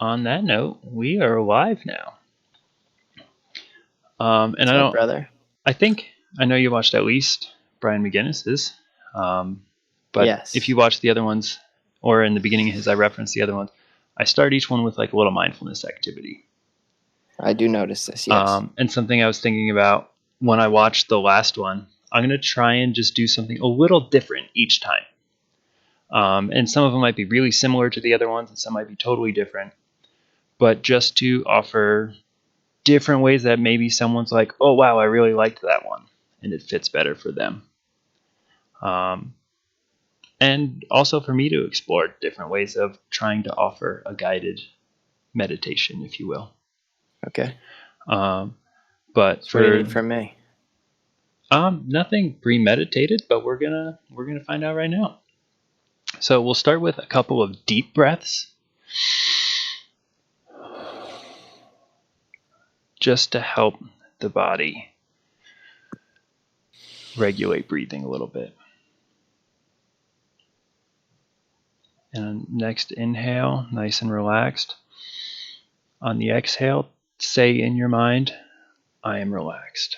On that note, we are live now. And What's up, brother? I think I know you watched at least Brian McGinnis's. Um, but if Yes, you watch the other ones, or in the beginning, as I referenced the other ones, I start each one with like a little mindfulness activity. I do notice this. Yes. And something I was thinking about when I watched the last one, I'm going to try and just do something a little different each time. And some of them might be really similar to the other ones, and some might be totally different. But just to offer different ways that maybe someone's like, oh, wow, I really liked that one, and it fits better for them. Um, and also for me to explore different ways of trying to offer a guided meditation, if you will. Okay. Um, but So what do you for need from me? nothing premeditated, but we're gonna find out right now. So we'll start with a couple of deep breaths, just to help the body regulate breathing a little bit. And next inhale, nice and relaxed. On the exhale, say in your mind, I am relaxed.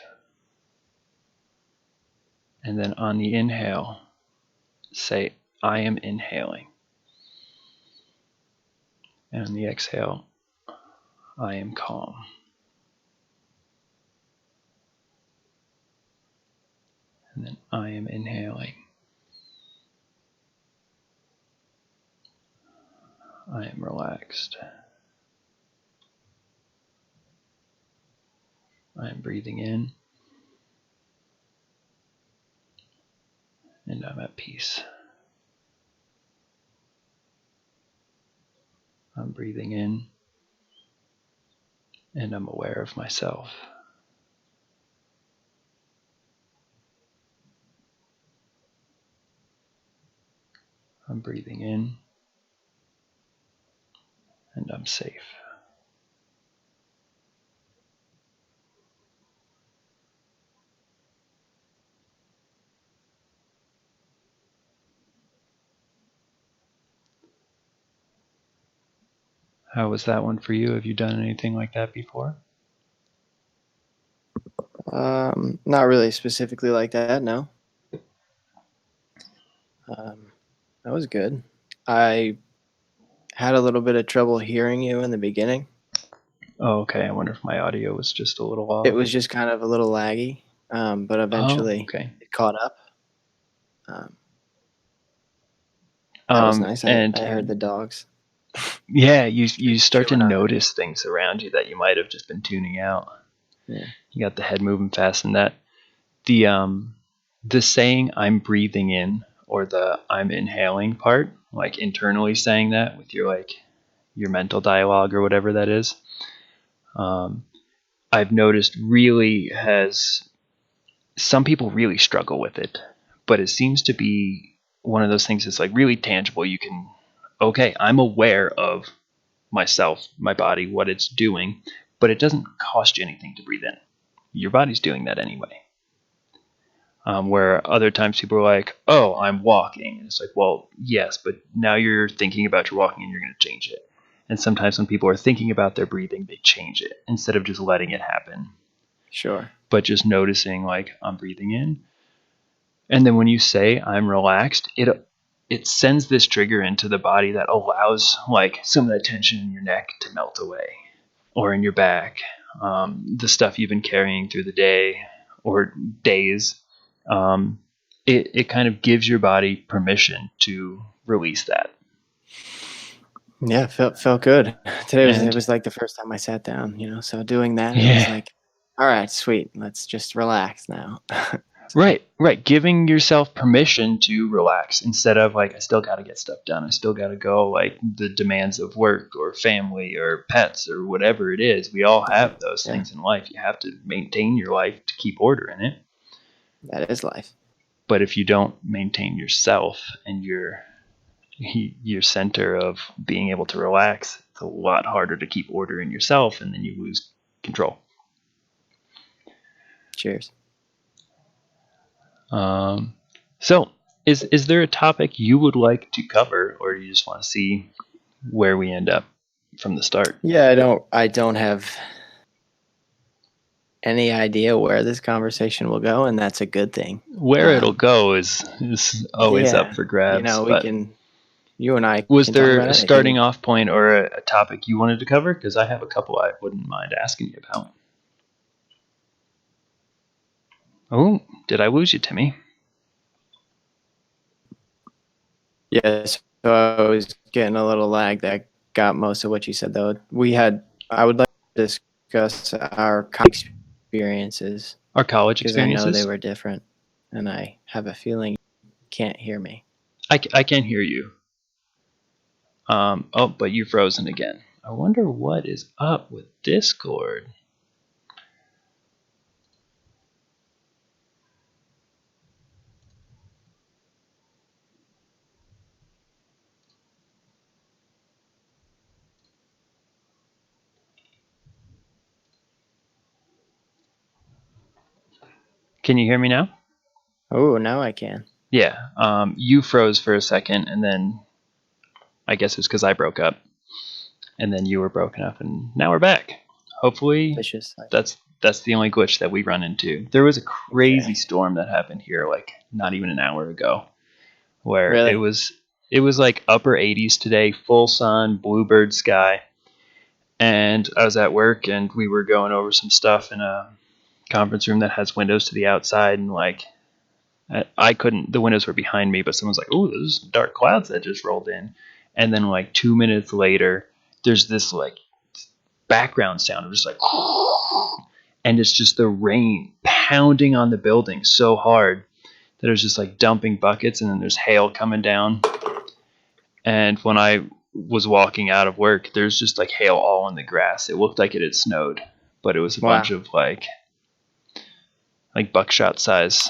And then on the inhale, say, I am inhaling. And on the exhale, I am calm. And then I am inhaling. I am relaxed. I am breathing in. And I'm at peace. I'm breathing in. And I'm aware of myself. I'm breathing in. And I'm safe. How was that one for you? Have you done anything like that before? Not really specifically like that. No. Um, that was good. I had a little bit of trouble hearing you in the beginning. Oh, okay. I wonder if my audio was just a little It off. was just kind of a little laggy, but Oh, eventually okay. it caught up. Um, that was nice. I And heard the dogs yeah, you start to chewing on it. notice things around you that you might have just been tuning out. Yeah. You got the head moving fast, and that the saying "I'm breathing in" or the "I'm inhaling" part, like internally saying that with your mental dialogue or whatever that is. Um, I've noticed really has some people really struggle with it, but it seems to be one of those things that's like really tangible. You can, okay, I'm aware of myself, my body, what it's doing, but it doesn't cost you anything to breathe in. Your body's doing that anyway. Where other times people are like, oh, I'm walking. And it's like, well, yes, but now you're thinking about your walking and you're going to change it. And sometimes when people are thinking about their breathing, they change it instead of just letting it happen, Sure. but just noticing, like, I'm breathing in. And then when you say I'm relaxed, it sends this trigger into the body that allows like some of that tension in your neck to melt away, or in your back, the stuff you've been carrying through the day or days. Um, it kind of gives your body permission to release that. Yeah, felt good. Today was it And was like the first time I sat down. So doing that, it was yeah, like, all right, sweet. Let's just relax now. So, right. Giving yourself permission to relax instead of like, I still got to get stuff done. I still got to go, like the demands of work or family or pets or whatever it is. We all yeah, have those yeah, things in life. You have to maintain your life to keep order in it. that is life. But if you don't maintain yourself and your center of being able to relax, it's a lot harder to keep order in yourself, and then you lose control. Cheers. Um, so, is there a topic you would like to cover, or do you just want to see where we end up? from the start. Yeah, I don't have any idea where this conversation will go, and that's a good thing. Where it'll go is always up Yeah, for grabs. we But can. You and I was can talk there about a anything. starting off point or a topic you wanted to cover? Because I have a couple I wouldn't mind asking you about. Oh, did I lose you, Timmy? Yes, so I was getting a little lag. That got most of what you said, though. I would like to discuss our experiences Our college because I know they experiences? were different, and I have a feeling you can't hear me. I can't hear you. Oh, but you're frozen again. I wonder what is up with Discord. Can you hear me now? Oh, now I can. Yeah. You froze for a second, and then I guess it's because I broke up, and then you were broken up, and now we're back. Hopefully, Vicious. that's the only glitch that we run into. There was a crazy Okay. storm that happened here, like not even an hour ago, where it Really? was it was like upper 80s today, full sun, bluebird sky, and I was at work, and we were going over some stuff in a conference room that has windows to the outside, and like I couldn't. The windows were behind me, but someone's like, "Oh, those dark clouds that just rolled in," and then like 2 minutes later, there's this like background sound of just like, and it's just the rain pounding on the building so hard that it was just like dumping buckets, and then there's hail coming down. And when I was walking out of work, there's just like hail all on the grass. It looked like it had snowed, but it was a bunch Wow. of like buckshot size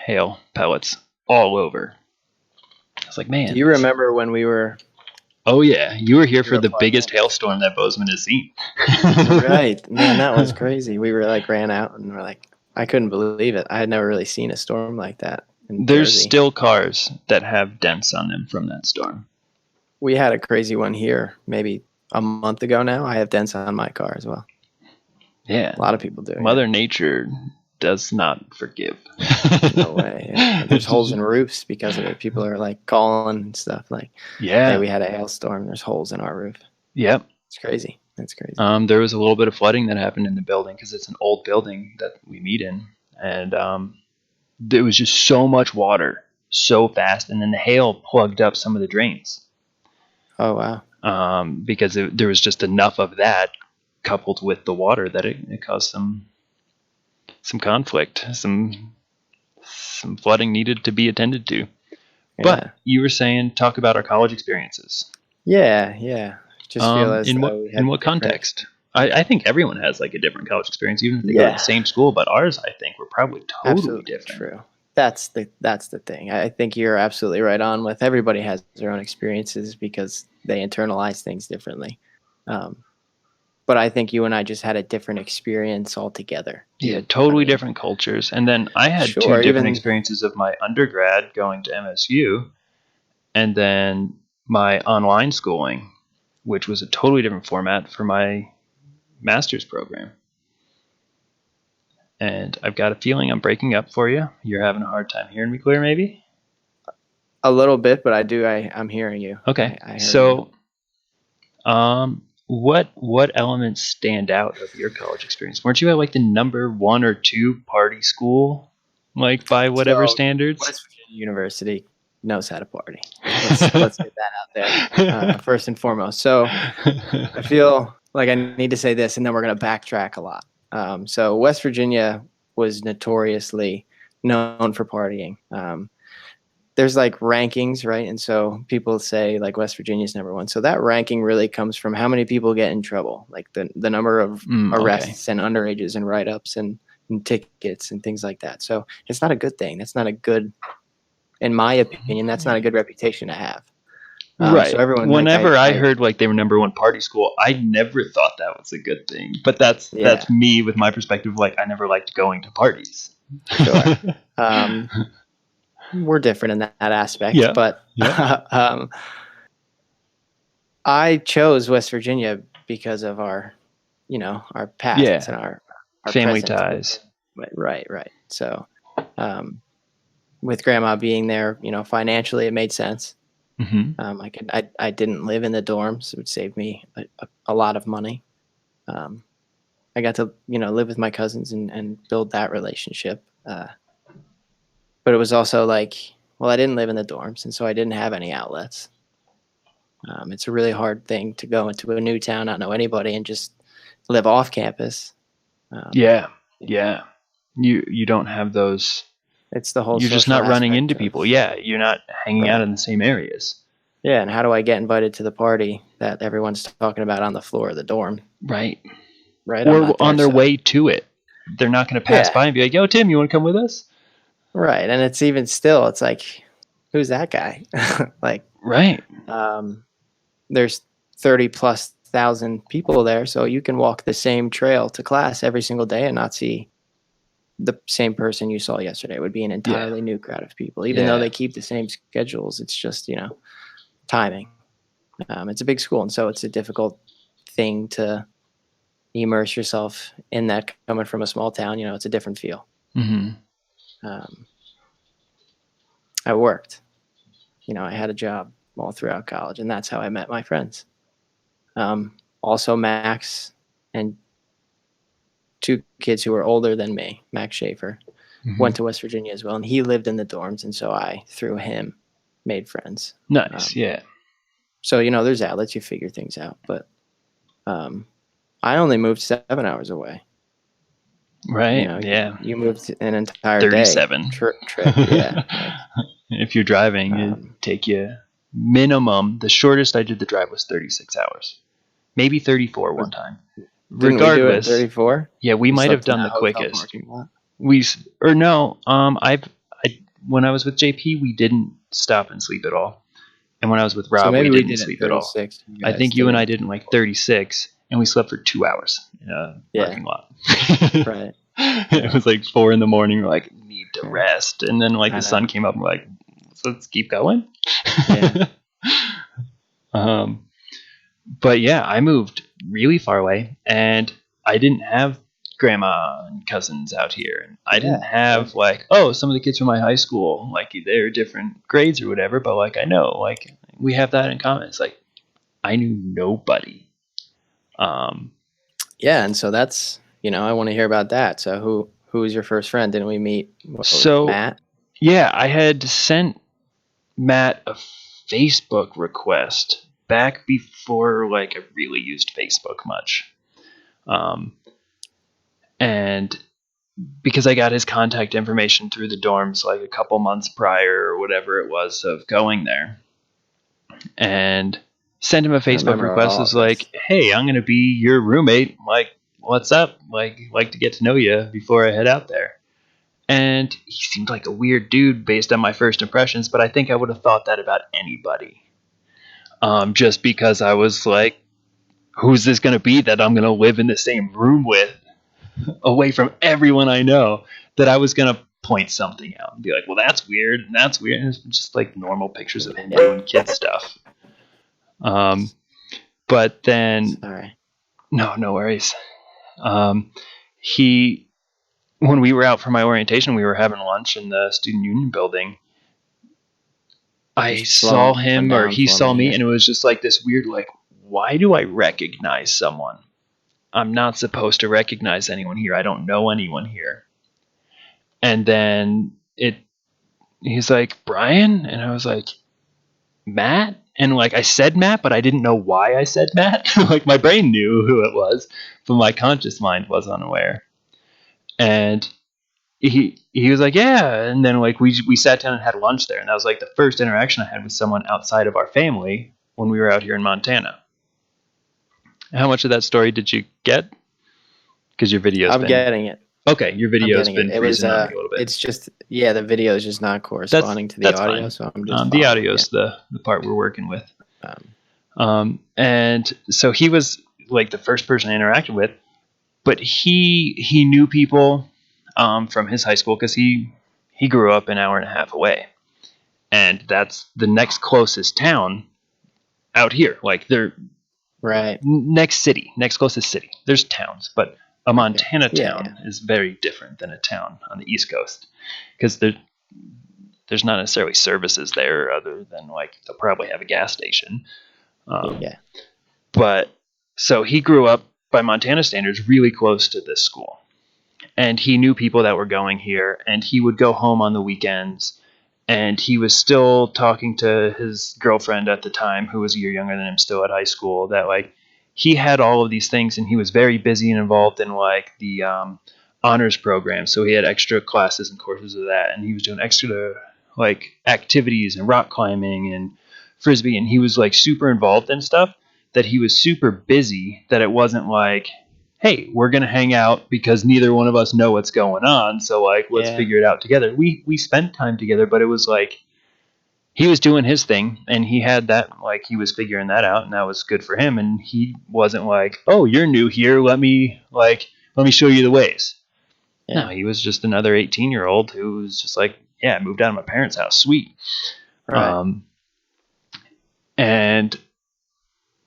hail pellets all over. I was like, Do man, you remember when oh yeah, you were here we for were the playing? biggest hailstorm that Bozeman has seen. Right, man, that was crazy. We were like ran out and we're like, I couldn't believe it. I had never really seen a storm like that in There's Jersey. still cars that have dents on them from that storm. We had a crazy one here maybe a month ago now. I have dents on my car as well. Yeah, A lot of people do, yeah. Mother Nature does not forgive. No way. Yeah. There's holes in roofs because of it. People are like calling and stuff like, hey, Yeah. we had a hailstorm. There's holes in our roof. Yep. It's crazy. That's crazy. There was a little bit of flooding that happened in the building because it's an old building that we meet in, and there was just so much water so fast, and then the hail plugged up some of the drains Oh, wow. because there was just enough of that coupled with the water that it caused some conflict, some flooding needed to be attended to. But Yeah. you were saying talk about our college experiences. Yeah. Yeah. Just feel as In what though we in had what different. context? I think everyone has like a different college experience, even if they go to the Yeah. same school. But ours, I think, were probably totally Absolutely different. true. That's the thing. I think you're absolutely right on with everybody has their own experiences because they internalize things differently. Um, but I think you and I just had a different experience altogether. Yeah, I totally mean, different cultures. And then I had two sure, different even experiences of my undergrad going to MSU, and then my online schooling, which was a totally different format for my master's program. And I've got a feeling I'm breaking up for you. You're having a hard time hearing me clear, maybe? a little bit, but I'm hearing you. Okay. I heard you. So, what elements stand out of your college experience? Weren't you at like the number one or two party school, like by whatever So standards? West Virginia University knows how to party. Let's get that out there first and foremost. So I feel like I need to say this, and then we're going to backtrack a lot. So West Virginia was notoriously known for partying. There's like rankings, right? And so people say like West Virginia's number one. So that ranking really comes from how many people get in trouble, like the number of Okay. arrests and underages and write-ups and tickets and things like that. So it's not a good thing. That's not a good, in my opinion, that's not a good reputation to have. So Right. everyone like Whenever I heard like they were number one party school, I never thought that was a good thing. But that's yeah, me with my perspective. Like I never liked going to parties. sure. Um, we're different in that aspect, Yeah. but Yeah. um, I chose West Virginia because of our past and our family present. ties. Right. So, with grandma being there, financially it made sense. Mm-hmm. I didn't live in the dorms. It would save me a lot of money. I got to, live with my cousins and build that relationship. But it was also like, well, I didn't live in the dorms, and so I didn't have any outlets. It's a really hard thing to go into a new town, not know anybody, and just live off campus. Yeah. You don't have those. It's the whole You're just social not running into aspect people. of Yeah, you're not hanging out right. in the same areas. Yeah, and how do I get invited to the party that everyone's talking about on the floor of the dorm? Right. Right, I'm Or not on there, their so way to it. They're not going to pass yeah, by and be like, yo, Tim, you want to come with us? right. And it's even still, it's like, who's that guy? Like, Right. there's 30 plus thousand people there, so you can walk the same trail to class every single day and not see the same person you saw yesterday. It would be an Yeah. entirely new crowd of people, even though Yeah. they keep the same schedules. It's just timing. It's a big school, and so it's a difficult thing to immerse yourself in that coming from a small town. It's a different feel. Mm-hmm. Um, I worked. I had a job all throughout college, and that's how I met my friends. Also, Max and two kids who were older than me, Max Schaefer, Mm-hmm. went to West Virginia as well, and he lived in the dorms, and so I, through him, made friends. Nice. Yeah. So there's outlets, you figure things out, but I only moved 7 hours away. Right. Yeah. You moved an entire day 37. trip, yeah. Like, If you're driving, it'd take you minimum. The shortest I did the drive was 36 hours, maybe 34 one time. didn't we do it in Regardless, 34? yeah, we We might have slept in done that the hotel quickest. parking lot. Or no, I when I was with JP, we didn't stop and sleep at all, and when I was with So Rob, we maybe we didn't did it sleep at all. 36. You I guys think you did and it. I did in like 36, and we slept for 2 hours in a Yeah, parking lot. right. It was like 4 a.m. We're like, we need to Yeah, rest, and then like I the sun know. came up, and we're like, let's keep going. Yeah. um, but yeah, I moved really far away, and I didn't have grandma and cousins out here, and I didn't Yeah. have like, oh, some of the kids from my high school, like they're different grades or whatever, but like I know, like we have that in common. It's like I knew nobody. Um, Yeah, and so that's I want to hear about that. So who was your first friend? Didn't we meet so Matt? yeah, I had sent Matt a Facebook request back before like I really used Facebook much. Um, and because I got his contact information through the dorms like a couple months prior or whatever it was of going there, and sent him a I Facebook remember request. It all was of this. like, hey, I'm gonna be your roommate. Like, what's up? Like to get to know you before I head out there. And he seemed like a weird dude based on my first impressions, but I think I would have thought that about anybody. Just because I was like, who's this gonna be that I'm gonna live in the same room with? Away from everyone I know, that I was gonna point something out and be like, well, that's weird and that's weird. And it's just like normal pictures of him Yeah. doing kid stuff. Um, but then Sorry. no worries. Um, he when we were out for my orientation, we were having lunch in the student union building. I Just slowing saw him or down he for saw me me, here. and it was just like this weird, like, why do I recognize someone? I'm not supposed to recognize anyone here. I don't know anyone here. And then he's like, Brian? And I was like, Matt? And like I said Matt, but I didn't know why I said Matt. Like my brain knew who it was, but my conscious mind was unaware. And he was like, yeah. And then like we sat down and had lunch there, and that was like the first interaction I had with someone outside of our family when we were out here in Montana. How much of that story did you get? Because your video's I'm been getting it. okay. Your I'm video's getting it. been It was freezing on me a little bit. it's just the video is just not That's corresponding to the that's audio, fine. so I'm just The following. audio's the part we're working with. Um, And so he was like the first person I interacted with, but he knew people from his high school because he grew up an hour and a half away, and that's the next closest town out here. Like they're Right. next city, next closest city. There's towns, but a Okay. Montana Yeah. town is very different than a town on the East Coast because there's not necessarily services there other than like they'll probably have a gas station. Yeah. But so he grew up by Montana standards really close to this school. And he knew people that were going here, and he would go home on the weekends. And he was still talking to his girlfriend at the time, who was a year younger than him, still at high school, that like he had all of these things, and he was very busy and involved in like the honors program. So he had extra classes and courses of that, and he was doing extra like activities and rock climbing and frisbee, and he was like super involved in stuff that he was super busy. That it wasn't like, hey, we're gonna hang out because neither one of us know what's going on, so like let's Yeah. figure it out together. We spent time together, but it was like he was doing his thing and he had that, like he was figuring that out, and that was good for him. And he wasn't like, oh, you're new here, let me show you the ways. Yeah. No, he was just another 18-year-old who was just like, yeah, I moved out of my parents' house, sweet. Right. And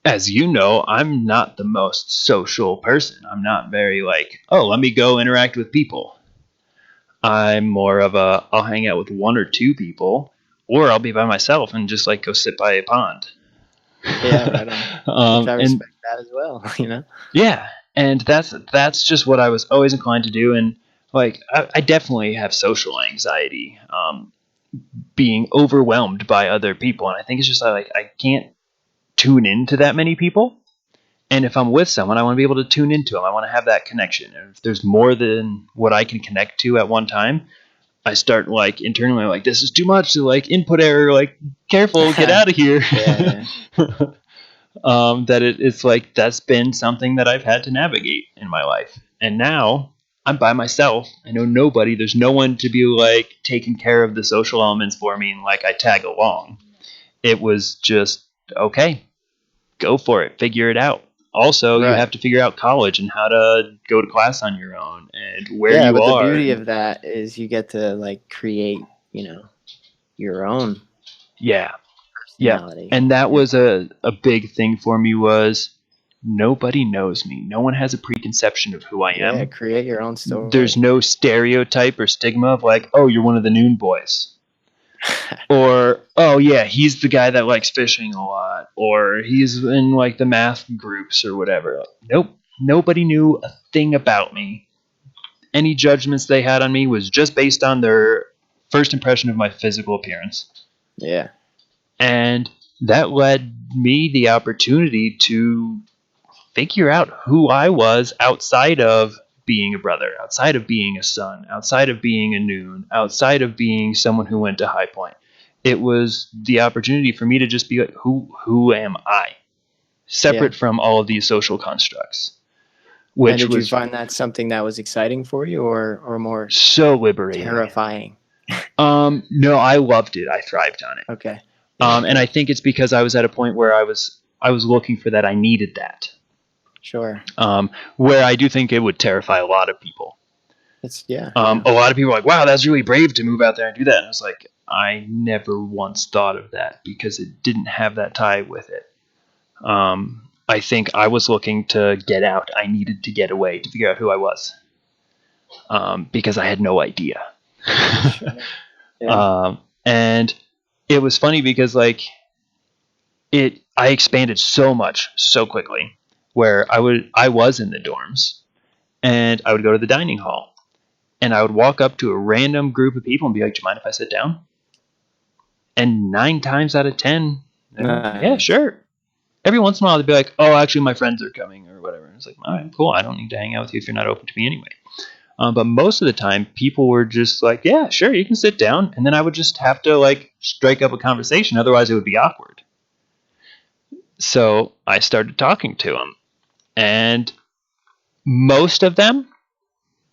as you know, I'm not the most social person. I'm not very like, oh, let me go interact with people. I'm more of a, I'll hang out with one or two people, or I'll be by myself and just like go sit by a pond. Yeah. Right on. Which I And respect that as well. You know. yeah, and that's just what I was always inclined to do. And like, I definitely have social anxiety, being overwhelmed by other people, and I think it's just like I can't tune into that many people. And if I'm with someone, I want to be able to tune into them. I want to have that connection. And if there's more than what I can connect to at one time, I start like internally like, this is too much. So like input error, like careful, get out of here. Yeah. It's like that's been something that I've had to navigate in my life. And now I'm by myself. I know nobody. There's no one to be like taking care of the social elements for me and like I tag along. It was just okay, go for it, figure it out. Also, you Right. have to figure out college and how to go to class on your own and where Yeah, you but the are. beauty of that is you get to like create, your own Yeah, yeah. personality. And that Yeah. was a big thing for me was nobody knows me. No one has a preconception of who I Yeah, am. create your own There's story. no stereotype or stigma of like, oh, you're one of the Noon Boys. Or, oh yeah, he's the guy that likes fishing a lot. Or he's in like the math groups or whatever. Nope. Nobody knew a thing about me. Any judgments they had on me was just based on their first impression of my physical appearance. Yeah. And that led me the opportunity to figure out who I was outside of being a brother, outside of being a son, outside of being a Noon, outside of being someone who went to High Point. It was the opportunity for me to just be like, who am I? Yeah. Separate from all of these social constructs, And which did you was find that something that was exciting for you or more so liberating. terrifying? No, I loved it. I thrived on it. Okay. Yeah, And I good. think it's because I was at a point where I was looking for that. I needed that. Sure. Where I do think it would terrify a lot of people. It's yeah. A lot of people are like, wow, that's really brave to move out there and do that. And I was like, I never once thought of that because it didn't have that tie with it. I think I was looking to get out. I needed to get away to figure out who I was, because I had no idea. Sure. Yeah. And it was funny because like I expanded so much so quickly where I was in the dorms and I would go to the dining hall and I would walk up to a random group of people and be like, do you mind if I sit down? And 9 times out of 10, yeah, Nice. sure. Every once in a while they'd be like, oh, actually my friends are coming or whatever. And it's like, all right, cool. I don't need to hang out with you if you're not open to me anyway. But most of the time, people were just like, yeah, sure, you can sit down. And then I would just have to like strike up a conversation. Otherwise, it would be awkward. So I started talking to them. And most of them,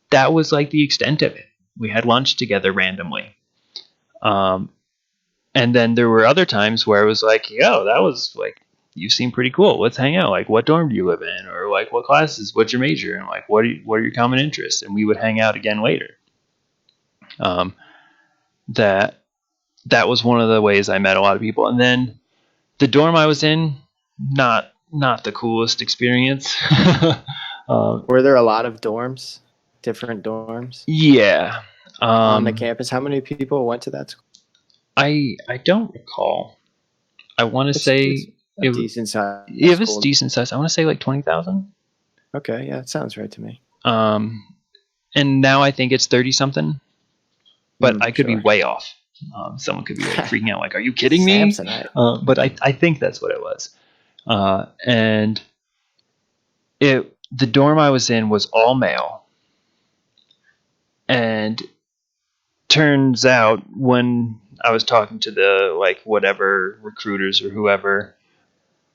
that was like the extent of it. We had lunch together randomly. Um, and then there were other times where it was like, yo, that was like, you seem pretty cool. Let's hang out. Like, what dorm do you live in? Or like, what classes? What's your major? And like, what are your common interests? And we would hang out again later. Um, that that was one of the ways I met a lot of people. And then the dorm I was in, not the coolest experience. Were there a lot of dorms, different dorms Yeah. on the campus? How many people went to that school? I don't recall. I want to It's say a it decent sized it was school. decent size. I want to say like 20,000. Okay, yeah, that sounds right to me. Um, and now I think it's 30 something, but I could be Sure. way off. Someone could be like freaking out, like, "Are you kidding me?" Samsonite. But I think that's what it was. And the dorm I was in was all male, and turns out when I was talking to the like whatever recruiters or whoever,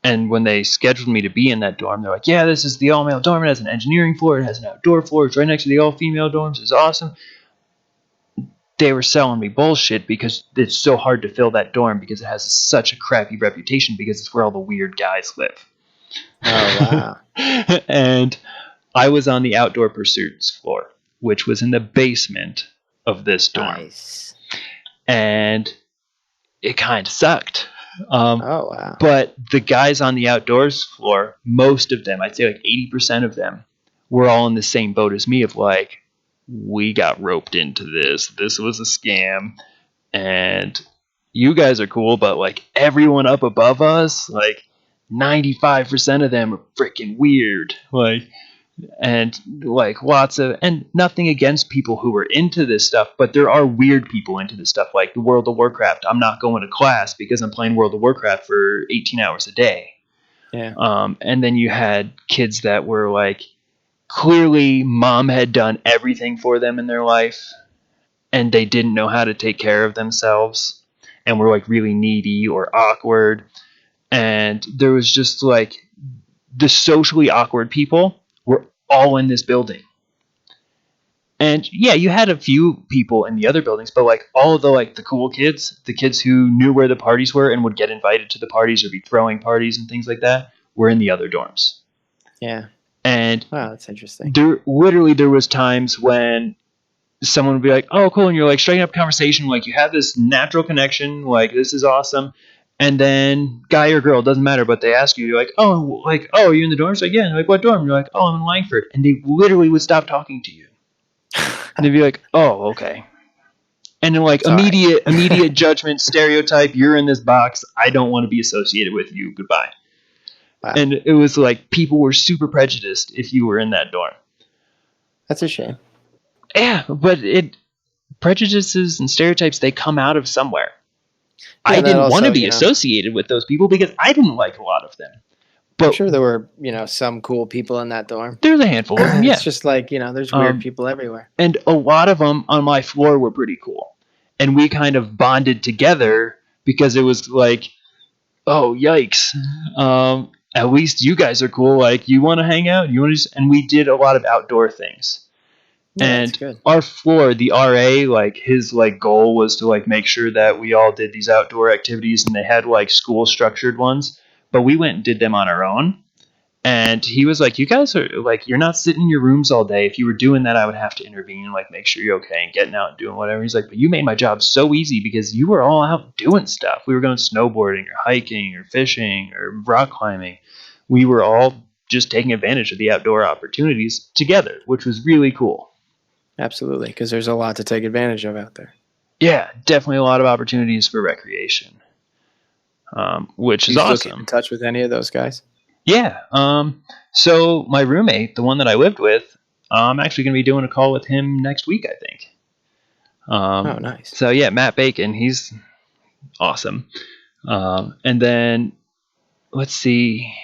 and when they scheduled me to be in that dorm, they're like, "Yeah, this is the all male dorm. It has an engineering floor. It has an outdoor floor. It's right next to the all female dorms. It's awesome." They were selling me bullshit because it's so hard to fill that dorm because it has such a crappy reputation because it's where all the weird guys live. Oh wow. And I was on the outdoor pursuits floor, which was in the basement of this dorm. Nice. And it kind of sucked. Oh wow. But the guys on the outdoors floor, most of them, I'd say like 80% of them, were all in the same boat as me of like, we got roped into this. This was a scam. And you guys are cool, but like everyone up above us, like 95% of them are freaking weird. Like, and like lots of, and nothing against people who are into this stuff, but there are weird people into this stuff, like the World of Warcraft. I'm not going to class because I'm playing World of Warcraft for 18 hours a day. Yeah. And then you had kids that were like, clearly mom had done everything for them in their life and they didn't know how to take care of themselves and were like really needy or awkward. And there was just like the socially awkward people were all in this building. And yeah, you had a few people in the other buildings, but like all of the like the cool kids, the kids who knew where the parties were and would get invited to the parties or be throwing parties and things like that, were in the other dorms. Yeah. And Wow, that's interesting. there was times when someone would be like, "Oh, cool," and you're like striking up conversation, like you have this natural connection, like this is awesome. And then guy or girl doesn't matter, but they ask you, you're like, oh, are you in the dorms? Like, yeah. And like, what dorm? You're like, oh, I'm in Langford, and they literally would stop talking to you, and they'd be like, oh, okay. And then like Sorry. immediate judgment, stereotype. You're in this box. I don't want to be associated with you. Goodbye. Wow. And it was like people were super prejudiced if you were in that dorm. That's a shame. Yeah, but prejudices and stereotypes, they come out of somewhere. Yeah, I and that didn't want to also, be associated with those people because I didn't like a lot of them. I'm But sure there were, some cool people in that dorm. there's a handful of them, yeah. It's just like, there's weird people everywhere. And a lot of them on my floor were pretty cool. And we kind of bonded together because it was like, oh, yikes. At least you guys are cool. Like, you want to hang out? You want to just... And we did a lot of outdoor things. Yeah, And that's good. our floor, the RA, like his like goal was to like make sure that we all did these outdoor activities, and they had like school structured ones, but we went and did them on our own. And he was like, "You guys are like, you're not sitting in your rooms all day. If you were doing that, I would have to intervene and like make sure you're okay and getting out and doing whatever." He's like, "But you made my job so easy because you were all out doing stuff. We were going snowboarding or hiking or fishing or rock climbing. We were all just taking advantage of the outdoor opportunities together, which was really cool." Absolutely, because there's a lot to take advantage of out there. Yeah, definitely a lot of opportunities for recreation, which Do is you still keep in awesome. touch with any of those guys? Yeah. So my roommate, the one that I lived with, I'm actually going to be doing a call with him next week, I think. Oh, nice. So yeah, Matt Bacon, he's awesome. And then let's see.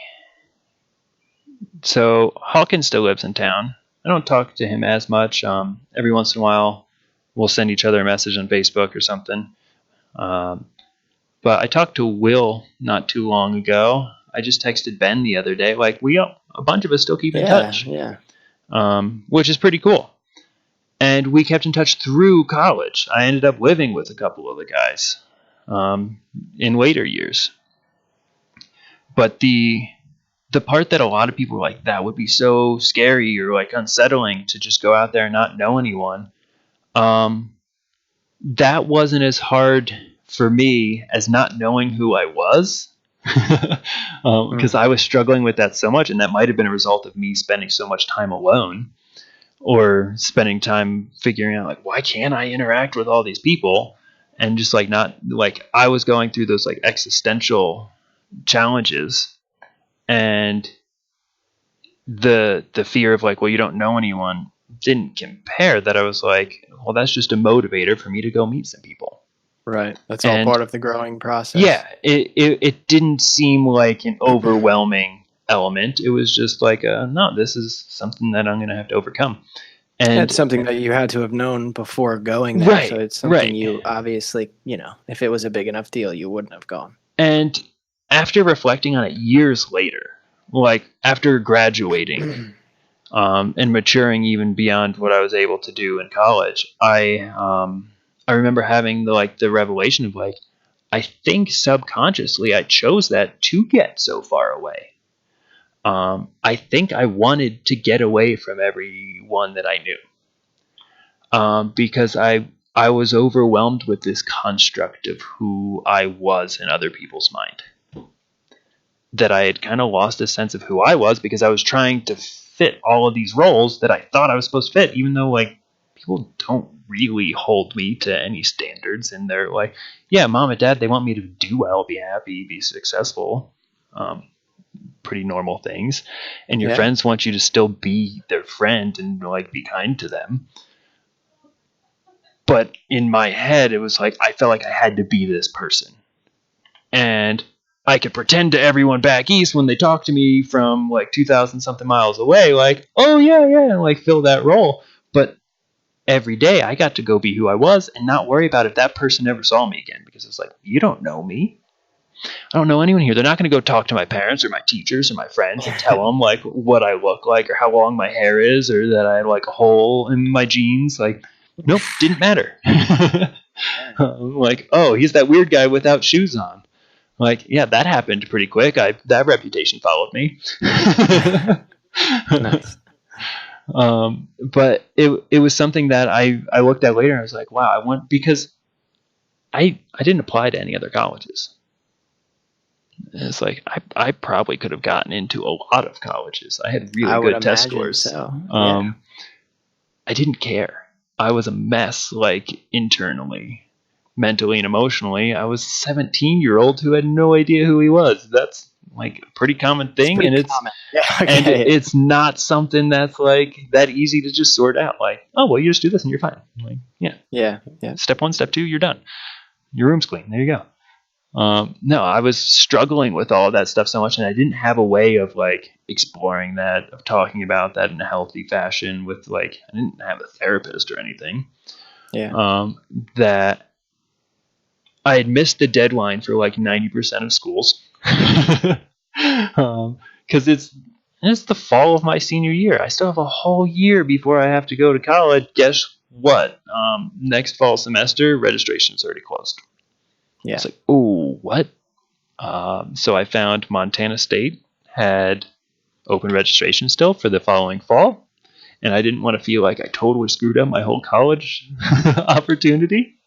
So Hawkins still lives in town. I don't talk to him as much. Every once in a while, we'll send each other a message on Facebook or something. Um, But I talked to Will not too long ago. I just texted Ben the other day. Like a bunch of us still keep in touch, Yeah. which is pretty cool. And we kept in touch through college. I ended up living with a couple of the guys in later years. But the part that a lot of people were like, that would be so scary or like unsettling to just go out there and not know anyone. That wasn't as hard for me as not knowing who I was. Because I was struggling with that so much, and that might have been a result of me spending so much time alone, or spending time figuring out like, why can't I interact with all these people, and just like not like I was going through those like existential challenges, and the fear of like, well, you don't know anyone didn't compare, that I was like, well, that's just a motivator for me to go meet some people. Right. That's all And part of the growing process. yeah, it didn't seem like an overwhelming element. It was just like, no, this is something that I'm going to have to overcome. That's And something that you had to have known before going there. So right, it's something right. you obviously, if it was a big enough deal, you wouldn't have gone. And after reflecting on it years later, like after graduating, and maturing even beyond what I was able to do in college, I remember having the revelation of like, I think subconsciously I chose that to get so far away. I think I wanted to get away from everyone that I knew, because I was overwhelmed with this construct of who I was in other people's mind. That I had kind of lost a sense of who I was because I was trying to fit all of these roles that I thought I was supposed to fit, even though like people don't really hold me to any standards, and they're like, yeah, mom and dad, they want me to do well, be happy, be successful. Pretty normal things. And your friends want you to still be their friend and like be kind to them. But in my head, it was like I felt like I had to be this person. And I could pretend to everyone back east when they talk to me from like 2,000 something miles away, like, oh, yeah, yeah, and like fill that role. But every day I got to go be who I was and not worry about if that person ever saw me again, because it's like, you don't know me. I don't know anyone here. They're not going to go talk to my parents or my teachers or my friends and tell them like what I look like or how long my hair is or that I have like a hole in my jeans. Like, nope, didn't matter. Like, oh, he's that weird guy without shoes on. Like, yeah, that happened pretty quick. That reputation followed me. Nice. But it was something that I looked at later and I was like, wow, I want, because I didn't apply to any other colleges. It's like I probably could have gotten into a lot of colleges. I had really good test scores. So. Yeah. I didn't care. I was a mess, like internally, mentally and emotionally. I was a 17-year-old who had no idea who he was. That's like a pretty common thing, and it's not something that's like that easy to just sort out. Like, oh well, you just do this and you're fine. I'm like, yeah. Step 1, step 2, you're done. Your room's clean. There you go. No, I was struggling with all of that stuff so much, and I didn't have a way of like exploring that, of talking about that in a healthy fashion with like, I didn't have a therapist or anything. That I had missed the deadline for like 90% of schools. Because it's the fall of my senior year. I still have a whole year before I have to go to college. Guess what? Next fall semester, registration's already closed. Yeah. It's like, oh, what? So I found Montana State had open registration still for the following fall, and I didn't want to feel like I totally screwed up my whole college opportunity.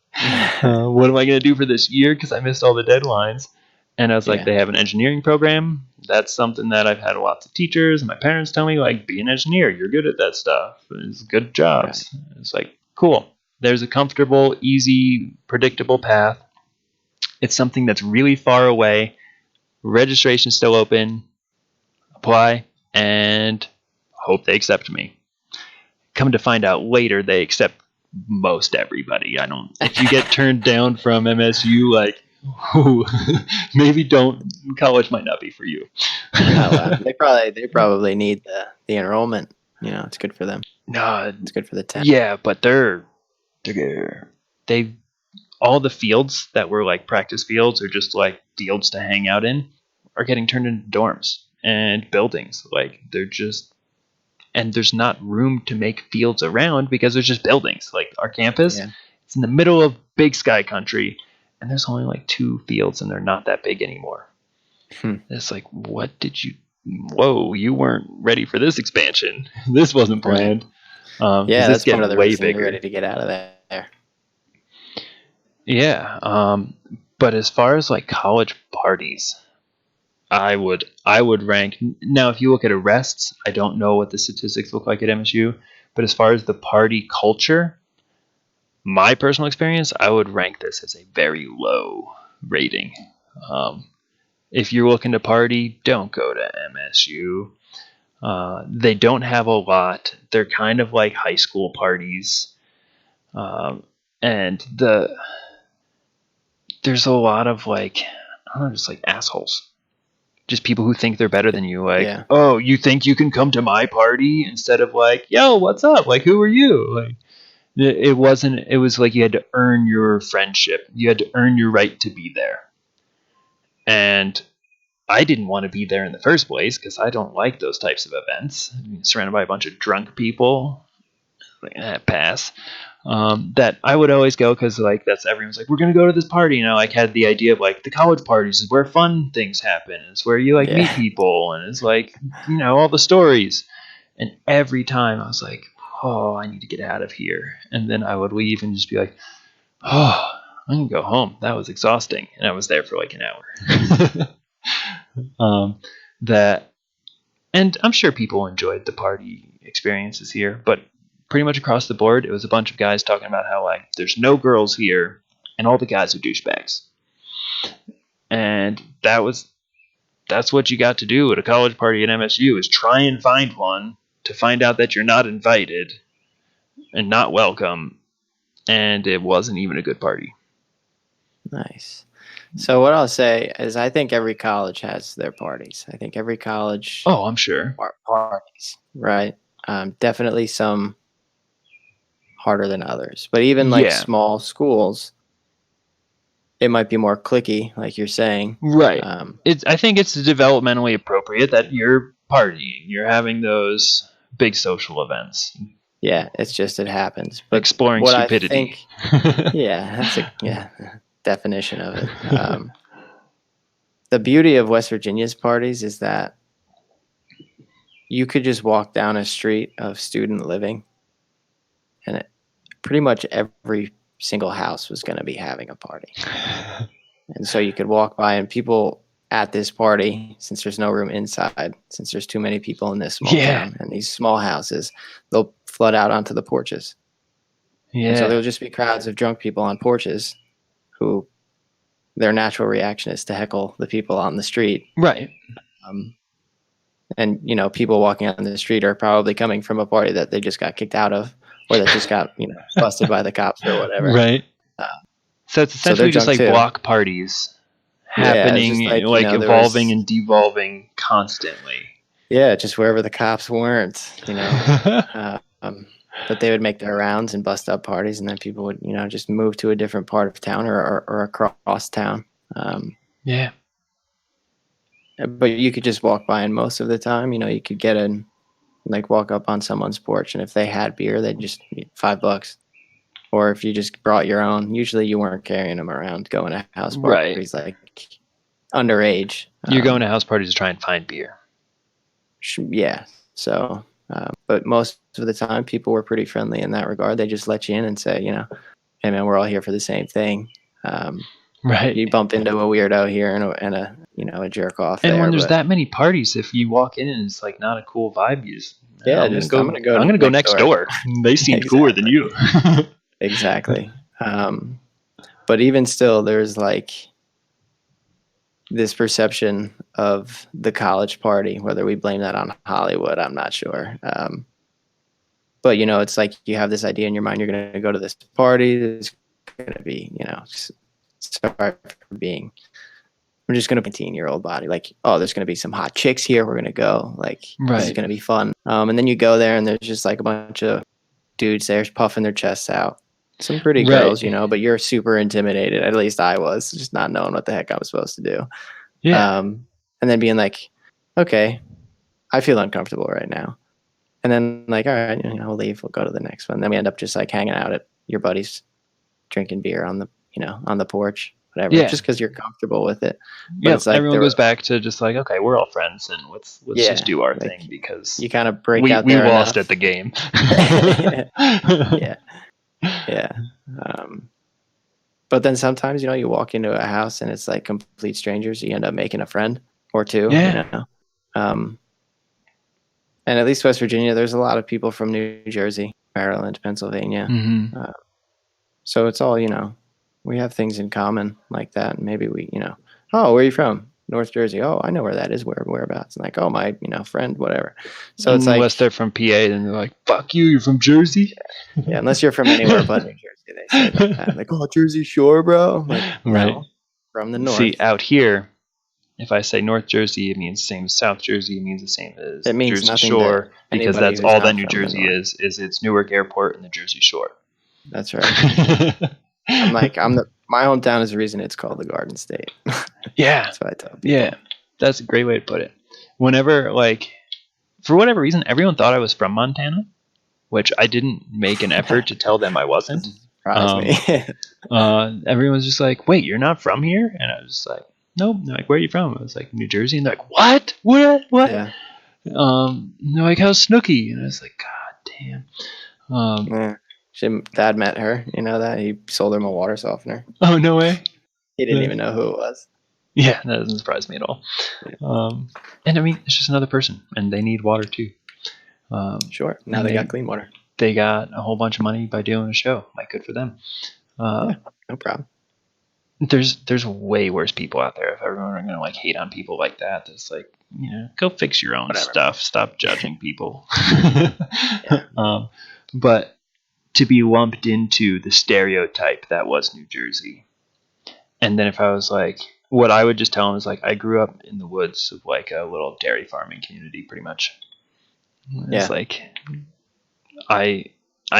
What am I going to do for this year, because I missed all the deadlines? And I was like, they have an engineering program. That's something that I've had lots of teachers and my parents tell me, like, be an engineer. You're good at that stuff. It's good jobs. Right. It's like, cool. There's a comfortable, easy, predictable path. It's something that's really far away. Registration's still open. Apply and hope they accept me. Come to find out later, they accept most everybody. If you get turned down from MSU, like, maybe don't. College might not be for you. They probably need the enrollment. It's good for them. No, it's good for the town. Yeah, but they all the fields that were like practice fields or just like fields to hang out in are getting turned into dorms and buildings. Like and there's not room to make fields around because there's just buildings. Like our campus, it's in the middle of big sky country, and there's only like 2 fields, and they're not that big anymore. It's like, what did you? Whoa, you weren't ready for this expansion. This wasn't planned. Right. That's one of the way bigger. You're ready to get out of there. Yeah, but as far as like college parties, I would rank now. If you look at arrests, I don't know what the statistics look like at MSU, but as far as the party culture, my personal experience, I would rank this as a very low rating. Um, if you're looking to party, don't go to MSU. They don't have a lot. They're kind of like high school parties, and there's a lot of like, I don't know, just like assholes, just people who think they're better than you. Like, Yeah. oh, you think you can come to my party instead of like, yo, what's up? Like, who are you? Like, it wasn't. It was like you had to earn your friendship. You had to earn your right to be there, and I didn't want to be there in the first place because I don't like those types of events. Surrounded by a bunch of drunk people, like, pass. That I would always go because like that's everyone's like we're gonna go to this party, and I like had the idea of like the college parties is where fun things happen. It's where you like Yeah. meet people, and it's like all the stories. And every time I was like, oh, I need to get out of here, and then I would leave and just be like, oh, I can go home. That was exhausting, and I was there for like an hour. That and I'm sure people enjoyed the party experiences here, but pretty much across the board, it was a bunch of guys talking about how like there's no girls here, and all the guys are douchebags. And that's what you got to do at a college party at MSU is try and find one to find out that you're not invited and not welcome, and it wasn't even a good party. Nice. So what I'll say is I think every college has their parties. I think every college Oh, I'm sure. parties, right? Definitely some harder than others. But even like Yeah. small schools, it might be more cliquey, like you're saying. Right. I think it's developmentally appropriate that you're partying. You're having those big social events. Yeah, it's just it happens. But exploring what stupidity. I think, yeah, that's a definition of it. The beauty of West Virginia's parties is that you could just walk down a street of student living, and pretty much every single house was going to be having a party. And so you could walk by, and people at this party, since there's no room inside, since there's too many people in this small town and these small houses, they'll flood out onto the porches. Yeah. And so there'll just be crowds of drunk people on porches who their natural reaction is to heckle the people on the street. Right. And, people walking on the street are probably coming from a party that they just got kicked out of or that just got, busted by the cops or whatever. Right. So it's essentially just like block parties happening, like evolving and devolving constantly. Yeah, just wherever the cops weren't, but they would make their rounds and bust up parties, and then people would, just move to a different part of town or across town. Yeah. But you could just walk by, and most of the time, you could get in, like walk up on someone's porch, and if they had beer, they'd just $5. Or if you just brought your own, usually you weren't carrying them around going to house parties like underage. You're going to house parties to try and find beer. Yeah. So, but most of the time, people were pretty friendly in that regard. They just let you in and say, hey man, we're all here for the same thing. Right. You bump into a weirdo here and a jerk off. And when there's that many parties, if you walk in and it's like not a cool vibe, you just I'm gonna go next door. They seem cooler than you. Exactly. But even still, there's like this perception of the college party, whether we blame that on Hollywood, I'm not sure. But, it's like you have this idea in your mind, you're going to go to this party. It's going to be, sorry for being, we're just going to be a 19-year-old body. Like, oh, there's going to be some hot chicks here. We're going to go. Like, this is going to be fun. And then you go there and there's just like a bunch of dudes there puffing their chests out. Some pretty girls, but you're super intimidated. At least I was, just not knowing what the heck I was supposed to do. Yeah. And then being like, okay, I feel uncomfortable right now. And then like, all right, we'll leave. We'll go to the next one. Then we end up just like hanging out at your buddy's, drinking beer on the, on the porch, whatever. Yeah. Just because you're comfortable with it. But it's like everyone goes back to just like, okay, we're all friends and let's just do our thing because you kind of break out there. We lost at the game. Yeah. Yeah. But then sometimes, you walk into a house and it's like complete strangers. You end up making a friend or two, Yeah. And at least West Virginia, there's a lot of people from New Jersey, Maryland, Pennsylvania. Mm-hmm. So it's all, we have things in common like that. And maybe we, oh, where are you from? North Jersey. Oh, I know where that is. Whereabouts? And like, oh, my, friend, whatever. So it's Unless they're like, from PA, then they're like, "Fuck you, you're from Jersey." yeah, unless you're from anywhere but New Jersey, they say that. Like, oh, Jersey Shore, bro. I'm like, Right. no, from the See, north. out here, if I say North Jersey, it means the same as South Jersey. It means the same as It means Jersey nothing to Shore, because anybody that's who's all that not New from the Jersey north. is it's Newark Airport and the Jersey Shore. That's right. I'm like, my hometown is the reason it's called the Garden State. Yeah. That's what I tell people. Yeah. That's a great way to put it. Whenever, for whatever reason, everyone thought I was from Montana, which I didn't make an effort to tell them I wasn't. Surprise me. Everyone was just like, "Wait, you're not from here?" And I was just like, "Nope." And they're like, "Where are you from?" I was like, "New Jersey." And they're like, "What? What?" Yeah. And they're like, "How's Snooki?" And I was like, "God damn." Yeah. Dad met her. You know that? He sold him a water softener. Oh, no way. He didn't even know who it was. Yeah, that doesn't surprise me at all. Yeah. And I mean, it's just another person, and they need water too. Sure. Now they got clean water. They got a whole bunch of money by doing a show. Like, good for them. Yeah, no problem. There's way worse people out there. If everyone are gonna hate on people like that, it's like, go fix your own stuff. Stop judging people. Yeah. But to be lumped into the stereotype that was New Jersey, and then if I was like, what I would just tell them is like, I grew up in the woods of like a little dairy farming community, pretty much. It's like, I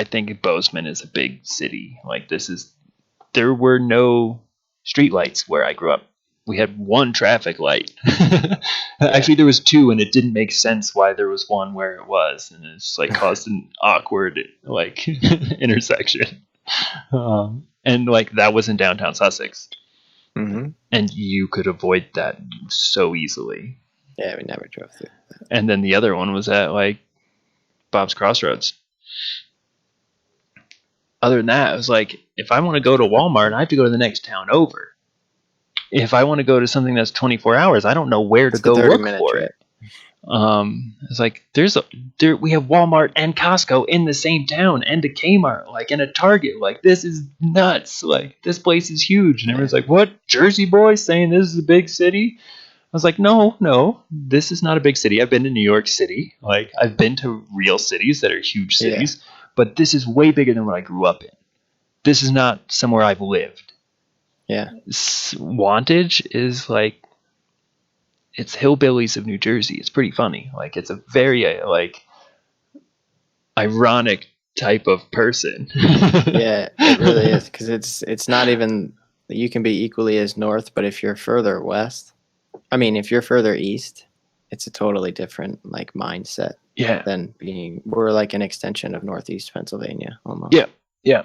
think Bozeman is a big city. Like, there were no streetlights where I grew up. We had one traffic light. Actually, there was two, and it didn't make sense why there was one where it was, and it's like caused an awkward intersection. And that was in downtown Sussex, and you could avoid that so easily. Yeah, we never drove through that. And then the other one was at Bob's Crossroads. Other than that, it was like, if I want to go to Walmart, I have to go to the next town over. If I want to go to something that's 24 hours, I don't know where to go look for it. It's like, we have Walmart and Costco in the same town, and a Kmart, and a Target. This is nuts. This place is huge. And everyone's like, what? Jersey boy saying this is a big city? I was like, no, this is not a big city. I've been to New York City. I've been to real cities that are huge cities, but this is way bigger than what I grew up in. This is not somewhere I've lived. Yeah. Wantage is it's hillbillies of New Jersey. It's pretty funny. It's a very ironic type of person. Yeah, it really is, because it's not even, you can be equally as north, but if you're further west, if you're further east, it's a totally different mindset. Yeah. Than we're like an extension of Northeast Pennsylvania almost. Yeah.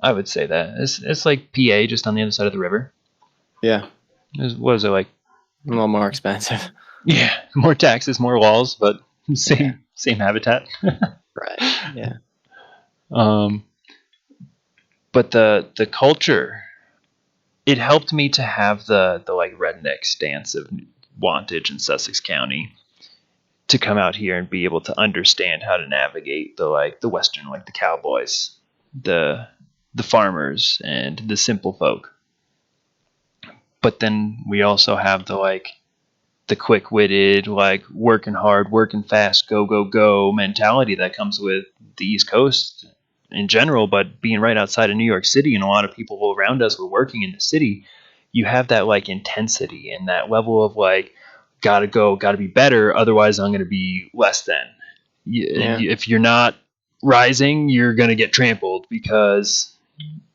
I would say that it's like PA, just on the other side of the river. Yeah. What is it like? A little more expensive. Yeah, more taxes, more laws, but same habitat. Right. Yeah. But the culture, it helped me to have the redneck stance of Wantage in Sussex County, to come out here and be able to understand how to navigate the Western, the cowboys, the farmers, and the simple folk. But then we also have the quick-witted, working hard, working fast, go mentality that comes with the East Coast in general. But being right outside of New York City, and a lot of people around us were working in the city, you have that intensity and that level of gotta be better, otherwise I'm gonna be less than. If you're not rising, you're gonna get trampled because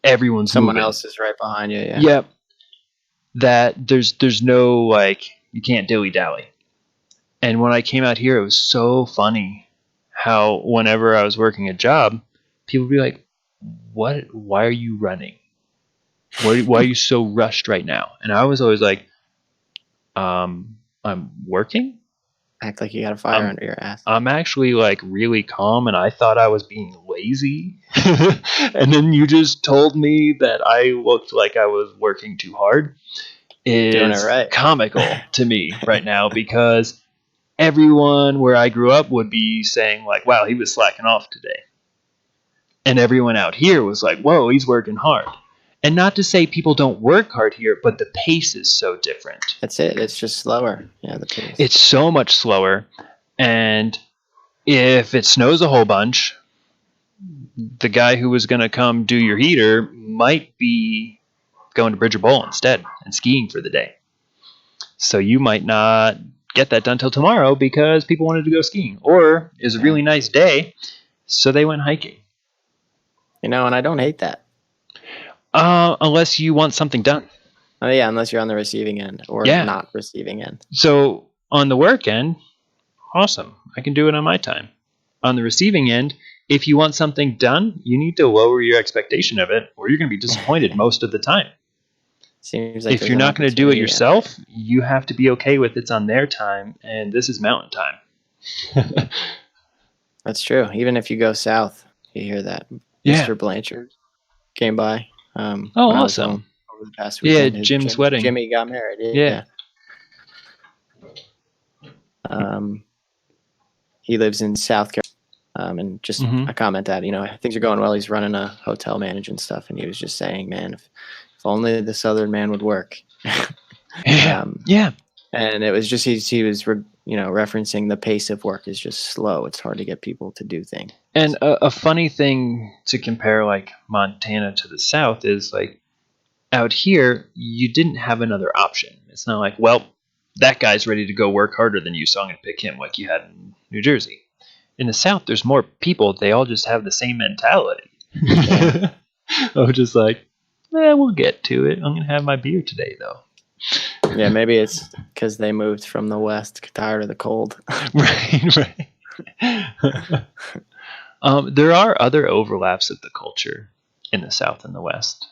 everyone's someone moving. else is right behind you. Yeah. Yep. That there's no you can't dilly dally. And when I came out here, it was so funny how whenever I was working a job, people would be like, "What? Why are you running? Why are you so rushed right now?" And I was always like, "I'm working." Act like you got a fire under your ass. I'm actually really calm, and I thought I was being lazy. And then you just told me that I looked like I was working too hard. Doing it is right. comical to me right now, because everyone where I grew up would be saying like, wow, he was slacking off today. And everyone out here was like, whoa, he's working hard. And not to say people don't work hard here, but the pace is so different. That's it. It's just slower. Yeah, the pace. It's so much slower. And if it snows a whole bunch, the guy who was going to come do your heater might be going to Bridger Bowl instead and skiing for the day. So you might not get that done till tomorrow because people wanted to go skiing, or it was a really nice day, so they went hiking. And I don't hate that. Unless you want something done. Oh yeah, unless you're on the receiving end or not receiving end. So on the work end, awesome. I can do it on my time. On the receiving end, if you want something done, you need to lower your expectation of it, or you're going to be disappointed most of the time. Seems like if you're not going to do it yourself, you have to be okay with it's on their time, and this is mountain time. That's true. Even if you go south, you hear that. Yeah. Mr. Blanchard came by. Awesome. Over the past weekend. Yeah, Jim's wedding. Jimmy got married. Yeah. He lives in South Carolina. And just a comment that, things are going well. He's running a hotel management stuff. And he was just saying, man, if only the Southern man would work. Yeah. And it was just, he was, referencing the pace of work is just slow. It's hard to get people to do things. And a funny thing to compare like Montana to the South is like out here, you didn't have another option. It's not like, well, that guy's ready to go work harder than you, so I'm going to pick him like you had in New Jersey. In the South, there's more people. They all just have the same mentality. Yeah. I'm just like, we'll get to it. I'm going to have my beer today, though. Yeah, maybe it's because they moved from the West, tired of the cold. Right. There are other overlaps of the culture in the South and the West.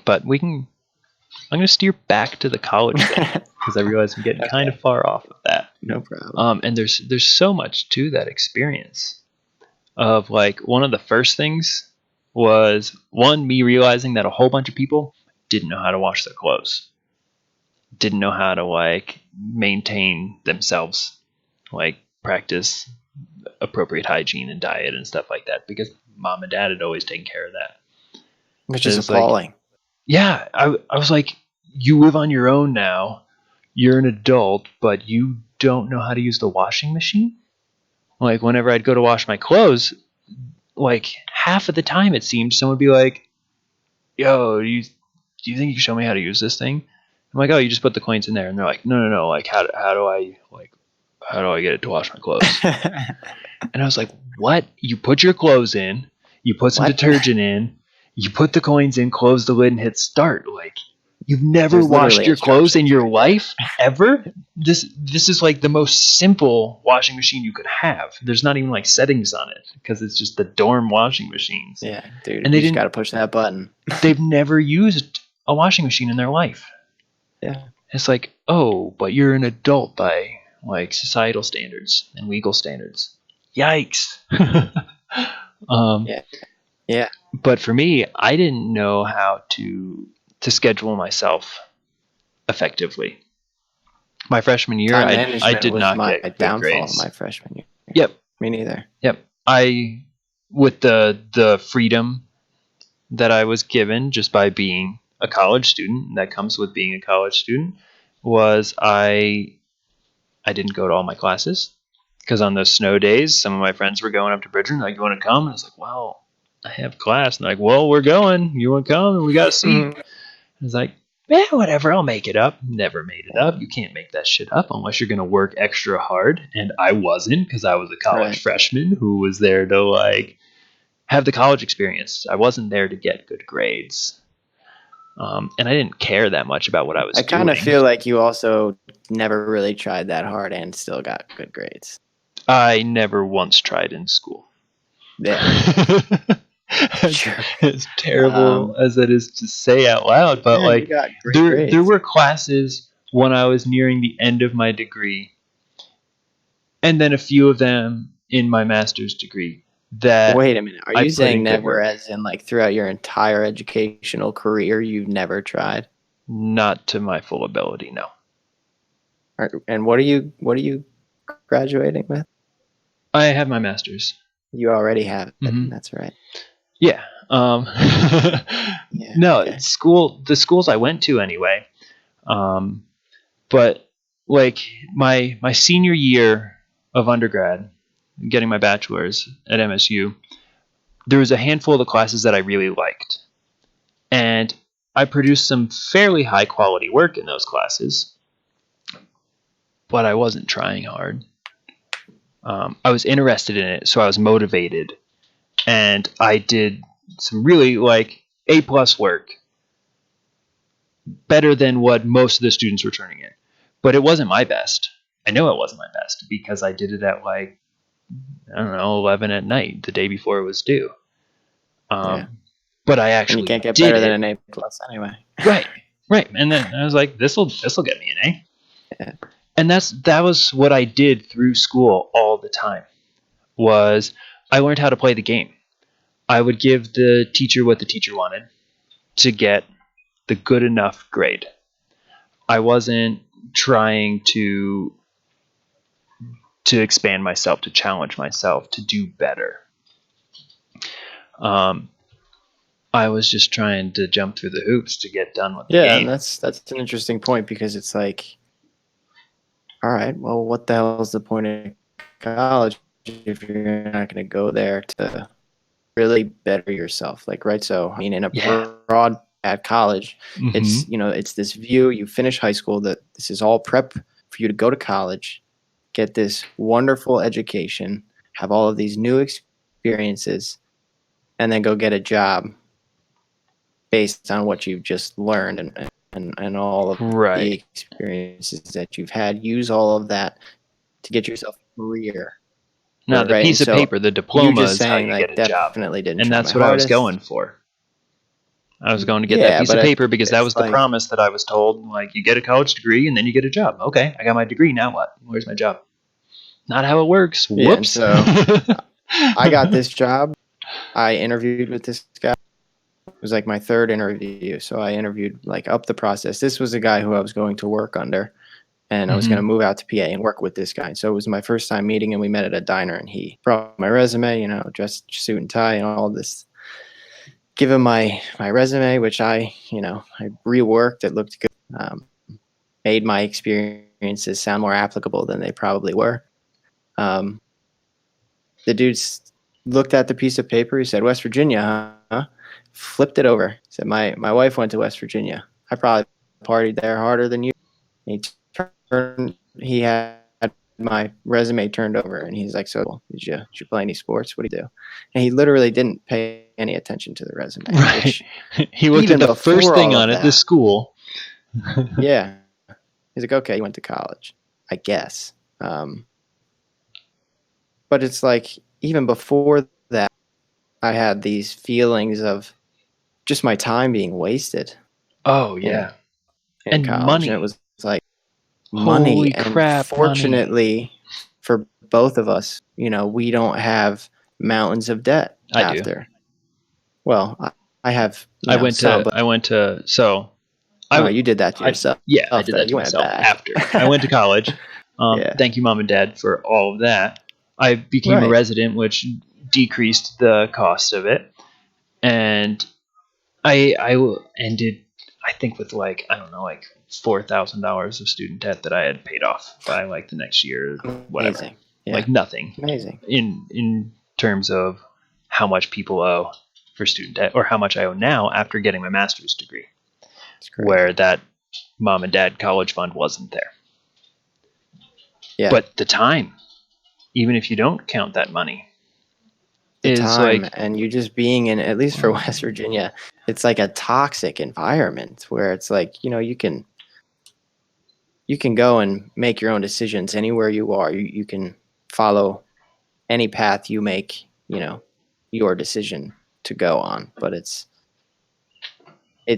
But I'm going to steer back to the college thing because I realize I'm getting kind of far off of that. No problem. And there's so much to that experience of like one of the first things was me realizing that a whole bunch of people didn't know how to wash their clothes, didn't know how to like maintain themselves, like practice appropriate hygiene and diet and stuff like that, because mom and dad had always taken care of that. Which is appalling. Like, yeah, I was like, you live on your own now. You're an adult, but you don't know how to use the washing machine? Like, whenever I'd go to wash my clothes, like, half of the time it seemed someone would be like, yo, do you think you can show me how to use this thing? I'm like, oh, you just put the coins in there. And they're like, no, like, how do I get it to wash my clothes? And I was like, what? You put your clothes in, you put some detergent in, you put the coins in, close the lid, and hit start. Like, you've never washed your clothes in your life ever? This is like the most simple washing machine you could have. There's not even like settings on it because it's just the dorm washing machines. Yeah, dude. And they just got to push that button. They've never used a washing machine in their life. Yeah. It's like, oh, but you're an adult by like societal standards and legal standards. Yikes. Yeah. But for me, I didn't know how to schedule myself effectively. My freshman year, I did not get good grades. My freshman year. Yep. Me neither. Yep. With the freedom that I was given just by being a college student, that comes with being a college student, was I didn't go to all my classes. Because on those snow days, some of my friends were going up to Bridger and like, you want to come? And I was like, well, I have class. And they're like, well, we're going. You want to come? And we got a seat. I was like, whatever. I'll make it up. Never made it up. You can't make that shit up unless you're going to work extra hard. And I wasn't, because I was a college freshman who was there to like have the college experience. I wasn't there to get good grades. And I didn't care that much about what I was doing. I kind of feel like you also never really tried that hard and still got good grades. I never once tried in school. Yeah. Sure. As terrible as it is to say out loud, but like there were classes when I was nearing the end of my degree, and then a few of them in my master's degree. That wait a minute, are you saying never as in like throughout your entire educational career you've never tried? Not to my full ability, no. And what are you graduating with? I have my master's. You already have it. Mm-hmm. That's right. Yeah. Yeah. No, Okay. the schools I went to anyway. But like my senior year of undergrad, getting my bachelor's at MSU, there was a handful of the classes that I really liked. And I produced some fairly high quality work in those classes, but I wasn't trying hard. I was interested in it, so I was motivated, and I did some really like A+ work, better than what most of the students were turning in. But it wasn't my best. I know it wasn't my best because I did it at like, I don't know, 11 at night, the day before it was due. Yeah. But I And you actually can't get did better than it. an A plus anyway. Right, right. And then I was like, this'll get me an A. Yeah. And that was what I did through school all the time. Was I learned how to play the game. I would give the teacher what the teacher wanted to get the good enough grade. I wasn't trying to expand myself, to challenge myself, to do better. I was just trying to jump through the hoops to get done with the Yeah, and game. that's an interesting point because it's like, all right, well, what the hell is the point of college if you're not going to go there to really better yourself? Like, right? So, I mean, in a Yeah. broad at college, it's Mm-hmm. it's this view. You finish high school that this is all prep for you to go to college, get this wonderful education, have all of these new experiences, and then go get a job based on what you've just learned and all of the Right. experiences that you've had. Use all of that to get yourself a career. Now, the Right. And piece of so paper, the you diploma, just is how saying you get like a job. definitely didn't And try my that's what I was hardest. going for. I was going to get that Yeah, piece but of paper because that was it's the like, promise that I was told. Like, you get a college degree and then you get a job. Okay, I got my degree. Now what? Where's my job? Not how it works. yeah. And Whoops. so I got this job. I interviewed with this guy. It was like my third interview. So I interviewed like up the process. This was a guy who I was going to work under, and I was going to Mm-hmm. move out to PA and work with this guy. So it was my first time meeting, and we met at a diner, and he brought my resume, dressed suit and tie and all this. Give him my resume, which I reworked. It looked good. Made my experiences sound more applicable than they probably were. The dude looked at the piece of paper. He said, "West Virginia, huh?" Flipped it over. He said, "My wife went to West Virginia. I probably partied there harder than you." He had my resume turned over, and he's like, "So did you play any sports? What do you do?" And he literally didn't pay any attention to the resume. Right. Which He looked at even the first before thing all on of it, the that, school. yeah, he's like, "Okay, you went to college, I guess." But it's like even before that, I had these feelings of just my time being wasted Oh, in yeah. in And college, and it money. was like money. Holy And crap, money. fortunately for both of us, we don't have mountains of debt I do. after. Well, I have, some, but I went to, so no, you did that to I, yourself yeah, I did though. that to You went myself back. after. I went to college. Yeah. Thank you, mom and dad, for all of that. I became a Right. resident, which decreased the cost of it. And I ended, I think, with like, I don't know, like $4,000 of student debt that I had paid off by like the next year, whatever. Amazing. Yeah. Like nothing Amazing. in terms of how much people owe for student debt, or how much I owe now after getting my master's degree, It's where crazy. that mom and dad college fund wasn't there. Yeah. But the time, even if you don't count that money, The is time like, and you just being in, at least for West Virginia, it's like a toxic environment where it's like, you can go and make your own decisions anywhere you are. You can follow any path you make, your decision to go on. But it's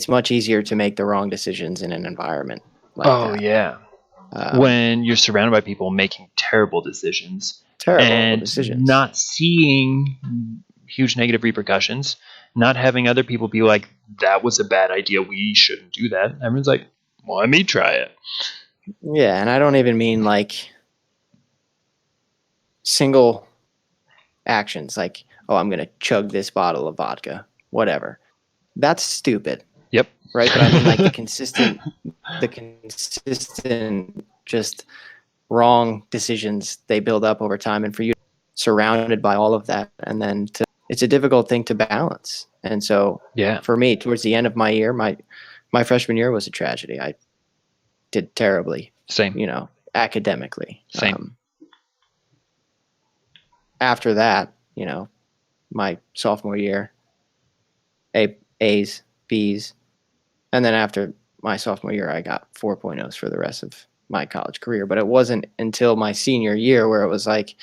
much easier to make the wrong decisions in an environment like oh that. yeah, when you're surrounded by people making terrible decisions Terrible and decisions. not seeing huge negative repercussions, not having other people be like, that was a bad idea, we shouldn't do that. Everyone's like, well, let me try it. Yeah, and I don't even mean like single actions like, oh, I'm going to chug this bottle of vodka, whatever. That's stupid. Yep. Right? But I mean like the consistent just wrong decisions they build up over time, and for you surrounded by all of that, and then it's a difficult thing to balance. And so yeah. for me, towards the end of my year, my freshman year was a tragedy. I did terribly, Same. Academically. Same. After that, my sophomore year, A's, B's, and then after my sophomore year, I got 4.0s for the rest of my college career. But it wasn't until my senior year where it was like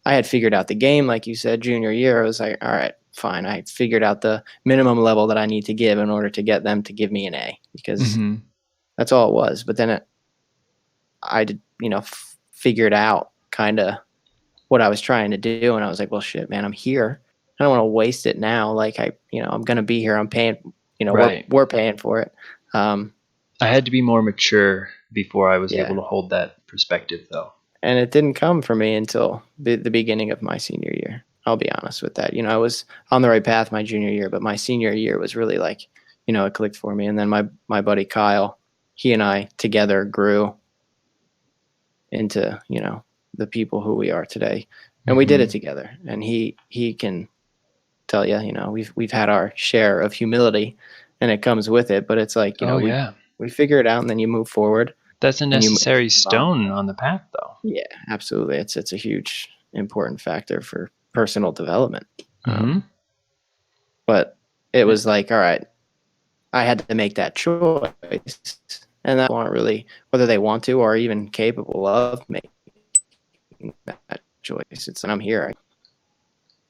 I had figured out the game, like you said. Junior year, I was like, all right, fine. I figured out the minimum level that I need to give in order to get them to give me an A, because that's all it was. But then I did, figured out kind of what I was trying to do, and I was like, well, shit, man, I'm here. I don't want to waste it now. Like I'm gonna be here. I'm paying. Right. We're paying for it. I had to be more mature before I was Yeah. able to hold that perspective, though. And it didn't come for me until the beginning of my senior year. I'll be honest with that. I was on the right path my junior year, but my senior year was really like, it clicked for me. And then my buddy Kyle, he and I together grew into, the people who we are today. And we did it together. And he can tell you, we've had our share of humility, and it comes with it. But it's like, we figure it out, and then you move forward. That's a necessary stone on the path, though. Yeah, absolutely. It's a huge important factor for personal development. But it was like, all right, I had to make that choice, and that aren't really whether they want to or even capable of making that choice. It's I'm here. I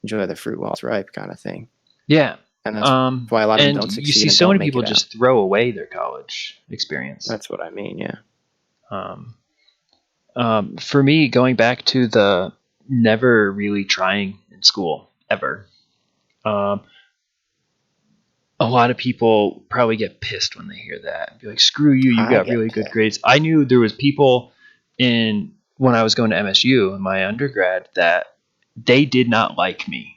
enjoy the fruit while it's ripe, kind of thing. Yeah. And that's why a lot of them don't succeed. You see so many people just throw away their college experience. That's what I mean. Yeah. For me, going back to the never really trying in school ever. A lot of people probably get pissed when they hear that. Be like, screw you, you got really good grades. I knew there was people when I was going to MSU in my undergrad that they did not like me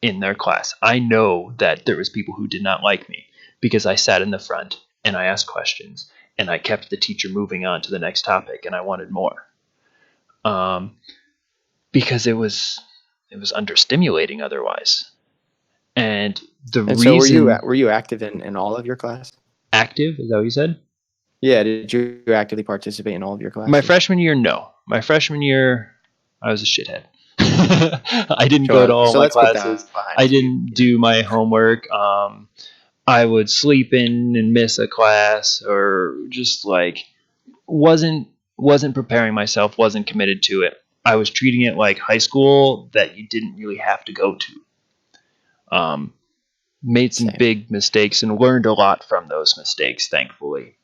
in their class. I know that there was people who did not like me because I sat in the front and I asked questions and I kept the teacher moving on to the next topic, and I wanted more. Because it was understimulating otherwise. And reason. So were you active in all of your class? Active? Is that what you said? Yeah. Did you actively participate in all of your classes? My freshman year, no. My freshman year, I was a shithead. I didn't go to all my classes. I didn't do my homework. I would sleep in and miss a class, or just like wasn't preparing myself, wasn't committed to it. I was treating it like high school that you didn't really have to go to. Made some big mistakes and learned a lot from those mistakes, thankfully.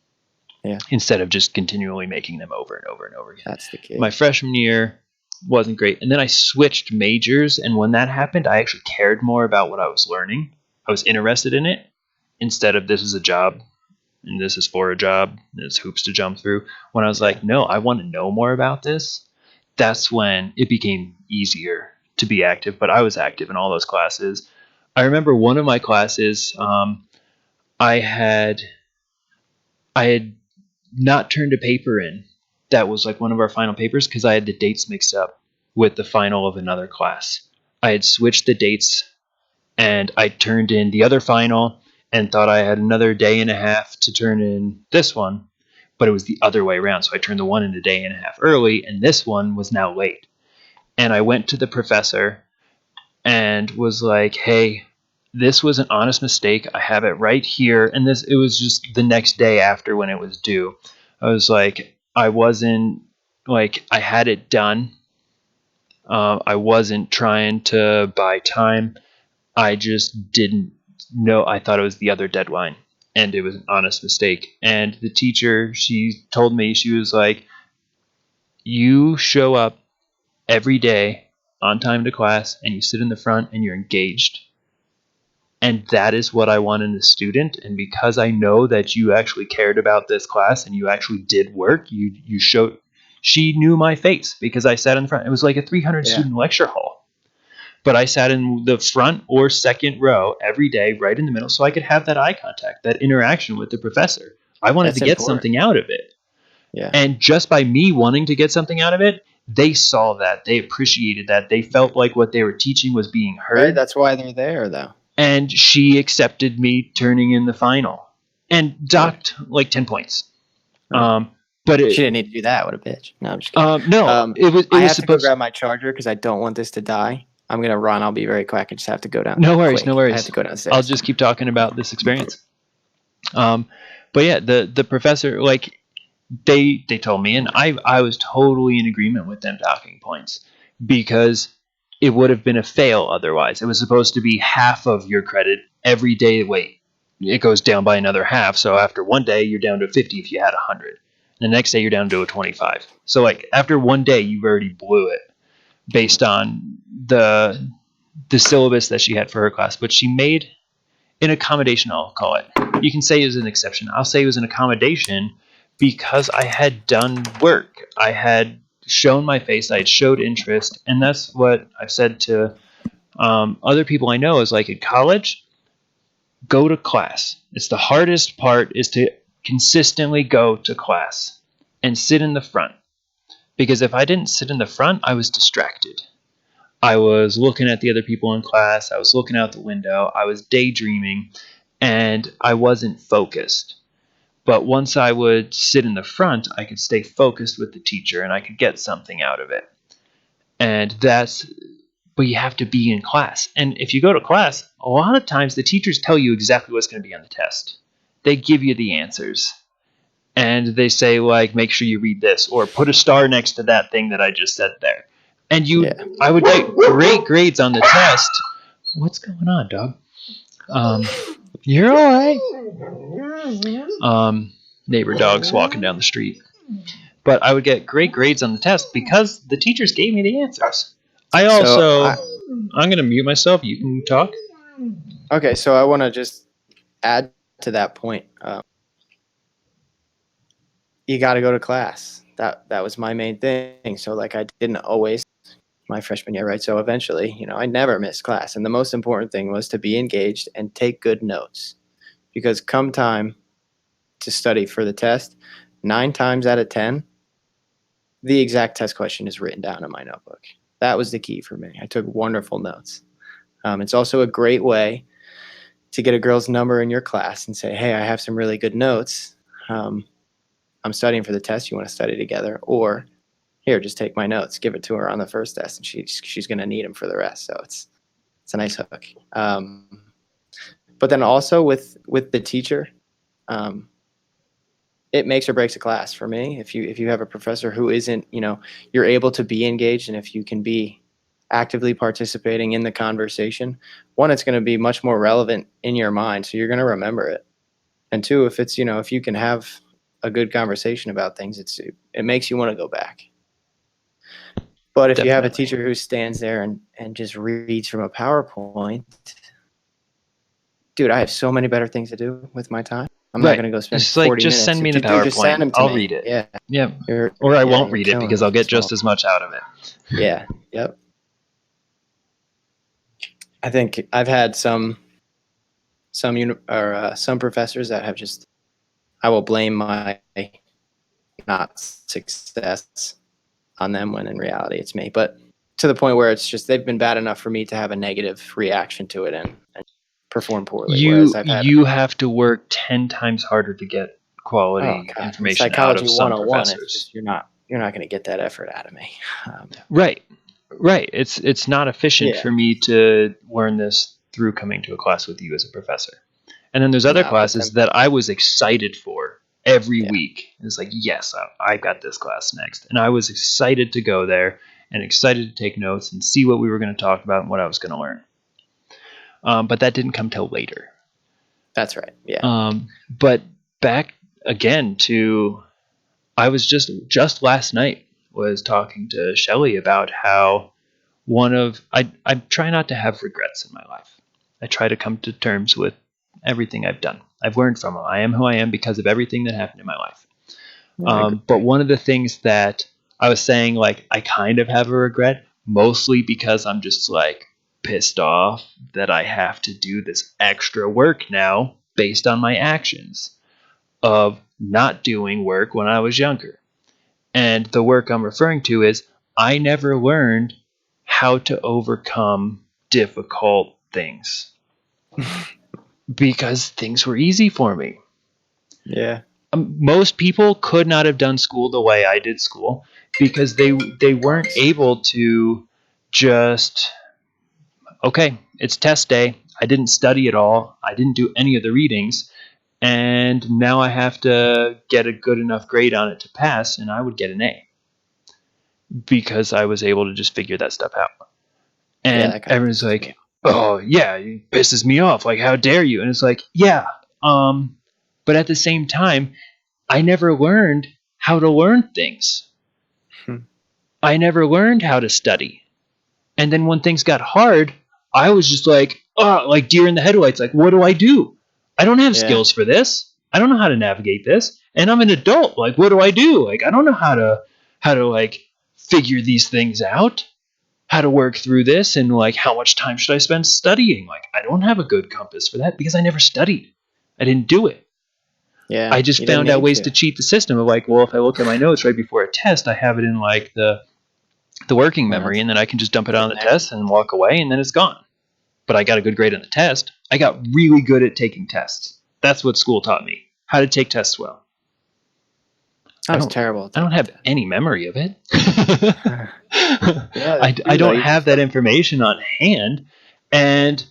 Yeah. Instead of just continually making them over and over and over again. That's the key. My freshman year wasn't great. And then I switched majors. And when that happened, I actually cared more about what I was learning. I was interested in it instead of this is a job and this is for a job and it's hoops to jump through. When I was like, no, I want to know more about this. That's when it became easier to be active. But I was active in all those classes. I remember one of my classes, I had not turned a paper in that was like one of our final papers because I had the dates mixed up with the final of another class. I had switched the dates and I turned in the other final and thought I had another day and a half to turn in this one, but it was the other way around. So I turned the one in a day and a half early, and this one was now late. And I went to the professor and was like, hey, this was an honest mistake. I have it right here. And it was just the next day after when it was due. I was like, I had it done. I wasn't trying to buy time. I just didn't know. I thought it was the other deadline, and it was an honest mistake. And the teacher, she told me, she was like, you show up every day on time to class, and you sit in the front, and you're engaged. And that is what I want in a student. And because I know that you actually cared about this class and you actually did work, you showed. She knew my face because I sat in front. It was like a 300 student lecture hall, but I sat in the front or second row every day, right in the middle, so I could have that eye contact, that interaction with the professor. I wanted to get something out of it. Yeah. And just by me wanting to get something out of it, they saw that. They appreciated that. They felt like what they were teaching was being heard. Right, that's why they're there, though. And she accepted me turning in the final and docked like 10 points. Right. But she didn't need to do that. What a bitch. No, I'm just kidding. No, it was. I have to go grab my charger because I don't want this to die. I'm going to run. I'll be very quick. I just have to go down. No worries, no worries. I have to go downstairs. I'll just keep talking about this experience. But yeah, the professor, like, they told me, and I was totally in agreement with them docking points because it would have been a fail otherwise. It was supposed to be half of your credit every day. Wait, it goes down by another half. So after one day, you're down to 50 if you had 100. The next day, you're down to a 25. So like after one day, you've already blew it based on the syllabus that she had for her class. But she made an accommodation, I'll call it. You can say it was an exception. I'll say it was an accommodation because I had done work. I had shown my face. I had showed interest. And that's what I've said to other people I know is like in college, go to class. It's the hardest part is to consistently go to class and sit in the front. Because if I didn't sit in the front, I was distracted. I was looking at the other people in class. I was looking out the window. I was daydreaming and I wasn't focused. But once I would sit in the front, I could stay focused with the teacher and I could get something out of it. And but you have to be in class. And if you go to class, a lot of times the teachers tell you exactly what's going to be on the test. They give you the answers. And they say, like, make sure you read this or put a star next to that thing that I just said there. And I would get great grades on the test. What's going on, dog? You're all right. Neighbor dog's walking down the street. But I would get great grades on the test because the teachers gave me the answers. I'm going to mute myself. You can talk. Okay, so I want to just add to that point. You got to go to class. That was my main thing. So like I didn't always my freshman year, right? So eventually, I never missed class. And the most important thing was to be engaged and take good notes. Because come time to study for the test, 9 times out of 10, the exact test question is written down in my notebook. That was the key for me. I took wonderful notes. It's also a great way to get a girl's number in your class and say, hey, I have some really good notes. I'm studying for the test. You want to study together? Or here, just take my notes. Give it to her on the first test, and she's going to need them for the rest. So it's a nice hook. But then also with the teacher, it makes or breaks a class for me. If you have a professor who isn't, you're able to be engaged, and if you can be actively participating in the conversation, one, it's going to be much more relevant in your mind, so you're going to remember it. And two, if it's, if you can have a good conversation about things, it makes you want to go back. But if you have a teacher who stands there and just reads from a PowerPoint, dude, I have so many better things to do with my time. I'm not going to go spend 40 minutes. Just send me the PowerPoint. Just send them to I'll me. read it. Yeah. Or I won't read it because I'll get just as much out of it. Yeah. Yep. I think I've had some professors that have just, I will blame my not success on them when in reality it's me. But to the point where it's just they've been bad enough for me to have a negative reaction to it and perform poorly. You have to work 10 times harder to get quality information out of some professors. You're not going to get that effort out of me. Right. It's not efficient for me to learn this through coming to a class with you as a professor. And then there's other classes that I was excited for every week. It's like, yes, I got this class next. And I was excited to go there and excited to take notes and see what we were going to talk about and what I was going to learn. But that didn't come till later. That's right. Yeah. But back again to, I was just last night was talking to Shelly about how I try not to have regrets in my life. I try to come to terms with everything I've done. I've learned from them. I am who I am because of everything that happened in my life. Yeah, I But agree. one of the things that I was saying, like, I kind of have a regret, mostly because I'm just like pissed off that I have to do this extra work now based on my actions of not doing work when I was younger. And the work I'm referring to is I never learned how to overcome difficult things because things were easy for me. Yeah. Most people could not have done school the way I did school because they weren't able to just, okay, it's test day. I didn't study at all. I didn't do any of the readings, and now I have to get a good enough grade on it to pass, and I would get an A because I was able to just figure that stuff out. Yeah, And that kind of everyone's pisses me like, "Oh yeah, it pisses me off. Like, how dare you?" And it's like, yeah, but at the same time, I never learned how to learn things. off. I never learned how to study. And then when things got hard, I was just like, oh, like deer in the headlights. Like, what do I do? I don't have Yeah. skills for this. I don't know how to navigate this. And I'm an adult. Like, what do I do? Like, I don't know how to like figure these things out, how to work through this, and like how much time should I spend studying? Like, I don't have a good compass for that because I never studied. I didn't do it. Yeah. I just You didn't found out need ways to. to cheat the system of like, well, if I look at my notes right before a test, I have it in like the working Well, memory, that's and then I can just dump it it's on in the there. test and walk away, and then it's gone. But I got a good grade on the test. I got really good at taking tests. That's what school taught me. How to take tests well. I I was don't terrible at I don't taking have any memory of it. tests. Yeah, I, that's I true though. don't You have just that don't. information on hand. And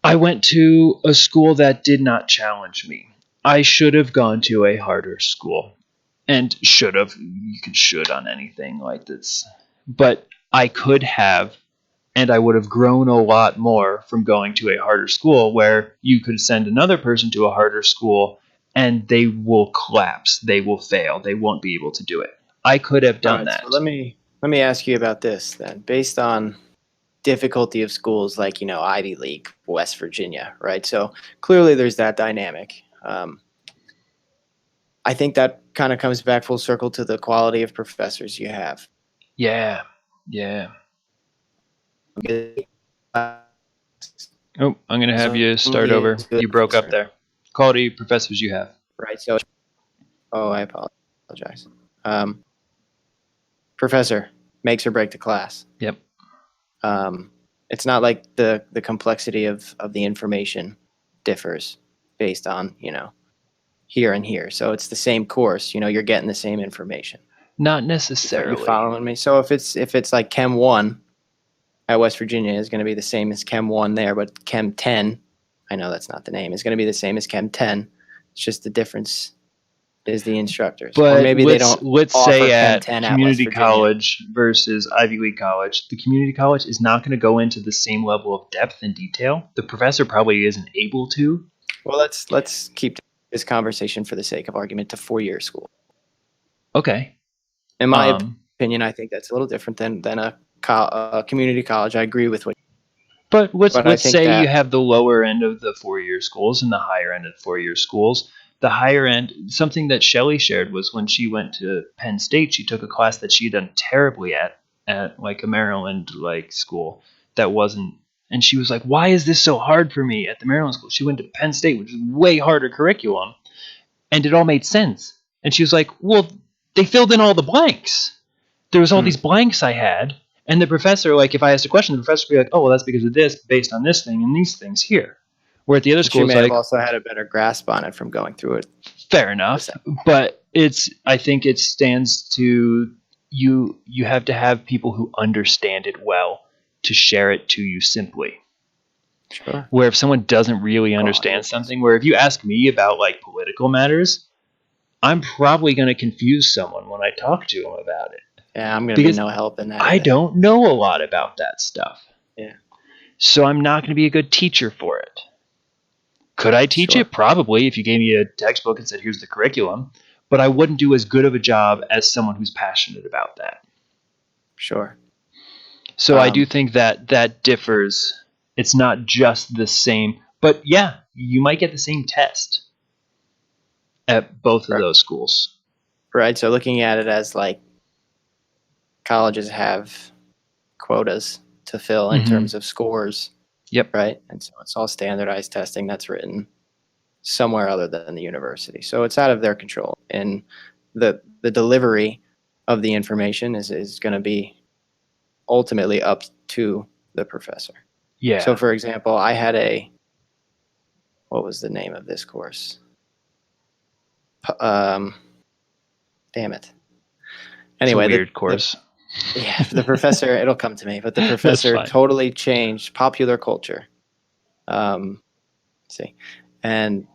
I went to a school that did not challenge me. I should have gone to a harder school. And should have, you can should on anything like this. But I could have, and I would have grown a lot more from going to a harder school where you could send another person to a harder school and they will collapse, they will fail, they won't be able to do it. I could have All done right. So that. let me ask you about this then. Based on difficulty of schools like Ivy League, West Virginia, right? So clearly there's that dynamic. I think that kind of comes back full circle to the quality of professors you have. Yeah, yeah. Uh, Oh, I'm going to have you start over. You broke up there. Quality professors you have. right? So, oh, I apologize. Um, Professor makes or break the class. Yep. Um, it's not like the complexity of the information differs based on here and here. So it's the same course. You're getting the same information. Not You necessarily. following me? So if it's like Chem 1 at West Virginia is going to be the same as Chem 1 there, but Chem 10, I know that's not the name, is going to be the same as Chem 10. It's just the difference is the instructors, or But maybe they let's don't let's offer say Chem at 10 at West community Virginia. college versus Ivy League college, the community college is not going to go into the same level of depth and detail. The professor probably isn't able to. Well, let's keep this conversation for the sake of argument to 4-year school. Okay. In my Um, opinion, I think that's a little different than a community college. I agree with what, but let's but I let's think say you that have the lower end of the 4-year schools and the higher end of the 4-year schools. The higher end, something that Shelley shared was when she went to Penn State, she took a class that she had done terribly at like a Maryland like school that wasn't, and she was like, why is this so hard for me at the Maryland school? She went to Penn State, which is way harder curriculum, and it all made sense. And she was like, well, they filled in all the blanks. There was all these blanks I had, and the professor, like, if I asked a question, the professor would be like, oh, well, that's because of this, based on this thing and these things here. Where at the other she school, it's may have like, also had a better grasp on it from going through it. fair enough, but I think it stands to you have to have people who understand it well to share it to you simply. Sure. Where if someone doesn't really Quality understand of something, where if you ask me about like political matters, I'm probably going to confuse someone when I talk to them about it Yeah, I'm gonna be because no help in that I either. don't know a lot about that stuff. Yeah, So I'm not going to be a good teacher for it. Could I teach sure, it? Probably, if you gave me a textbook and said, here's the curriculum. But I wouldn't do as good of a job as someone who's passionate about that. sure. So I do think that that differs It's not just the same, but yeah, you might get the same test at both of Right. those schools. Right. So looking at it as like colleges have quotas to fill in Mm-hmm. terms of scores, Yep. right? And so it's all standardized testing that's written somewhere other than the university. So it's out of their control. And the delivery of the information is going to be ultimately up to the professor. Yeah. So for example, I had what was the name of this course? Damn it. Anyway, it's a weird course. the professor, it'll come to me, but the professor totally changed popular culture. See, and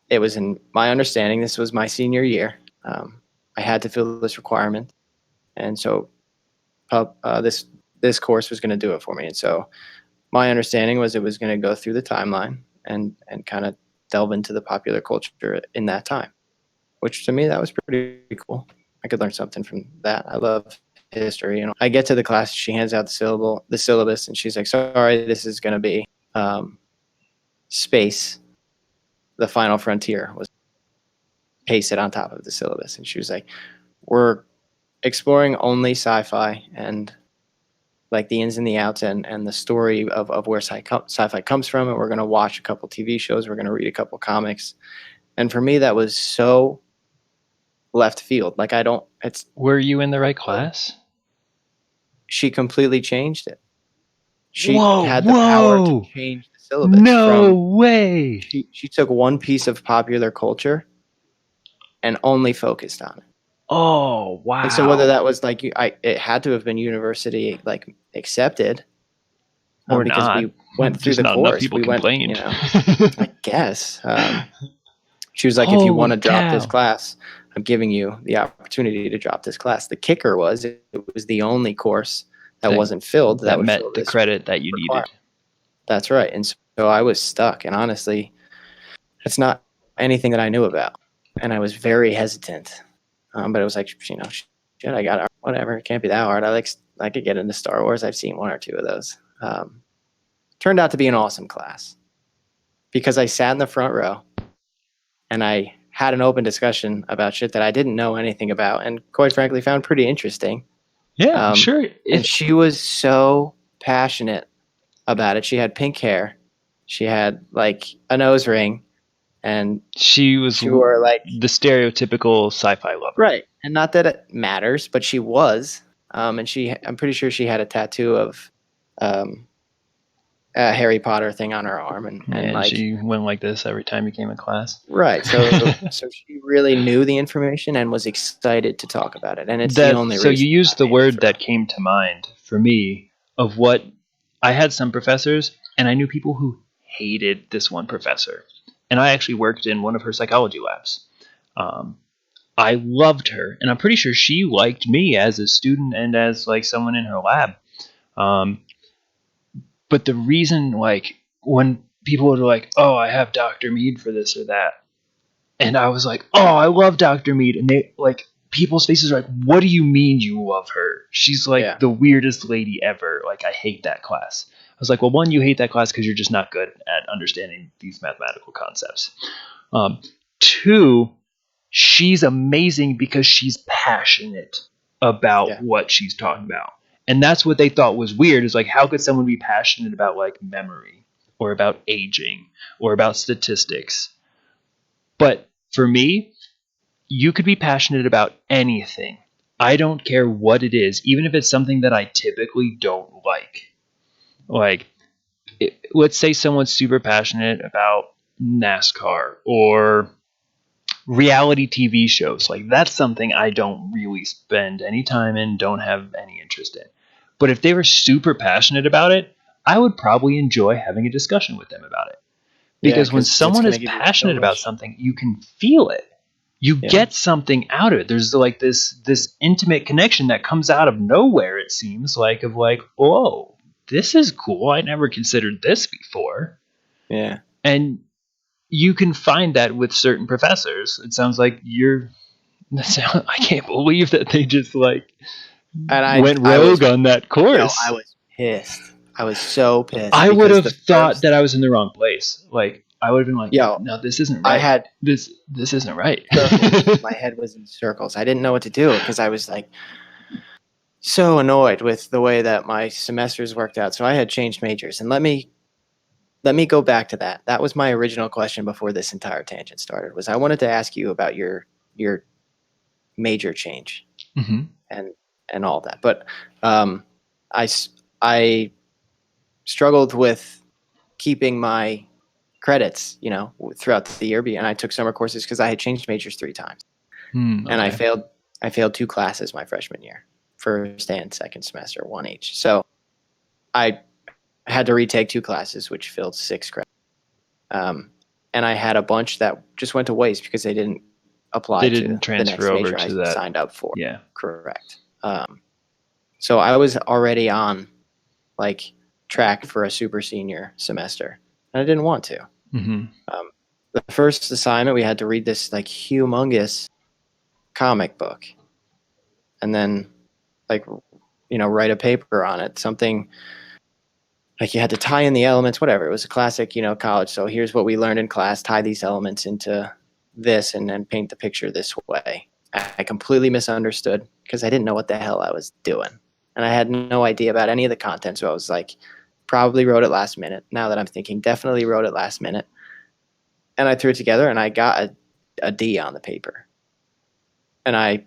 it was in my understanding, this was my senior year. I had to fill this requirement, and so this course was going to do it for me. And so my understanding was it was going to go through the timeline and kind of delve into the popular culture in that time, which to me that was pretty cool. I could learn something from that. I love history. I get to the class, she hands out the syllabus, and she's like, "Sorry, this is going to be space. The final frontier was pasted on top of the syllabus." And she was like, "We're exploring only sci-fi and like the ins and the outs and the story of where sci-fi comes from. And we're going to watch a couple TV shows. We're going to read a couple comics." And for me, that was so left field. Like Were you in the right class? She completely changed it. She had the power to Whoa! change the syllabus. No way! She took one piece of popular culture and only focused on it. Oh, wow. And so whether that was like it had to have been university like accepted, or because not. we went through Just the not enough course. people We went, complained. I guess. She was like, "If you want to drop this class, I'm giving you the opportunity to drop this class." The kicker was it was the only course that wasn't filled that met the credit that you needed. That's right. And so I was stuck. And honestly, it's not anything that I knew about. And I was very hesitant. But it was like, shit, I got it. Whatever. It can't be that hard. I could get into Star Wars. I've seen one or two of those. Turned out to be an awesome class because I sat in the front row and I had an open discussion about shit that I didn't know anything about and quite frankly found pretty interesting. Yeah, sure. And she was so passionate about it. She had pink hair. She had like a nose ring, and she wore like the stereotypical sci-fi lover. Right. And not that it matters, but she was. And I'm pretty sure she had a tattoo of a Harry Potter thing on her arm, and like she went like this every time you came in class. Right. So she really knew the information and was excited to talk about it. And it's the only reason. So you used the word that came to mind for me of what I had some professors, and I knew people who hated this one professor. And I actually worked in one of her psychology labs. I loved her, and I'm pretty sure she liked me as a student and as like someone in her lab. But the reason, like, when people were like, "Oh, I have Dr. Mead for this or that," and I was like, "Oh, I love Dr. Mead," and they like people's faces are like, "What do you mean you love her? She's like the weirdest lady ever. Like, I hate that class." I was like, "Well, one, you hate that class because you're just not good at understanding these mathematical concepts. Two, she's amazing because she's passionate about what she's talking about." And that's what they thought was weird, is like, how could someone be passionate about like memory or about aging or about statistics? But for me, you could be passionate about anything. I don't care what it is, even if it's something that I typically don't like. Like, let's say someone's super passionate about NASCAR or reality TV shows. Like, that's something I don't really spend any time in, don't have any interest in. But if they were super passionate about it, I would probably enjoy having a discussion with them about it. Because when someone is passionate about something, you can feel it. You get something out of it. There's like this intimate connection that comes out of nowhere, it seems like, of like, "Oh, this is cool. I never considered this before." Yeah. And you can find that with certain professors. It sounds like I can't believe that they just like went rogue on that course. I was pissed. I was so pissed I would because have the thought that first, I was in the wrong place. Like I would have been like, yo, no, this isn't I right. had This isn't right. circles. My head was in circles. I didn't know what to do because I was like so annoyed with the way that my semesters worked out. So I had changed majors, and let me go back to that. That was my original question before this entire tangent started. Was I wanted to ask you about your major change Hmm. and all that, but um, I struggled with keeping my credits, throughout the year. And I took summer courses because I had changed majors 3 times, and I Okay. failed. I failed 2 classes my freshman year, first and second semester, one each. So I had to retake 2 classes, which filled 6 credits. Um, and I had a bunch that just went to waste because they didn't They apply didn't to the transfer next over major I to that. signed up for. Yeah. Correct. So I was already on like track for a super senior semester, and I didn't want to. Hmm. Um, the first assignment, we had to read this like humongous comic book, and then like write a paper on it. Something like you had to tie in the elements, whatever. It was a classic, college. So here's what we learned in class: tie these elements into this, and then paint the picture this way. I completely misunderstood because I didn't know what the hell I was doing, and I had no idea about any of the content. So I was like, probably wrote it last minute. Now that I'm thinking, definitely wrote it last minute, and I threw it together, and I got a D on the paper, and I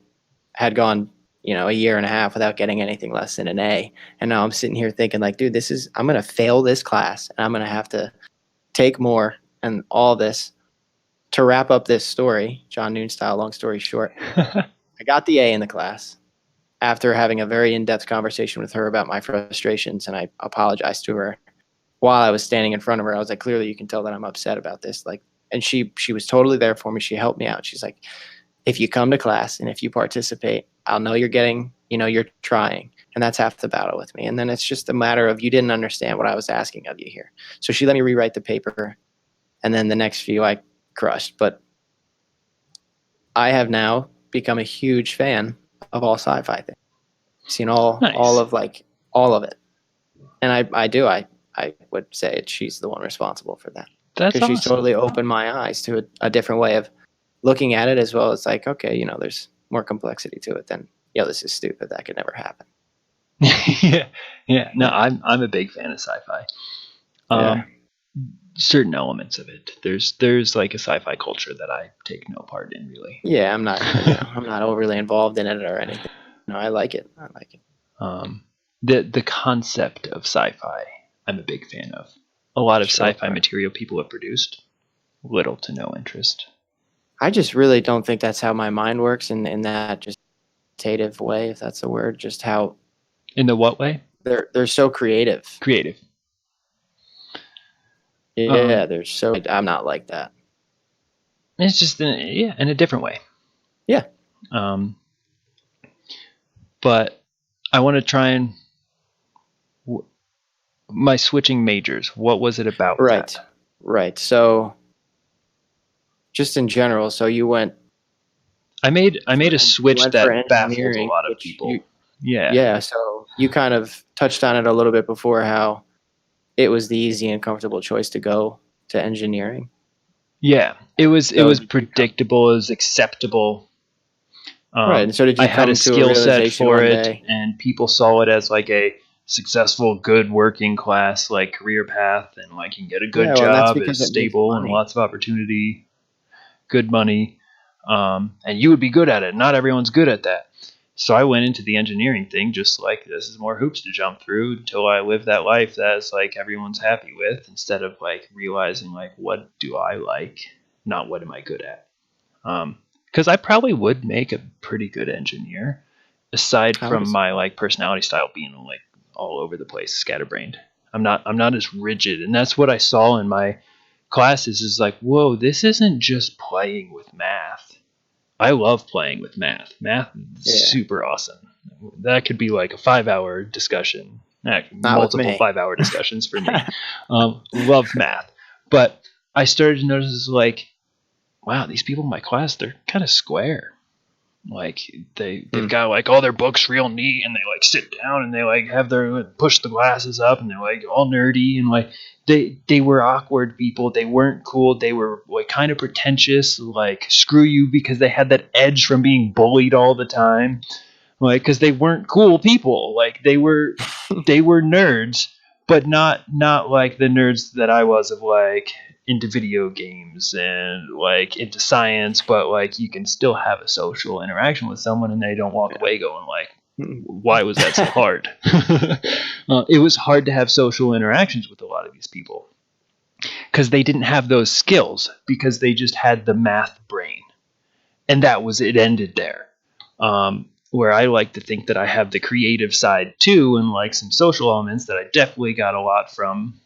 had gone a year and a half without getting anything less than an A. And now I'm sitting here thinking like, dude, I'm going to fail this class, and I'm going to have to take more and all this to wrap up this story, John Noon style, long story short. I got the A in the class after having a very in-depth conversation with her about my frustrations, and I apologized to her while I was standing in front of her. I was like, clearly you can tell that I'm upset about this. Like, and she was totally there for me. She helped me out. She's like, if you come to class and if you participate, I'll know you're trying. And that's half the battle with me. And then it's just a matter of you didn't understand what I was asking of you here. So she let me rewrite the paper. And then the next few I crushed. But I have now become a huge fan of all sci-fi things. Seen all Nice. of all of it. And I would say she's the one responsible for that. That's Because she's awesome. totally opened my eyes to a different way of looking at it, as well as like, okay, there's more complexity to it than, this is stupid. That could never happen. Yeah. Yeah. No, I'm a big fan of sci-fi. Yeah. Um, certain elements of it. There's like a sci-fi culture that I take no part in really. Yeah. I'm not overly involved in it or anything. No, I like it. I like it. Um, the concept of sci-fi, I'm a big fan of. A lot of Sure. sci-fi material people have produced, little to no interest. I just really don't think that's how my mind works in that just meditative way, if that's a word, just how In the what way? they're so creative. Creative. Yeah. I'm not like that. It's just in a different way. Yeah. Um, but I want to try and my switching majors. What was it about Right. that? Right. So just in general, so you went I made a you switch went for that baffled a engineering, lot of which you people. Yeah. yeah, so you kind of touched on it a little bit before, how it was the easy and comfortable choice to go to engineering. Yeah. It So was did you come predictable, it was acceptable. right? And so did I you had a come to a skill set realization for one it, day? and people saw it as like a successful, good working class like career path, and like you can get a good Yeah, well, and that's job, because is it makes stable and money. lots of opportunity, good money, and you would be good at it. Not everyone's good at that. So I went into the engineering thing just like this is more hoops to jump through until I live that life that's like everyone's happy with, instead of like realizing like what do I like, not what am I good at. Because I probably would make a pretty good engineer, aside I would from assume. my like personality style being like all over the place, scatterbrained. I'm not as rigid, and that's what I saw in my classes. Is like, whoa, this isn't just playing with math. I love playing with math. Math is Yeah, super awesome. That could be like a 5 hour discussion, not with multiple me. 5 hour discussions for me. Love math, but I started to notice like, wow, these people in my class, they're kind of square. Like they've got like all their books real neat, and they like sit down and they like have their push the glasses up, and they're like all nerdy, and like they were awkward people. They weren't cool. They were like kind of pretentious, like screw you, because they had that edge from being bullied all the time, like because they weren't cool people. Like they were nerds, but not like the nerds that I was, of like into video games and like into science, but like you can still have a social interaction with someone and they don't walk away going like, why was that so hard? It was hard to have social interactions with a lot of these people because they didn't have those skills, because they just had the math brain, and that was it. Ended there. Where I like to think that I have the creative side too, and like some social elements that I definitely got a lot from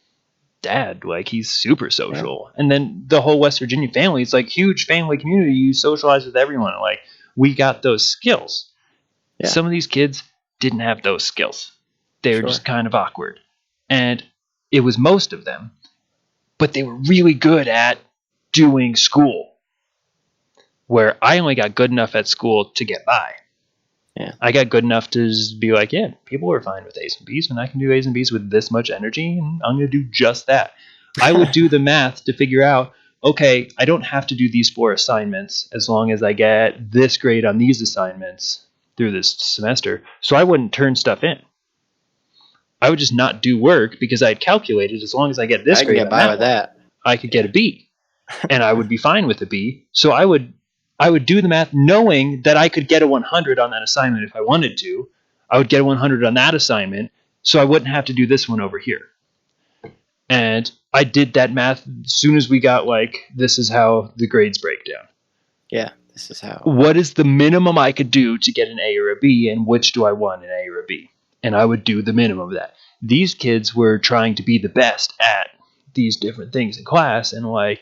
dad. Like he's super social, and then the whole West Virginia family is like huge family community. You socialize with everyone. Like we got those skills. Yeah. Some of these kids didn't have those skills. They were Sure. just kind of awkward, and it was most of them, but they were really good at doing school, where I only got good enough at school to get by. Yeah. I got good enough to just be like, yeah, people are fine with A's and B's, and I can do A's and B's with this much energy, and I'm going to do just that. I would do the math to figure out, okay, I don't have to do these 4 assignments as long as I get this grade on these assignments through this semester. So I wouldn't turn stuff in. I would just not do work because I had calculated as long as I get this I can grade get on by that with one, that. I could get a B, and I would be fine with a B. So I would do the math knowing that I could get a 100 on that assignment if I wanted to. I would get a 100 on that assignment, so I wouldn't have to do this one over here. And I did that math as soon as we got like, this is how the grades break down. Yeah, this is how. What is the minimum I could do to get an A or a B, and which do I want, an A or a B? And I would do the minimum of that. These kids were trying to be the best at these different things in class, and like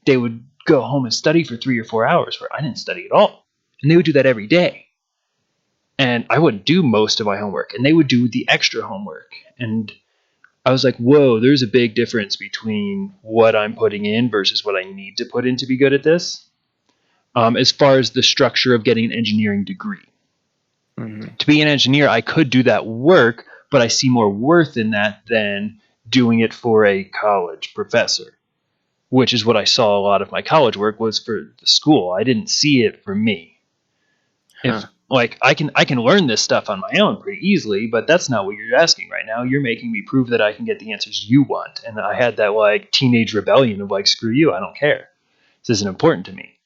they would go home and study for 3 or 4 hours where I didn't study at all. And they would do that every day. And I wouldn't do most of my homework, and they would do the extra homework. And I was like, whoa, there's a big difference between what I'm putting in versus what I need to put in to be good at this. As far as the structure of getting an engineering degree. Mm-hmm. To be an engineer, I could do that work, but I see more worth in that than doing it for a college professor, which is what I saw a lot of my college work was for the school. I didn't see it for me. If like I can learn this stuff on my own pretty easily, but that's not what you're asking right now. You're making me prove that I can get the answers you want. And I had that like teenage rebellion of like, screw you, I don't care. This isn't important to me.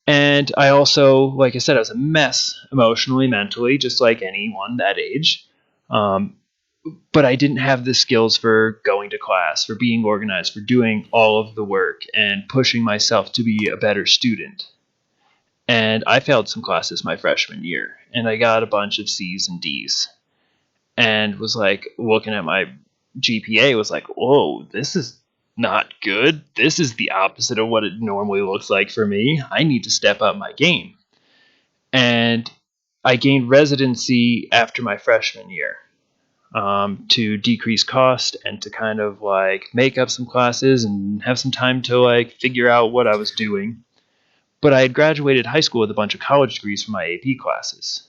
And I also, like I said, I was a mess emotionally, mentally, just like anyone that age. But I didn't have the skills for going to class, for being organized, for doing all of the work and pushing myself to be a better student. And I failed some classes my freshman year, and I got a bunch of C's and D's, and was like looking at my GPA, was like, whoa, this is not good. This is the opposite of what it normally looks like for me. I need to step up my game. And I gained residency after my freshman year, to decrease cost and to kind of like make up some classes and have some time to like figure out what I was doing. But I had graduated high school with a bunch of college degrees from my AP classes.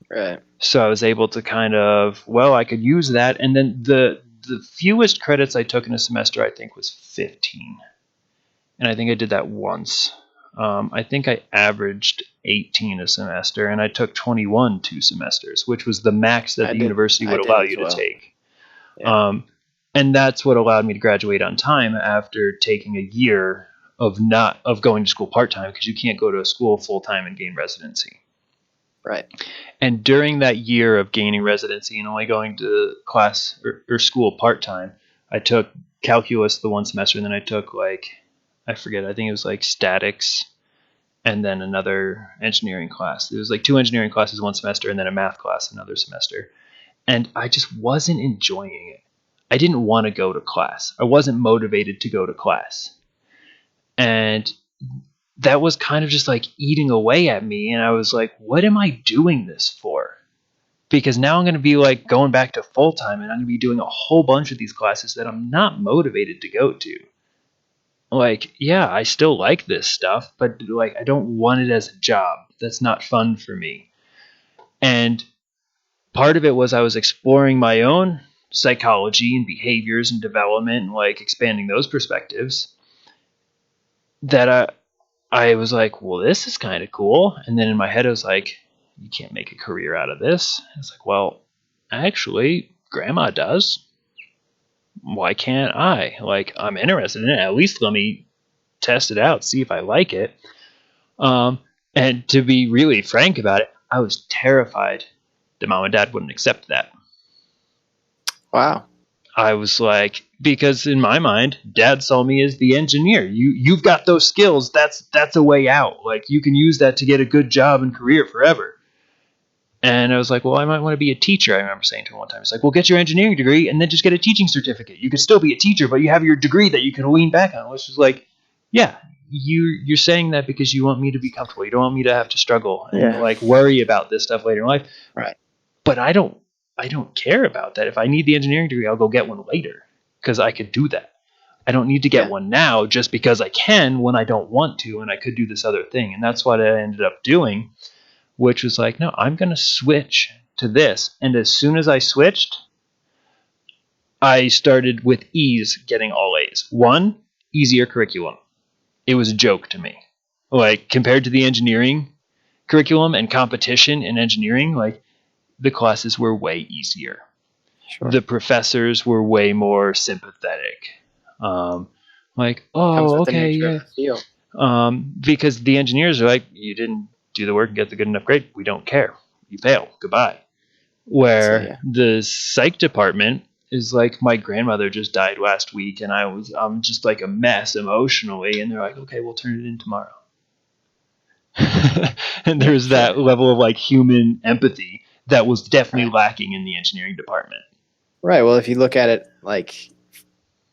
Right. So I was able to kind of, well, I could use that. And then the fewest credits I took in a semester, I think, was 15. And I think I did that once. I think I averaged 18 a semester, and I took 21 2 semesters, which was the max that the university would allow you to take. Yeah. And that's what allowed me to graduate on time after taking a year of going to school part-time, because you can't go to a school full-time and gain residency. Right. And during that year of gaining residency and only going to class or school part-time, I took calculus the one semester, and then I took I forget, I think it was like statics and then another engineering class. It was like 2 engineering classes one semester and then a math class another semester. And I just wasn't enjoying it. I didn't want to go to class. I wasn't motivated to go to class. And that was kind of just like eating away at me. And I was like, what am I doing this for? Because now I'm going to be like going back to full time, and I'm going to be doing a whole bunch of these classes that I'm not motivated to go to. like, yeah, I still like this stuff, but like, I don't want it as a job. That's not fun for me. And part of it was I was exploring my own psychology and behaviors and development and like expanding those perspectives that I was like, well, this is kind of cool. And then in my head, I was like, you can't make a career out of this. It's like, well, actually, grandma does. Why can't I? Like, I'm interested in it. At least let me test it out, see if I like it. Um, and to be really frank about it, I was terrified that mom and dad wouldn't accept that. Wow. I was like, because in my mind, dad saw me as the engineer. You've got those skills. That's a way out. Like, you can use that to get a good job and career forever. And I was like, well, I might want to be a teacher. I remember saying to him one time, it's like, well, get your engineering degree and then just get a teaching certificate. You could still be a teacher, but you have your degree that you can lean back on. Which is like, yeah, you're saying that because you want me to be comfortable. You don't want me to have to struggle and like worry about this stuff later in life. Right. But I don't care about that. If I need the engineering degree, I'll go get one later because I could do that. I don't need to get one now just because I can when I don't want to, and I could do this other thing. And that's what I ended up doing, which was like, no, I'm going to switch to this. And as soon as I switched, I started with ease getting all A's. One, easier curriculum. It was a joke to me. Like, compared to the engineering curriculum and competition in engineering, like, the classes were way easier. Sure. The professors were way more sympathetic. Like, oh, okay, yeah. Because the engineers are like, you didn't do the work and get the good enough grade. We don't care. You fail. Goodbye. Where the psych department is like, my grandmother just died last week, and I'm just like a mess emotionally, and they're like, okay, we'll turn it in tomorrow. And there's that level of like human empathy that was definitely lacking in the engineering department. Right. Well, if you look at it like,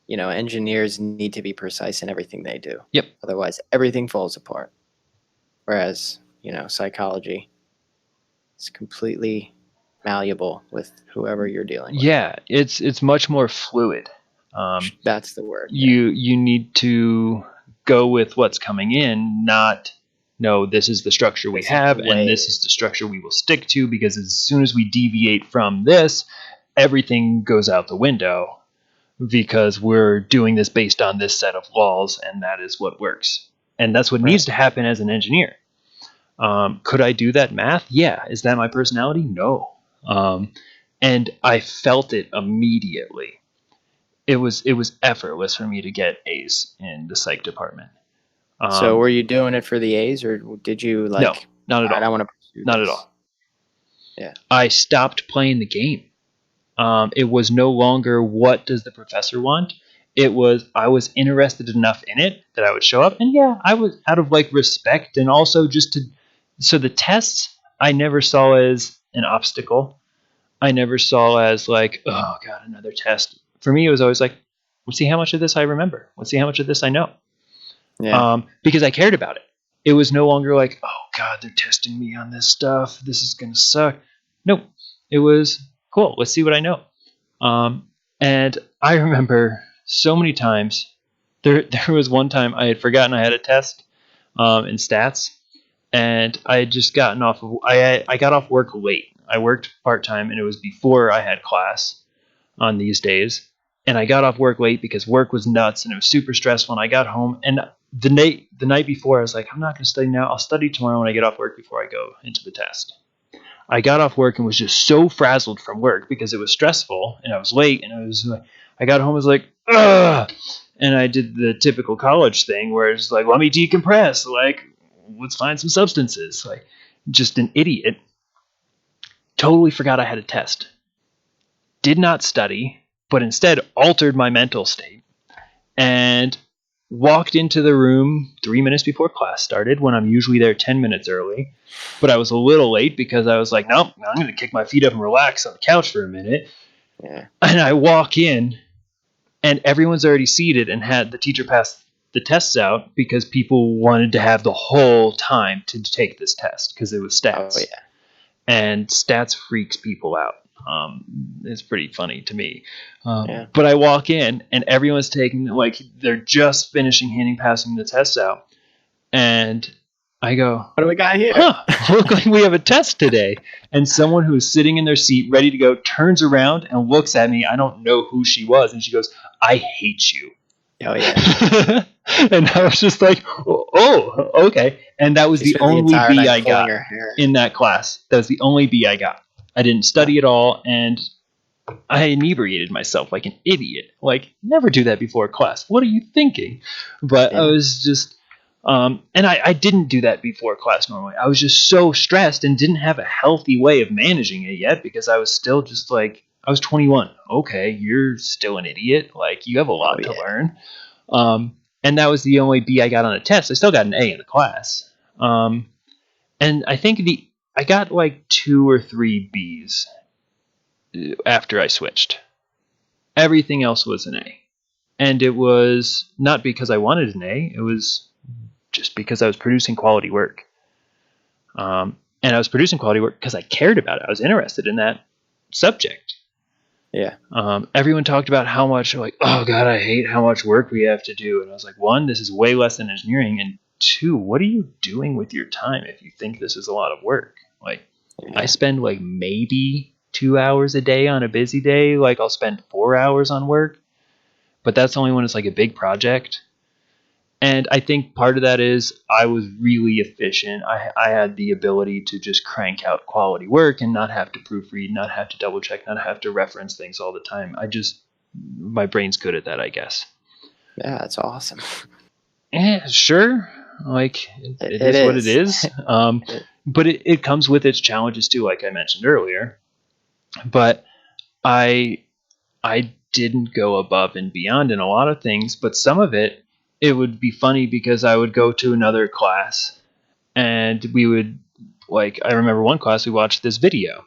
engineers need to be precise in everything they do. Yep. Otherwise, everything falls apart. Whereas, psychology is completely malleable with whoever you're dealing with. Yeah, it's much more fluid. That's the word. You need to go with what's coming in, not no, this is the structure we have, and this is the structure we will stick to, because as soon as we deviate from this, everything goes out the window, because we're doing this based on this set of laws, and that is what works. And that's what needs to happen as an engineer. Could I do that math? Yeah. Is that my personality? No. And I felt it immediately. It was effortless for me to get A's in the psych department. So were you doing it for the A's, or did you like? No, not at all. I want to pursue not this. At all. Yeah. I stopped playing the game. It was no longer what does the professor want. It was I was interested enough in it that I would show up, and yeah, I was out of like respect, and also just to. So the tests I never saw as an obstacle. I never saw as like, oh god, another test. For me, it was always like, let's see how much of this I remember. Let's see how much of this I know. Yeah. Because I cared about it. It was no longer like, oh god, they're testing me on this stuff. This is gonna suck. Nope. It was cool. Let's see what I know. And I remember so many times. There was one time I had forgotten I had a test in stats, and I had just gotten off of. I got off work late. I worked part-time, and it was before I had class on these days. And I got off work late because work was nuts and it was super stressful. And I got home, and the night before, I was like, I'm not going to study now. I'll study tomorrow when I get off work before I go into the test. I got off work and was just so frazzled from work because it was stressful and I was late. And I got home, I was like, ugh. And I did the typical college thing where it's like, let me decompress. Like, let's find some substances. Like, just an idiot. Totally forgot I had a test. Did not study, but instead altered my mental state and walked into the room 3 minutes before class started, when I'm usually there 10 minutes early. But I was a little late because I was like, nope, I'm going to kick my feet up and relax on the couch for a minute. Yeah. And I walk in, and everyone's already seated, and had the teacher pass the tests out because people wanted to have the whole time to take this test because it was stats. Oh, yeah. And stats freaks people out. It's pretty funny to me. Yeah. But I walk in and everyone's taking, like, they're just finishing passing the tests out. And I go, What do we got here? huh, look like we have a test today. And someone who is sitting in their seat ready to go turns around and looks at me. I don't know who she was. And she goes, I hate you. Oh, yeah. And I was just like, oh, okay. And that was She the spent the only entire B night I pulling got her hair. in that class. That was the only B I got. I didn't study at all, and I inebriated myself like an idiot. Like, never do that before class. What are you thinking? But I Yeah. was just, and I didn't do that before class normally. I was just so stressed and didn't have a healthy way of managing it yet because I was still just like, I was 21. Okay, you're still an idiot. Like, you have a lot to learn. And that was the only B I got on a test. I still got an A in the class. And I think I got like 2 or 3 B's after I switched. Everything else was an A. And it was not because I wanted an A, it was just because I was producing quality work. And I was producing quality work because I cared about it. I was interested in that subject. Yeah. Everyone talked about how much, like, oh God, I hate how much work we have to do. And I was like, 1, this is way less than engineering. And 2, what are you doing with your time if you think this is a lot of work? Like, I spend like maybe 2 hours a day on a busy day. Like, I'll spend 4 hours on work, but that's only when it's like a big project. And I think part of that is I was really efficient. I had the ability to just crank out quality work and not have to proofread, not have to double check, not have to reference things all the time. My brain's good at that, I guess. Yeah, that's awesome. Yeah, sure. Like, it is what it is. But it comes with its challenges too, like I mentioned earlier. But I didn't go above and beyond in a lot of things, but some of it would be funny because I would go to another class and we would, like, I remember one class we watched this video,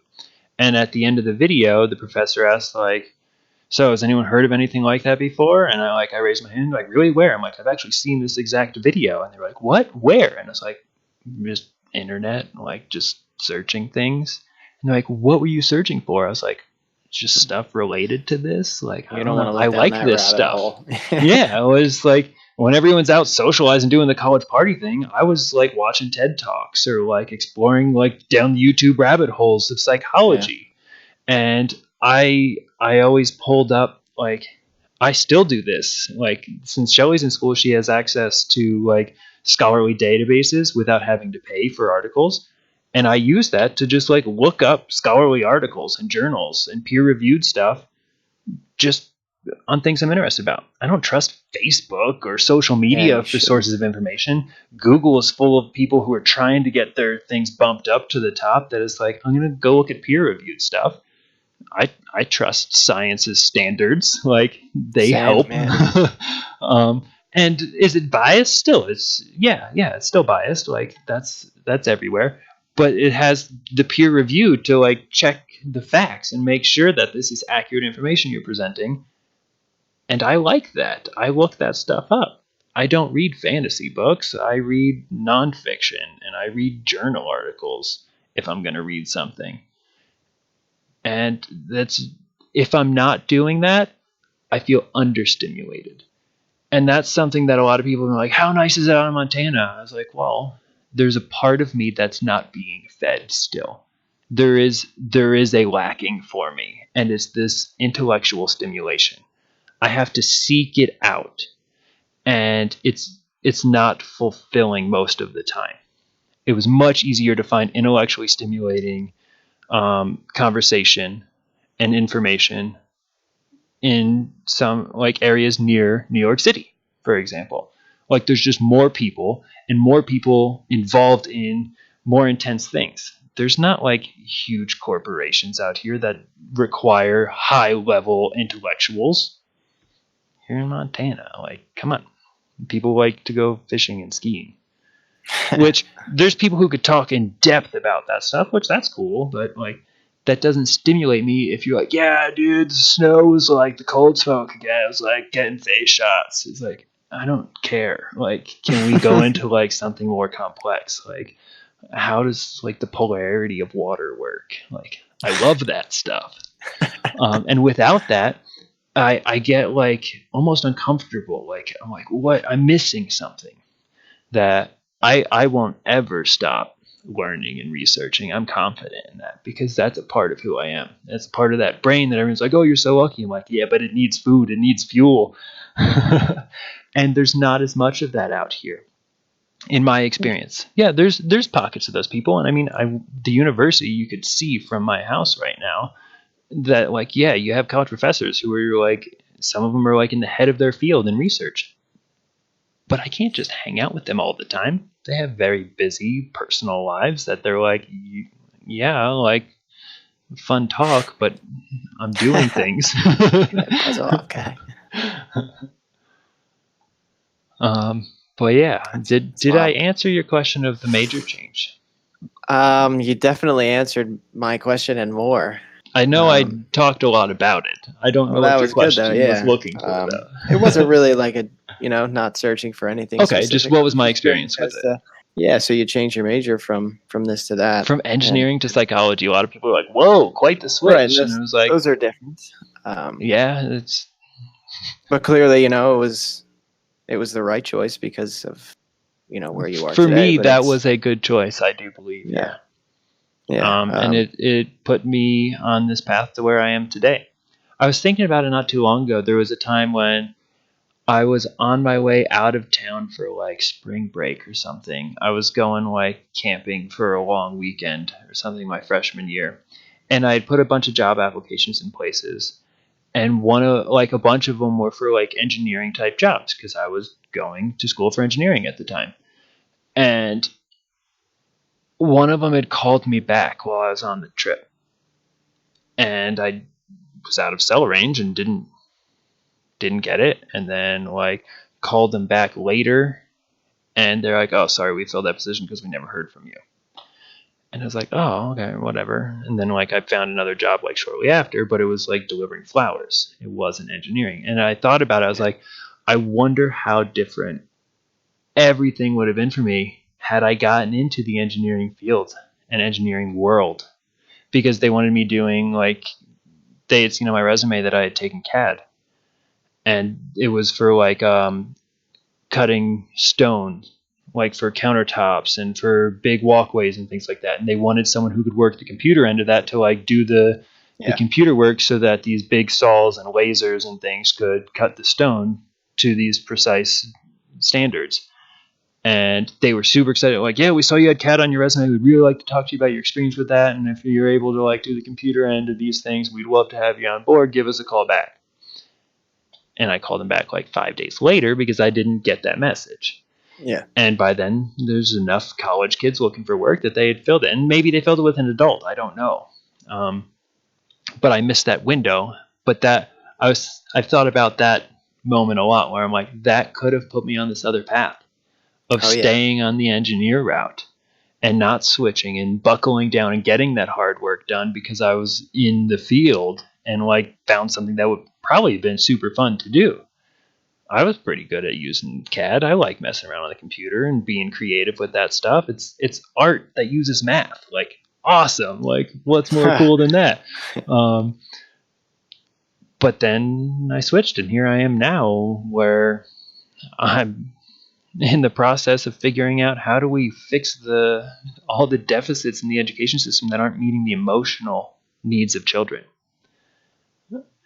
and at the end of the video the professor asked, like, so has anyone heard of anything like that before? And I raised my hand, like, really, where? I'm like, I've actually seen this exact video. And they're like, what, where? And I was like, just internet, like, just searching things. And they're like, what were you searching for? I was like, just stuff related to this. Like, You I don't don't want know, to I look down like that this rabbit stuff. hole. Yeah, I was like, when everyone's out socializing, doing the college party thing, I was like watching TED Talks or like exploring like down the YouTube rabbit holes of psychology. And I always pulled up, like, I still do this. Like, since Shelly's in school, she has access to like scholarly databases without having to pay for articles. And I use that to just like look up scholarly articles and journals and peer reviewed stuff just on things I'm interested about. I don't trust Facebook or social media for sources of information. Google is full of people who are trying to get their things bumped up to the top. That is like, I'm going to go look at peer reviewed stuff. I trust science's standards. Like, they help. And is it biased? Still, it's it's still biased. Like, that's everywhere. But it has the peer review to like check the facts and make sure that this is accurate information you're presenting. And I like that. I look that stuff up. I don't read fantasy books. I read nonfiction and I read journal articles if I'm going to read something. And if I'm not doing that, I feel understimulated. And that's something that a lot of people are like, how nice is it out in Montana? I was like, well, there's a part of me that's not being fed still. There is a lacking for me, and it's this intellectual stimulation. I have to seek it out, and it's not fulfilling most of the time. It was much easier to find intellectually stimulating conversation and information in some like areas near New York City, for example. Like, there's just more people and more people involved in more intense things. There's not like huge corporations out here that require high level intellectuals. Here in Montana, like, come on. People like to go fishing and skiing. Which, there's people who could talk in depth about that stuff, which that's cool, but like, that doesn't stimulate me if you're like, yeah, dude, the snow was like the cold smoke again. It was like getting face shots. It's like, I don't care. Like, can we go into like something more complex? Like, how does like the polarity of water work? Like, I love that stuff. And without that, I get like almost uncomfortable. Like I'm like, what? I'm missing something that I won't ever stop learning and researching. I'm confident in that because that's a part of who I am. That's a part of that brain that everyone's like, oh, you're so lucky. I'm like, yeah, but it needs food, it needs fuel. And there's not as much of that out here in my experience. Yeah, there's pockets of those people, and I mean, the university you could see from my house right now that like yeah, you have college professors who are like some of them are like in the head of their field in research, but I can't just hang out with them all the time. They have very busy personal lives that they're like, yeah, like fun talk, but I'm doing things. Buzz off, guy. um, but yeah, That's did I wild. answer your question of the major change? You definitely answered my question and more. I know I talked a lot about it. I don't Well, know that what your was good though. question was Yeah. looking for, It wasn't though. really like a, not searching for anything Okay, just specific. what It was was my just curious experience with as it? to, yeah. So you changed your major from this to that, From and engineering to psychology, a lot of people are like, "Whoa, quite the right. And switch!" And I was like, those are different. "Yeah, it's But clearly, it was the right choice because of where you are for today. me But that it's was a good choice, I do believe." yeah, Yeah. yeah, And it put me on this path to where I am today. I was thinking about it not too long ago. There was a time when I was on my way out of town for like spring break or something. I was going like camping for a long weekend or something my freshman year. And I had put a bunch of job applications in places. And one of like a bunch of them were for like engineering type jobs because I was going to school for engineering at the time. And one of them had called me back while I was on the trip. And I was out of cell range and didn't get it. And then like called them back later and they're like, "Oh, sorry, we filled that position because we never heard from you." And I was like, "Oh, okay, whatever." And then like I found another job like shortly after, but it was like delivering flowers. It wasn't engineering. And I thought about it. I was like, I wonder how different everything would have been for me had I gotten into the engineering field and engineering world because they wanted me doing like they had seen on my resume that I had taken CAD and it was for like cutting stone like for countertops and for big walkways and things like that, and they wanted someone who could work the computer end of that to like do the yeah, computer work so that these big saws and lasers and things could cut the stone to these precise standards. And they were super excited, like, yeah, we saw you had CAD on your resume, we'd really like to talk to you about your experience with that, and if you're able to like do the computer end of these things, we'd love to have you on board, give us a call back. And I called them back like 5 days later because I didn't get that message. yeah. And by then, there's enough college kids looking for work that they had filled it. And maybe they filled it with an adult. I don't know. But I missed that window. But I've thought about that moment a lot where I'm like, that could have put me on this other path of Oh yeah, staying on the engineer route and not switching and buckling down and getting that hard work done because I was in the field and like found something that would probably have been super fun to do. I was pretty good at using CAD. I like messing around on the computer and being creative with that stuff. It's art that uses math. Like awesome. Like what's more cool than that? Um, but then I switched, and here I am now, where I'm in the process of figuring out how do we fix the all the deficits in the education system that aren't meeting the emotional needs of children.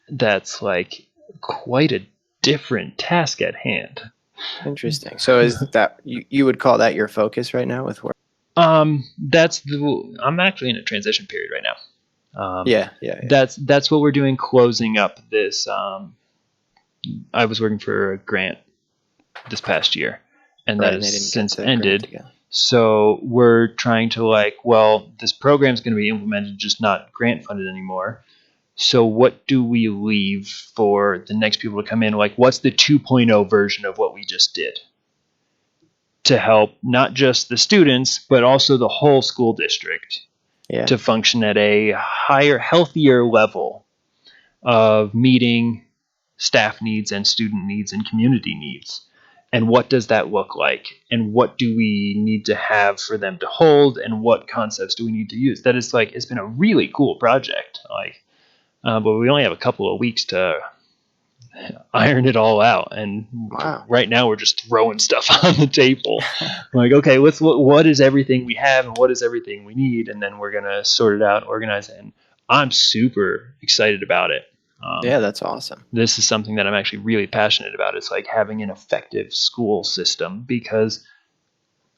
That's like quite a different task at hand. interesting. So is that you would call that your focus right now with work? I'm actually in a transition period right now. Yeah, yeah, yeah. That's what we're doing, closing up this. I was working for a grant this past year, and that Right, and has they didn't get since the grant ended. again. So we're trying to like, well, this program is going to be implemented, just not grant funded anymore. So what do we leave for the next people to come in? Like, what's the 2.0 version of what we just did to help not just the students, but also the whole school district Yeah, to function at a higher, healthier level of meeting staff needs and student needs and community needs? And what does that look like? And what do we need to have for them to hold? And what concepts do we need to use? That is like, it's been a really cool project. Like, but we only have a couple of weeks to iron it all out. And Wow. right now we're just throwing stuff on the table. Like, okay, what is everything we have and what is everything we need? And then we're going to sort it out, organize it. And I'm super excited about it. Yeah, that's awesome. This is something that I'm actually really passionate about. It's like having an effective school system, because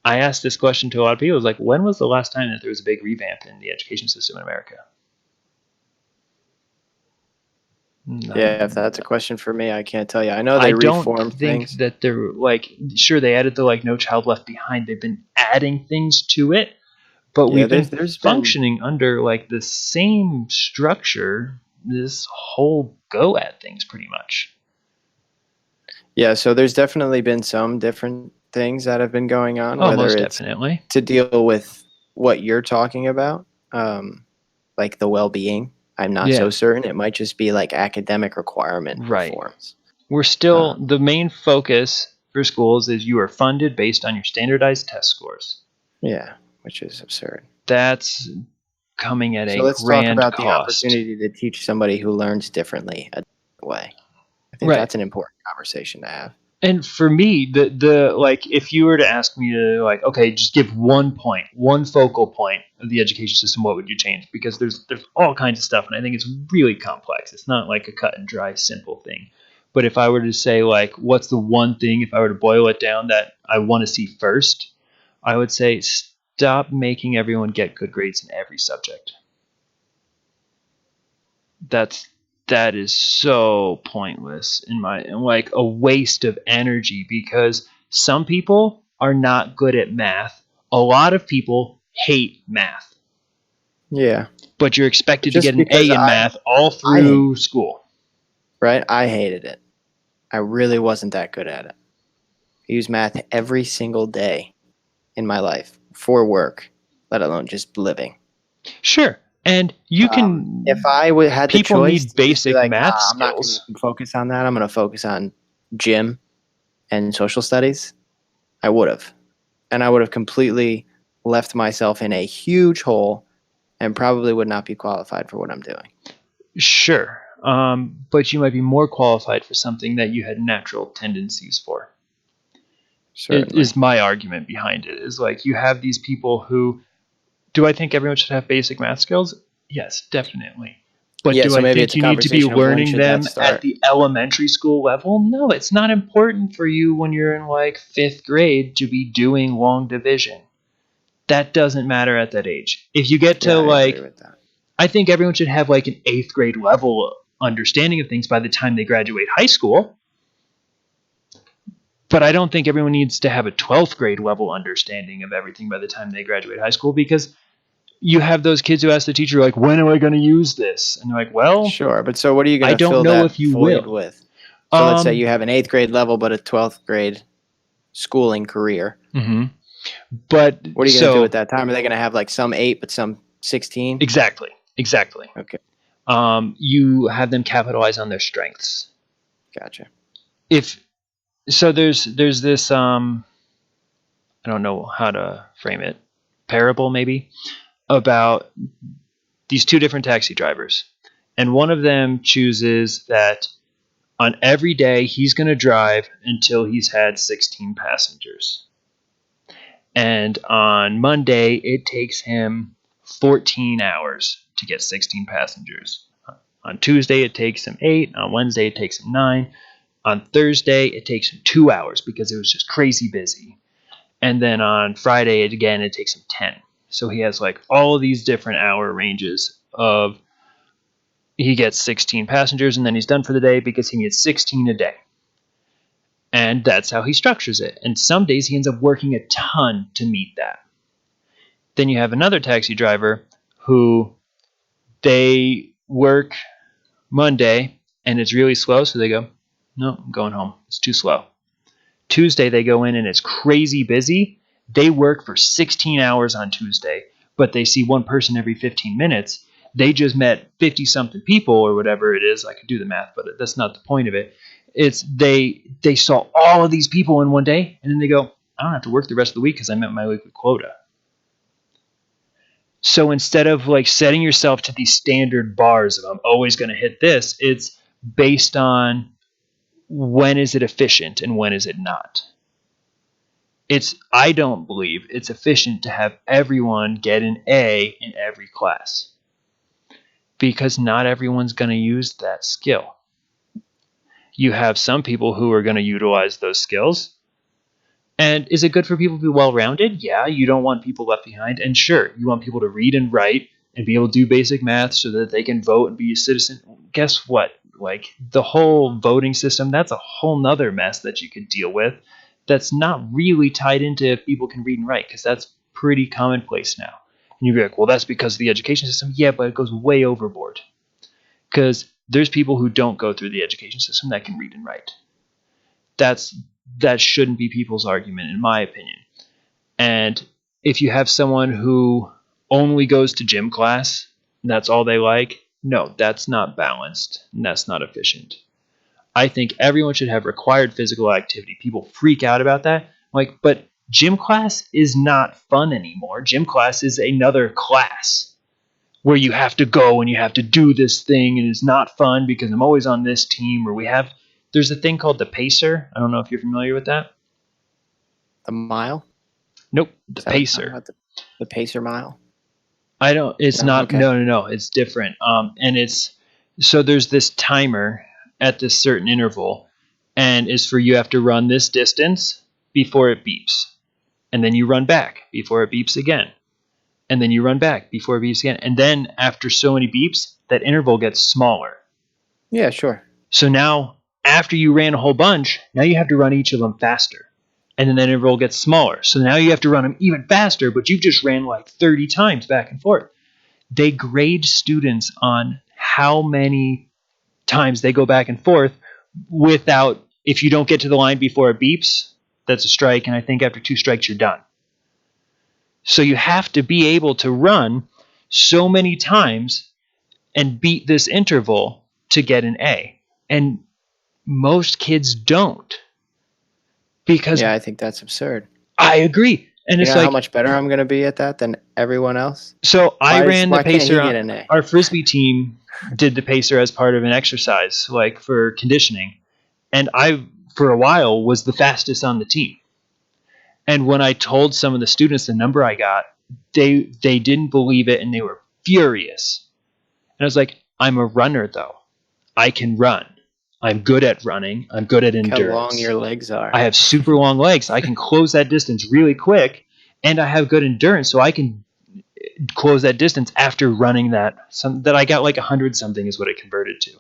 I asked this question to a lot of people. It's like, when was the last time that there was a big revamp in the education system in America? Yeah, if that's a question for me, I can't tell you. I know I they don't reformed think things. that they're like, sure, they added the like No Child Left Behind. They've been adding things to it, but Yeah, we've been there's been functioning under like the same structure this whole go at things pretty much. yeah, so there's definitely been some different things that have been going on, Oh, whether most it's definitely. to deal with what you're talking about, like the well-being. I'm not so Yeah, certain. It might just be like academic requirement right. reforms. We're still, Um, the main focus for schools is you are funded based on your standardized test scores. yeah, which is absurd. That's coming at So a let's talk grand about the cost. opportunity to teach somebody who learns differently a different way. I think Right. that's an important conversation to have. And for me, the like, if you were to ask me to like, okay, just give one point, one focal point of the education system, what would you change? Because there's all kinds of stuff, and I think it's really complex. It's not like a cut and dry, simple thing. But if I were to say like, what's the one thing, if I were to boil it down, that I want to see first, I would say stop making everyone get good grades in every subject. that's that is so pointless in my, and like a waste of energy, because some people are not good at math. A lot of people hate math, Yeah, but you're expected to get just an because A in math all I hate, through school. right? I hated it. I really wasn't that good at it. I use math every single day in my life for work, let alone just living. Sure, and you If can, I had the people choice need to just be basic like, nah, math I'm not going skills. to focus on that. I'm going to focus on gym and social studies, I would have. And I would have completely left myself in a huge hole and probably would not be qualified for what I'm doing. Sure, but you might be more qualified for something that you had natural tendencies for. It Certainly. is my argument behind it, is like, you have these people who, do I think everyone should have basic math skills? Yes, definitely. But Yeah, do so I maybe think it's a you need to be conversation of when learning should that them at start? the elementary school level? No, it's not important for you when you're in like fifth grade to be doing long division. That doesn't matter at that age. If you get to Yeah, I agree like, with that. I think everyone should have like an eighth grade level understanding of things by the time they graduate high school. But I don't think everyone needs to have a 12th grade level understanding of everything by the time they graduate high school, because you have those kids who ask the teacher, like, when am I going to use this? And they're like, well, Sure, but so what are you going I to don't fill know that if you void will. with? So let's say you Um, have an 8th grade level but a 12th grade schooling career. mhm. But What are you going to do at so, that time? Are they going to have like some 8 but some 16? exactly. Okay, You have them capitalize on their strengths. gotcha. If so, there's this, I don't know how to frame it, parable maybe, about these two different taxi drivers, and one of them chooses that on every day he's going to drive until he's had 16 passengers. And on Monday, it takes him 14 hours to get 16 passengers. On Tuesday, it takes him 8. On Wednesday, it takes him 9. On Thursday, it takes him 2 hours because it was just crazy busy. And then on Friday, it takes him 10. So he has like all of these different hour ranges of, he gets 16 passengers and then he's done for the day because he needs 16 a day. And that's how he structures it. And some days he ends up working a ton to meet that. Then you have another taxi driver who, they work Monday and it's really slow, so they go, no, I'm going home. It's too slow. Tuesday they go in and it's crazy busy. They work for 16 hours on Tuesday, but they see one person every 15 minutes. They just met 50 something people or whatever it is. I could do the math, but that's not the point of it. It's they saw all of these people in one day, and then they go, I don't have to work the rest of the week because I met my weekly quota. So instead of like setting yourself to these standard bars of I'm always going to hit this, it's based on when is it efficient and when is it not. I don't believe it's efficient to have everyone get an A in every class because not everyone's going to use that skill. You have some people who are going to utilize those skills. And is it good for people to be well-rounded? Yeah, you don't want people left behind. And sure, you want people to read and write and be able to do basic math so that they can vote and be a citizen. Guess what? Like the whole voting system, that's a whole nother mess that you could deal with. That's not really tied into if people can read and write, because that's pretty commonplace now. And you'd be like, well, that's because of the education system. Yeah, but it goes way overboard. Because there's people who don't go through the education system that can read and write. That shouldn't be people's argument, in my opinion. And if you have someone who only goes to gym class and that's all they like, no, that's not balanced and that's not efficient. I think everyone should have required physical activity. People freak out about that. Like, but gym class is not fun anymore. Gym class is another class where you have to go and you have to do this thing and it's not fun because I'm always on this team. Or there's a thing called the pacer. I don't know if you're familiar with that. The mile? Nope, the pacer. The pacer mile? I don't. It's No, not. okay. No. It's different. And so there's this timer at this certain interval, and it's for you have to run this distance before it beeps, and then you run back before it beeps again, and then you run back before it beeps again, and then after so many beeps, that interval gets smaller. Yeah, sure. So now, after you ran a whole bunch, now you have to run each of them faster. And then that interval gets smaller. So now you have to run them even faster, but you've just ran like 30 times back and forth. They grade students on how many times they go back and forth if you don't get to the line before it beeps, that's a strike. And I think after 2 strikes, you're done. So you have to be able to run so many times and beat this interval to get an A. And most kids don't. Because yeah, I think that's absurd. I agree. And it's you know like how much better I'm going to be at that than everyone else? So I ran the pacer. Our Frisbee team did the pacer as part of an exercise, like for conditioning. And I, for a while, was the fastest on the team. And when I told some of the students the number I got, they didn't believe it and they were furious. And I was like, I'm a runner, though. I can run. I'm good at running. I'm good at endurance. How long your legs are. I have super long legs. I can close that distance really quick, and I have good endurance, so I can close that distance after running that I got like 100 something is what it converted to.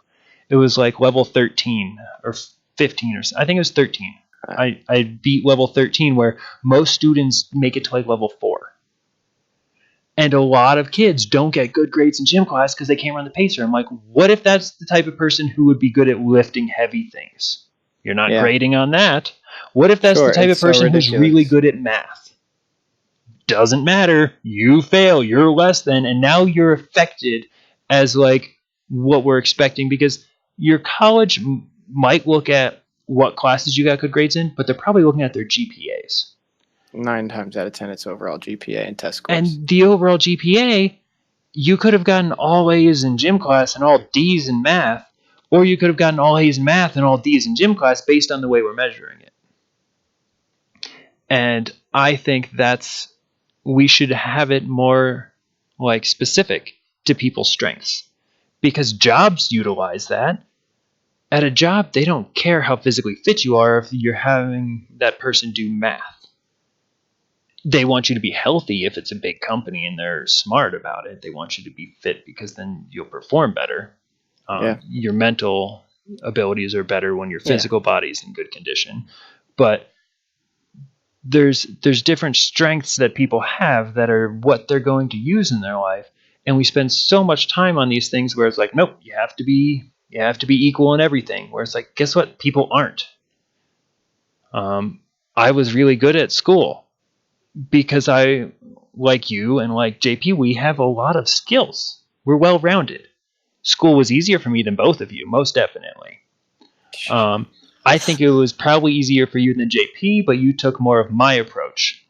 It was like level 13 or 15 or I think it was 13. I beat level 13 where most students make it to like level 4. And a lot of kids don't get good grades in gym class because they can't run the pacer. I'm like, what if that's the type of person who would be good at lifting heavy things? You're not grading on that. What if that's the type of person who's really good at math? Doesn't matter. You fail. You're less than. And now you're affected as like what we're expecting because your college might look at what classes you got good grades in, but they're probably looking at their GPAs. 9 times out of 10, it's overall GPA and test scores. And the overall GPA, you could have gotten all A's in gym class and all D's in math, or you could have gotten all A's in math and all D's in gym class based on the way we're measuring it. And I think we should have it more like specific to people's strengths because jobs utilize that. At a job, they don't care how physically fit you are if you're having that person do math. They want you to be healthy if it's a big company and they're smart about it. They want you to be fit because then you'll perform better. Your mental abilities are better when your physical body's in good condition. But there's different strengths that people have that are what they're going to use in their life. And we spend so much time on these things where it's like, nope, you have to be equal in everything. Where it's like, guess what? People aren't. I was really good at school. Because I, like you and like JP, we have a lot of skills. We're well-rounded. School was easier for me than both of you, most definitely. I think it was probably easier for you than JP, but you took more of my approach.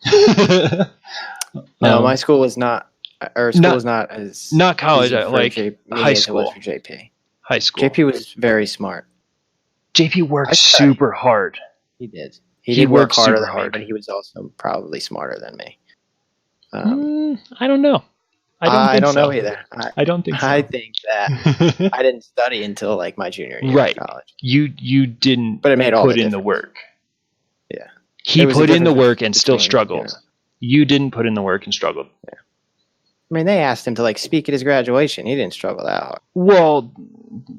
No, my school was not Our school Not was not as not college, easy for like high me as it was school. for JP. High school. JP was very smart. JP I worked studied. super hard. He did. He He did work worked harder super than me, hard. but he was also probably smarter than me. I don't know. I don't I think don't know so. either. I don't think I so. think that I didn't study until like my junior year of Right. college, You didn't but it made all put the in the difference. work. Yeah, He there was a put in the difference work and still between, struggled. You didn't put in the work and struggled. Yeah. I mean, they asked him to like speak at his graduation. He didn't struggle that hard. Well,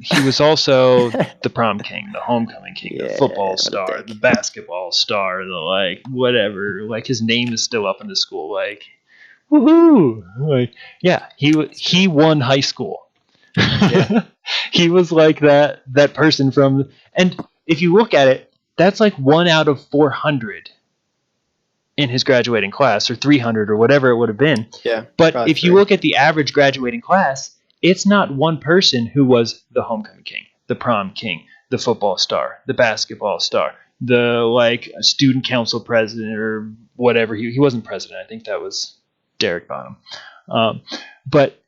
he was also the prom king, the homecoming king, the football what a star, dick. the basketball star, the like whatever. Like his name is still up in the school. Like woohoo! Like yeah, he won high school. Yeah. He was like that person from. And if you look at it, that's like 1 out of 400 in his graduating class, or 300, or whatever it would have been. Yeah, But probably if you 3. look at the average graduating class, it's not one person who was the homecoming king, the prom king, the football star, the basketball star, the like student council president or whatever. He wasn't president. I think that was Derek Bonham. But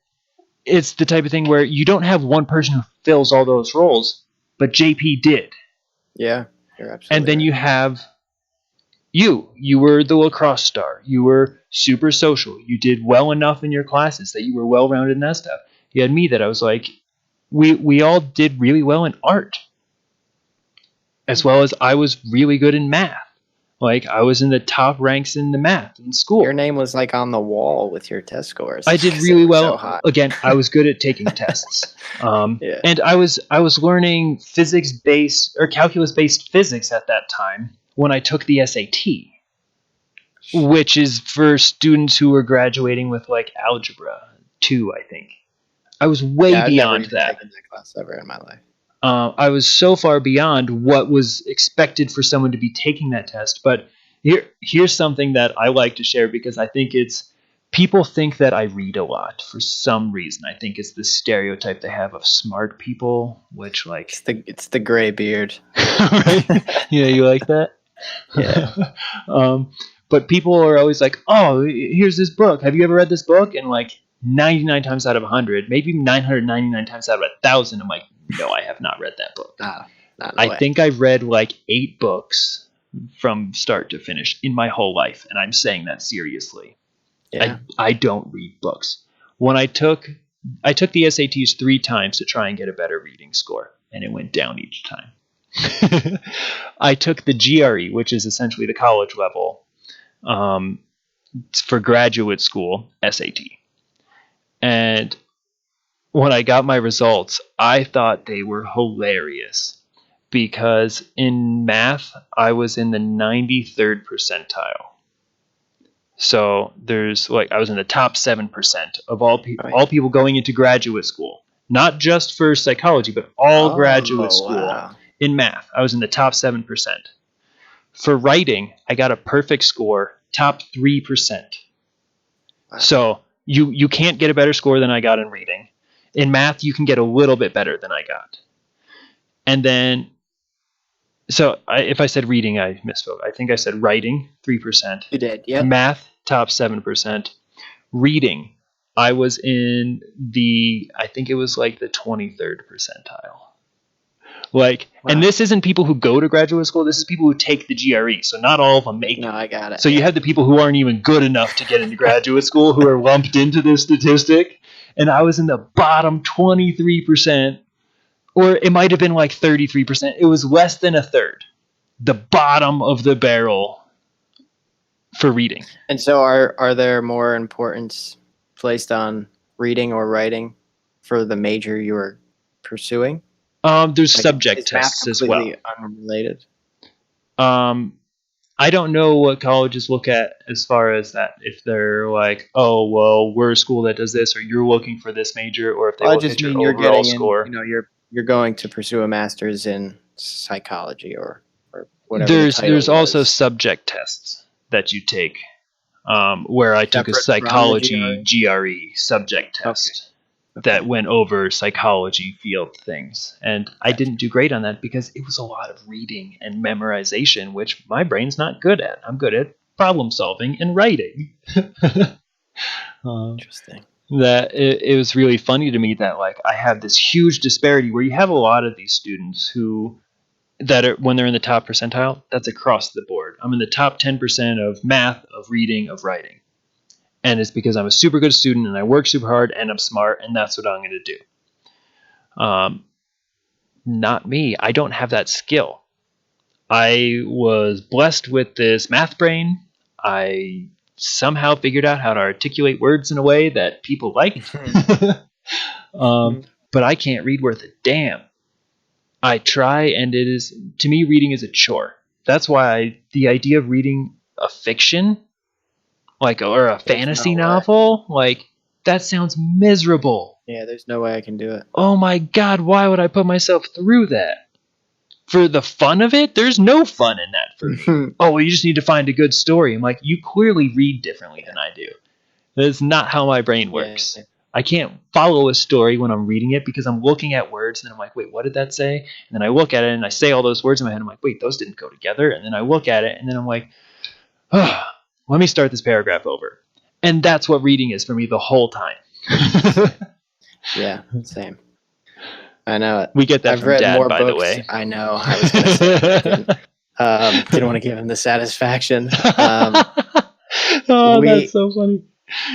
it's the type of thing where you don't have one person who fills all those roles, but JP did. Yeah, you're absolutely And then right. you have you were the lacrosse star. You were super social. You did well enough in your classes that you were well rounded in that stuff. You had me that I was like, we all did really well in art, as well as I was really good in math. Like I was in the top ranks in the math in school. Your name was like on the wall with your test scores. I did 'cause really they were well. So high. Again, I was good at taking tests, Yeah. and I was learning physics based or calculus based physics at that time when I took the SAT, which is for students who are graduating with like algebra 2, I think. I was way Yeah, I've never beyond even that. taken that class ever in my life. I was so far beyond what was expected for someone to be taking that test. But here's something that I like to share because I think it's people think that I read a lot for some reason. I think it's the stereotype they have of smart people, which like It's the gray beard. right? Yeah, you like that? Yeah. But people are always like, "Oh, here's this book. Have you ever read this book?" And like 99 times out of 100, maybe 999 times out of 1,000, I'm like, "No, I have not read that book." Not I think I've read like 8 books from start to finish in my whole life, and I'm saying that seriously. Yeah. I don't read books. When I took the SATs 3 times to try and get a better reading score, and it went down each time. I took the GRE, which is essentially the college level for graduate school SAT. And when I got my results, I thought they were hilarious because in math, I was in the 93rd percentile. So there's like I was in the top 7% of all people going into graduate school, not just for psychology, but all graduate school in math. I was in the top 7%. For writing, I got a perfect score, top 3%. Wow. So you can't get a better score than I got in reading. In math, you can get a little bit better than I got. And then, if I said reading, I misspoke. I think I said writing, 3%. You did, yeah. Math, top 7%. Reading, I was in I think it was like the 23rd percentile. Like, wow. And this isn't people who go to graduate school. This is people who take the GRE. So not all of them make it. No, I got it. So you have the people who aren't even good enough to get into graduate school who are lumped into this statistic. And I was in the bottom 23%, or it might have been like 33%. It was less than a third. The bottom of the barrel for reading. And so are there more importance placed on reading or writing for the major you are pursuing? There's subject tests as well. Completely unrelated. I don't know what colleges look at as far as that. If they're like, oh, well, we're a school that does this, or you're looking for this major, or if they look at your overall score. You're going to pursue a master's in psychology or whatever. There's also subject tests that you take. Where I took a psychology GRE subject test. Okay. That went over psychology field things. And I didn't do great on that because it was a lot of reading and memorization, which my brain's not good at. I'm good at problem solving and writing. Interesting. That it was really funny to me that like I have this huge disparity where you have a lot of these students who that are when they're in the top percentile, that's across the board. I'm in the top 10% of math, of reading, of writing. And it's because I'm a super good student and I work super hard and I'm smart and that's what I'm going to do. Not me. I don't have that skill. I was blessed with this math brain. I somehow figured out how to articulate words in a way that people liked. But I can't read worth a damn. I try, and it is, to me, reading is a chore. That's why the idea of reading a fiction, like, or a There's fantasy no way. novel, like, that sounds miserable. Yeah, there's no way I can do it. Oh my God, why would I put myself through that? For the fun of it? There's no fun in that for me. Oh, well, you just need to find a good story. I'm like, you clearly read differently than I do. That's not how my brain works. Yeah. I can't follow a story when I'm reading it because I'm looking at words and I'm like, wait, what did that say? And then I look at it and I say all those words in my head. I'm like, wait, those didn't go together. And then I look at it and then I'm like, oh, let me start this paragraph over. And that's what reading is for me the whole time. Yeah, same. I know it. We get that I've from read Dad, more by books. the way. I know. I was going to say didn't want to give him the satisfaction. Oh, that's so funny.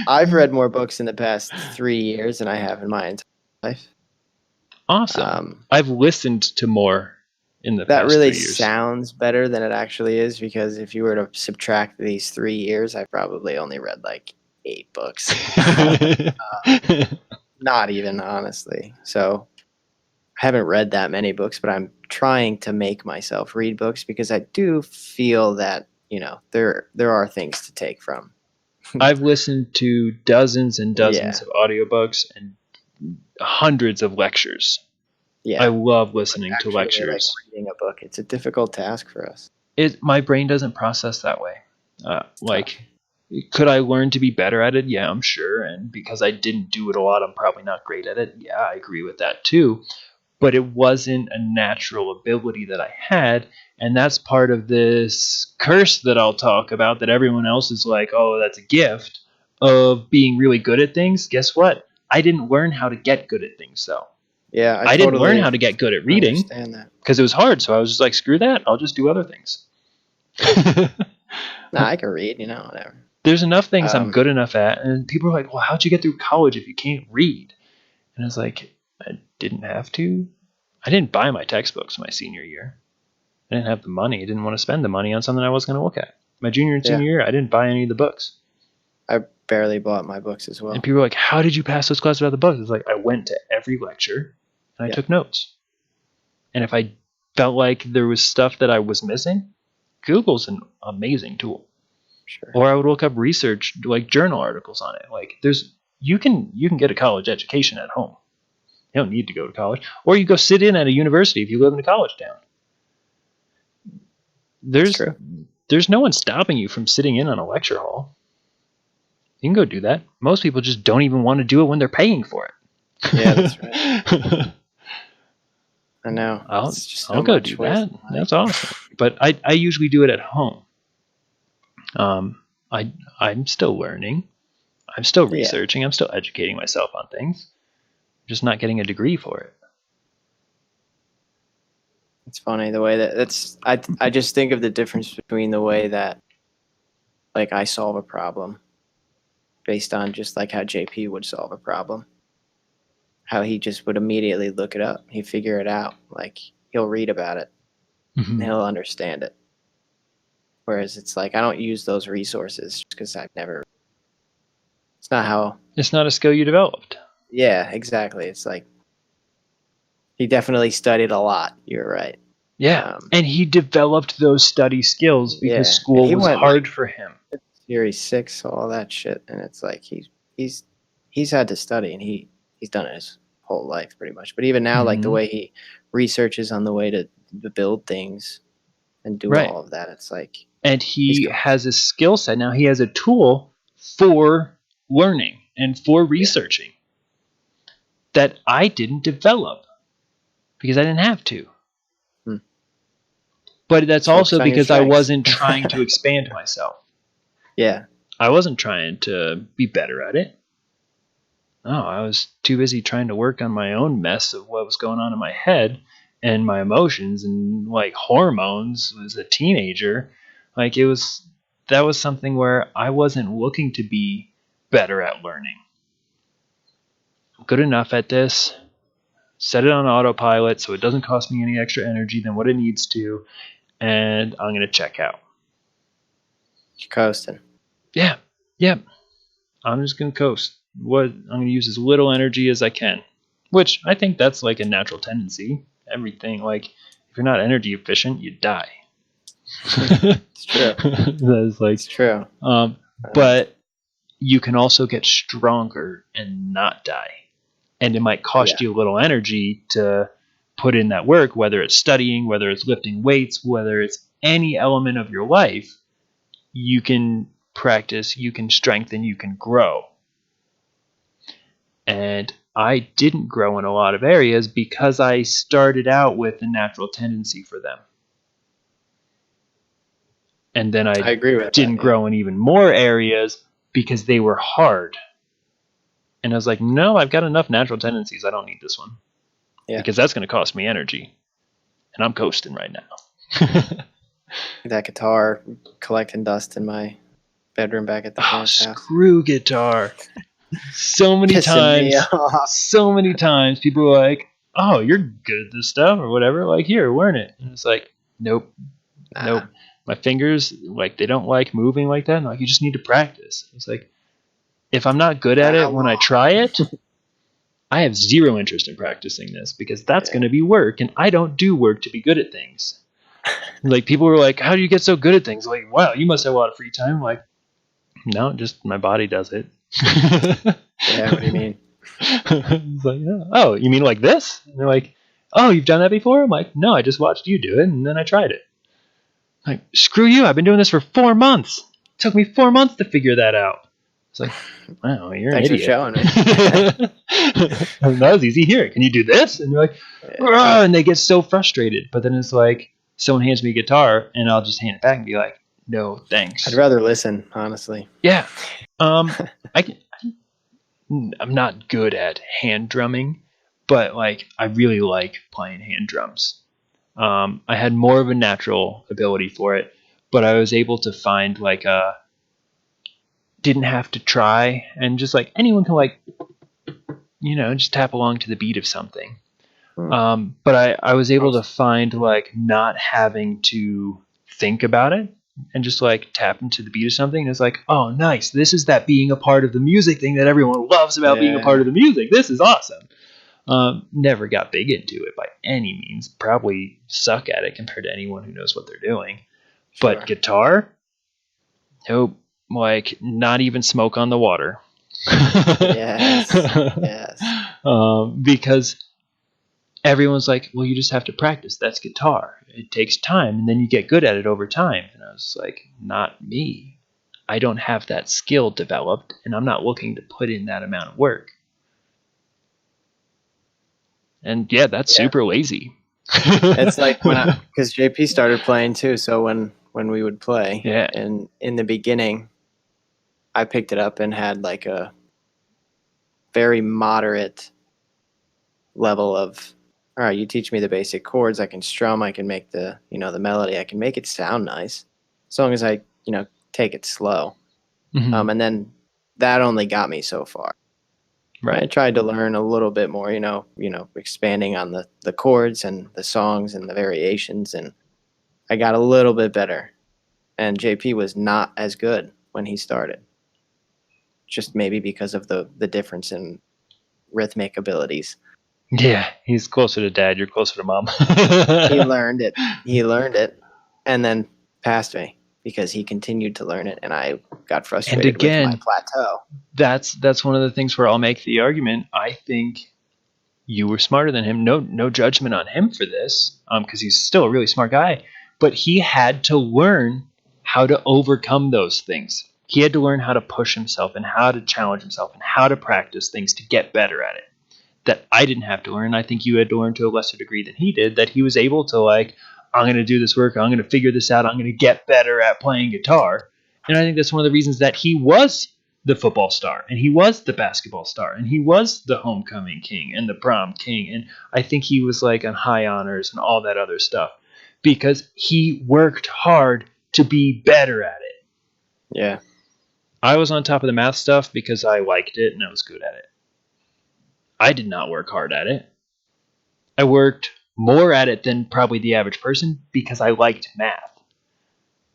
I've read more books in the past 3 years than I have in my entire life. Awesome. I've listened to more in the past 3 years. That really sounds better than it actually is, because if you were to subtract these 3 years, I probably only read like 8 books. Not even, honestly. So I haven't read that many books, but I'm trying to make myself read books because I do feel that, there are things to take from. I've listened to dozens and dozens of audiobooks and hundreds of lectures. Yeah. I love listening to lectures. Like reading a book. It's a difficult task for us. My brain doesn't process that way. Could I learn to be better at it? Yeah, I'm sure. And because I didn't do it a lot, I'm probably not great at it. Yeah, I agree with that too. But it wasn't a natural ability that I had. And that's part of this curse that I'll talk about that everyone else is like, oh, that's a gift of being really good at things. Guess what? I didn't learn how to get good at things, though. Yeah, I didn't learn how to get good at reading because it was hard. So I was just like, screw that. I'll just do other things. Nah, I can read, whatever. There's enough things I'm good enough at. And people are like, well, how'd you get through college if you can't read? And I was like, I didn't have to. I didn't buy my textbooks my senior year. I didn't have the money. I didn't want to spend the money on something I was going to look at. My junior and senior year, I didn't buy any of the books. I barely bought my books as well. And people were like, how did you pass those classes without the books? It's like, I went to every lecture and I took notes. And if I felt like there was stuff that I was missing, Google's an amazing tool. Sure. Or I would look up research, like journal articles on it. Like you can get a college education at home. You don't need to go to college. Or you go sit in at a university if you live in a college town. There's no one stopping you from sitting in on a lecture hall. You can go do that. Most people just don't even want to do it when they're paying for it. Yeah, that's right. I know. I'll go do that. That's awesome. But I usually do it at home. I'm still learning. I'm still researching. I'm still educating myself on things. I'm just not getting a degree for it. It's funny the way I just think of the difference between the way that like I solve a problem based on just like how JP would solve a problem. How he just would immediately look it up. He'd figure it out. Like he'll read about it and he'll understand it. Whereas it's like I don't use those resources just because I've never. It's not a skill you developed. Yeah, exactly. It's like he definitely studied a lot. You're right. Yeah, and he developed those study skills because school was hard for him. Series 6, all that shit, and it's like he's had to study, and he's done it his whole life pretty much. But even now, like the way he researches on the way to build things and do all of that, it's like. And he has a skill set now. He has a tool for learning and for researching that I didn't develop because I didn't have to. But that's also because I wasn't trying to expand myself. Yeah. I wasn't trying to be better at it. No, I was too busy trying to work on my own mess of what was going on in my head and my emotions and like hormones as a teenager. Like that was something where I wasn't looking to be better at learning. I'm good enough at this. Set it on autopilot so it doesn't cost me any extra energy than what it needs to, and I'm gonna check out. You're coasting. Yeah, yeah. I'm just gonna coast. I'm gonna use as little energy as I can, which I think that's like a natural tendency. Everything like if you're not energy efficient, you die. It's true. That's like, It's true. but you can also get stronger and not die. And it might cost you a little energy to put in that work, whether it's studying, whether it's lifting weights, whether it's any element of your life. You can practice, you can strengthen, you can grow. And I didn't grow in a lot of areas because I started out with a natural tendency for them. And then I agree with didn't that, grow in even more areas because they were hard. And I was like, no, I've got enough natural tendencies. I don't need this one. Yeah. Because that's going to cost me energy. And I'm coasting right now. That guitar collecting dust in my bedroom back at the house. Screw guitar. So many times people were like, oh, you're good at this stuff or whatever. Like, here, learn it. And it's like, nope. My fingers, like, they don't like moving like that. And like, you just need to practice. It's like, if I'm not good at it when I try it, I have zero interest in practicing this because that's going to be work. And I don't do work to be good at things. Like, people were like, how do you get so good at things? Like, wow, you must have a lot of free time. Like, no, just my body does it. Yeah, what do you mean? It's like, oh, you mean like this? And they're like, oh, you've done that before? I'm like, no, I just watched you do it, and then I tried it. I'm like, screw you, I've been doing this for 4 months. It took me 4 months to figure that out. It's like, wow, you're an idiot. Thanks for showing me. That was easy. Here, can you do this? And they're like, and they get so frustrated. But then it's like, someone hands me a guitar, and I'll just hand it back and be like, no, thanks. I'd rather listen, honestly. Yeah. I'm not good at hand drumming, but like I really like playing hand drums. I had more of a natural ability for it, but I was able to find like didn't have to try, and just like anyone can like, just tap along to the beat of something. But I was able to find like not having to think about it and just like tap into the beat of something. And it's like, oh, nice. This is that being a part of the music thing that everyone loves about being a part of the music. This is awesome. Never got big into it by any means. Probably suck at it compared to anyone who knows what they're doing. Sure. But guitar, nope. Like not even smoke on the water. Yes. Because everyone's like, well, you just have to practice. That's guitar. It takes time, and then you get good at it over time. And I was like, not me. I don't have that skill developed, and I'm not looking to put in that amount of work. And yeah, that's super lazy. It's like because JP started playing too. So when we would play, and in the beginning, I picked it up and had like a very moderate level of, all right, you teach me the basic chords, I can strum, I can make the melody, I can make it sound nice, as long as I take it slow. Mm-hmm. And then that only got me so far. Right. I tried to learn a little bit more, expanding on the chords and the songs and the variations, and I got a little bit better. And JP was not as good when he started, just maybe because of the difference in rhythmic abilities. Yeah, he's closer to dad. You're closer to mom. He learned it and then passed me because he continued to learn it, and I got frustrated with my plateau. That's one of the things where I'll make the argument. I think you were smarter than him. No judgment on him for this, because he's still a really smart guy. But he had to learn how to overcome those things. He had to learn how to push himself and how to challenge himself and how to practice things to get better at it. That I didn't have to learn. I think you had to learn to a lesser degree than he did, that he was able to like, I'm going to do this work. I'm going to figure this out. I'm going to get better at playing guitar. And I think that's one of the reasons that he was the football star, and he was the basketball star, and he was the homecoming king and the prom king. And I think he was like on high honors and all that other stuff because he worked hard to be better at it. Yeah. I was on top of the math stuff because I liked it and I was good at it. I did not work hard at it. I worked more at it than probably the average person because I liked math.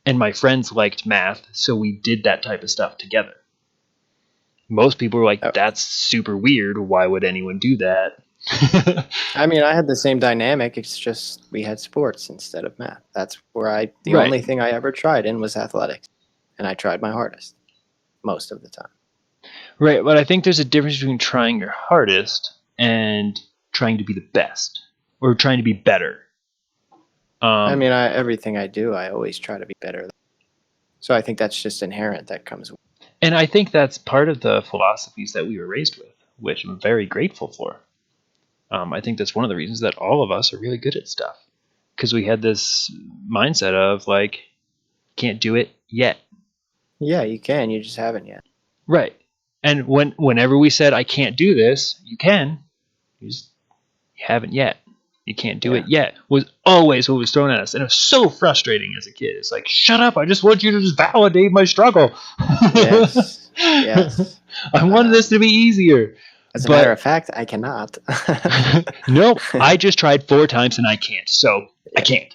And my friends liked math, so we did that type of stuff together. Most people were like, that's super weird. Why would anyone do that? I mean, I had the same dynamic. It's just we had sports instead of math. That's where the only thing I ever tried in was athletics. And I tried my hardest most of the time. Right, but I think there's a difference between trying your hardest and trying to be the best or trying to be better. I mean, everything I do, I always try to be better. So I think that's just inherent. That comes with. And I think that's part of the philosophies that we were raised with, which I'm very grateful for. I think that's one of the reasons that all of us are really good at stuff. Because we had this mindset of, like, can't do it yet. Yeah, you can. You just haven't yet. Right. And whenever we said, I can't do this, you can. You haven't yet. You can't do it yet. Was always what was thrown at us. And it was so frustrating as a kid. It's like, shut up. I just want you to just validate my struggle. Yes. Yes. I wanted this to be easier. As a matter of fact, I cannot. No, I just tried 4 times and I can't. So I can't.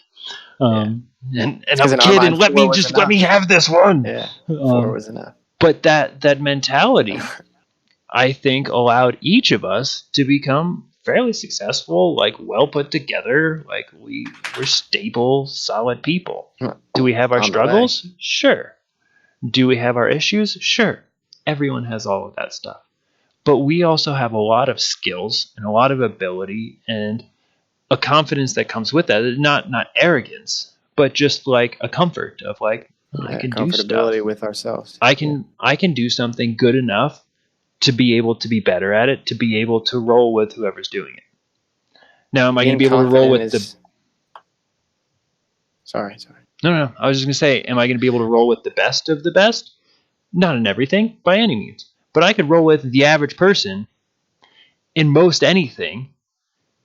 And I'm a kid and let me have this one. Yeah. 4 was enough. But that mentality, I think, allowed each of us to become fairly successful, like well put together, like we're stable, solid people. Do we have our struggles? Sure. Do we have our issues? Sure. Everyone has all of that stuff. But we also have a lot of skills and a lot of ability and a confidence that comes with that. Not arrogance, but just like a comfort of like, I can do stuff. Comfortability with ourselves. I can do something good enough to be able to be better at it, to be able to roll with whoever's doing it. Now, am I going to be able to roll with the... Sorry. No. I was just going to say, am I going to be able to roll with the best of the best? Not in everything, by any means. But I could roll with the average person in most anything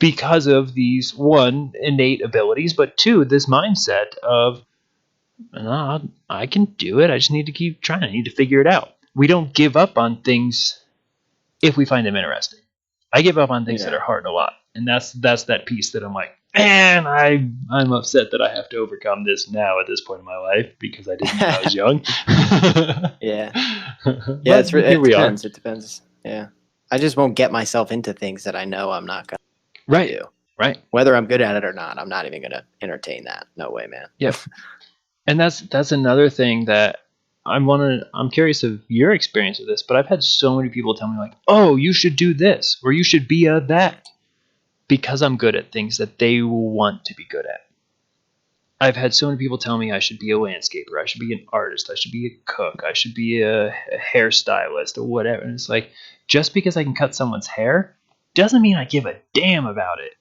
because of these, 1, innate abilities, but 2, this mindset of, I can do it. I just need to keep trying. I need to figure it out. We don't give up on things if we find them interesting. I give up on things that are hard a lot. And that's that piece that I'm like, man, I'm upset that I have to overcome this now at this point in my life because I didn't when I was young. Yeah, it depends. Yeah. I just won't get myself into things that I know I'm not going to do. Right. Whether I'm good at it or not, I'm not even going to entertain that. No way, man. Yep. And that's another thing that I'm curious of your experience with this, but I've had so many people tell me like, oh, you should do this or you should be a that because I'm good at things that they want to be good at. I've had so many people tell me I should be a landscaper, I should be an artist, I should be a cook, I should be a hairstylist or whatever. And it's like, just because I can cut someone's hair doesn't mean I give a damn about it.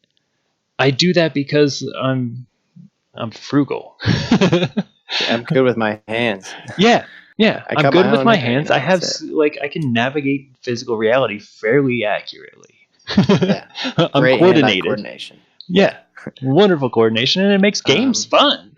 I do that because I'm frugal. I'm good with my hands. Yeah. I'm good with my hands. I have I can navigate physical reality fairly accurately. Yeah. I'm Great coordinated. Coordination. Yeah. Wonderful coordination, and it makes games fun.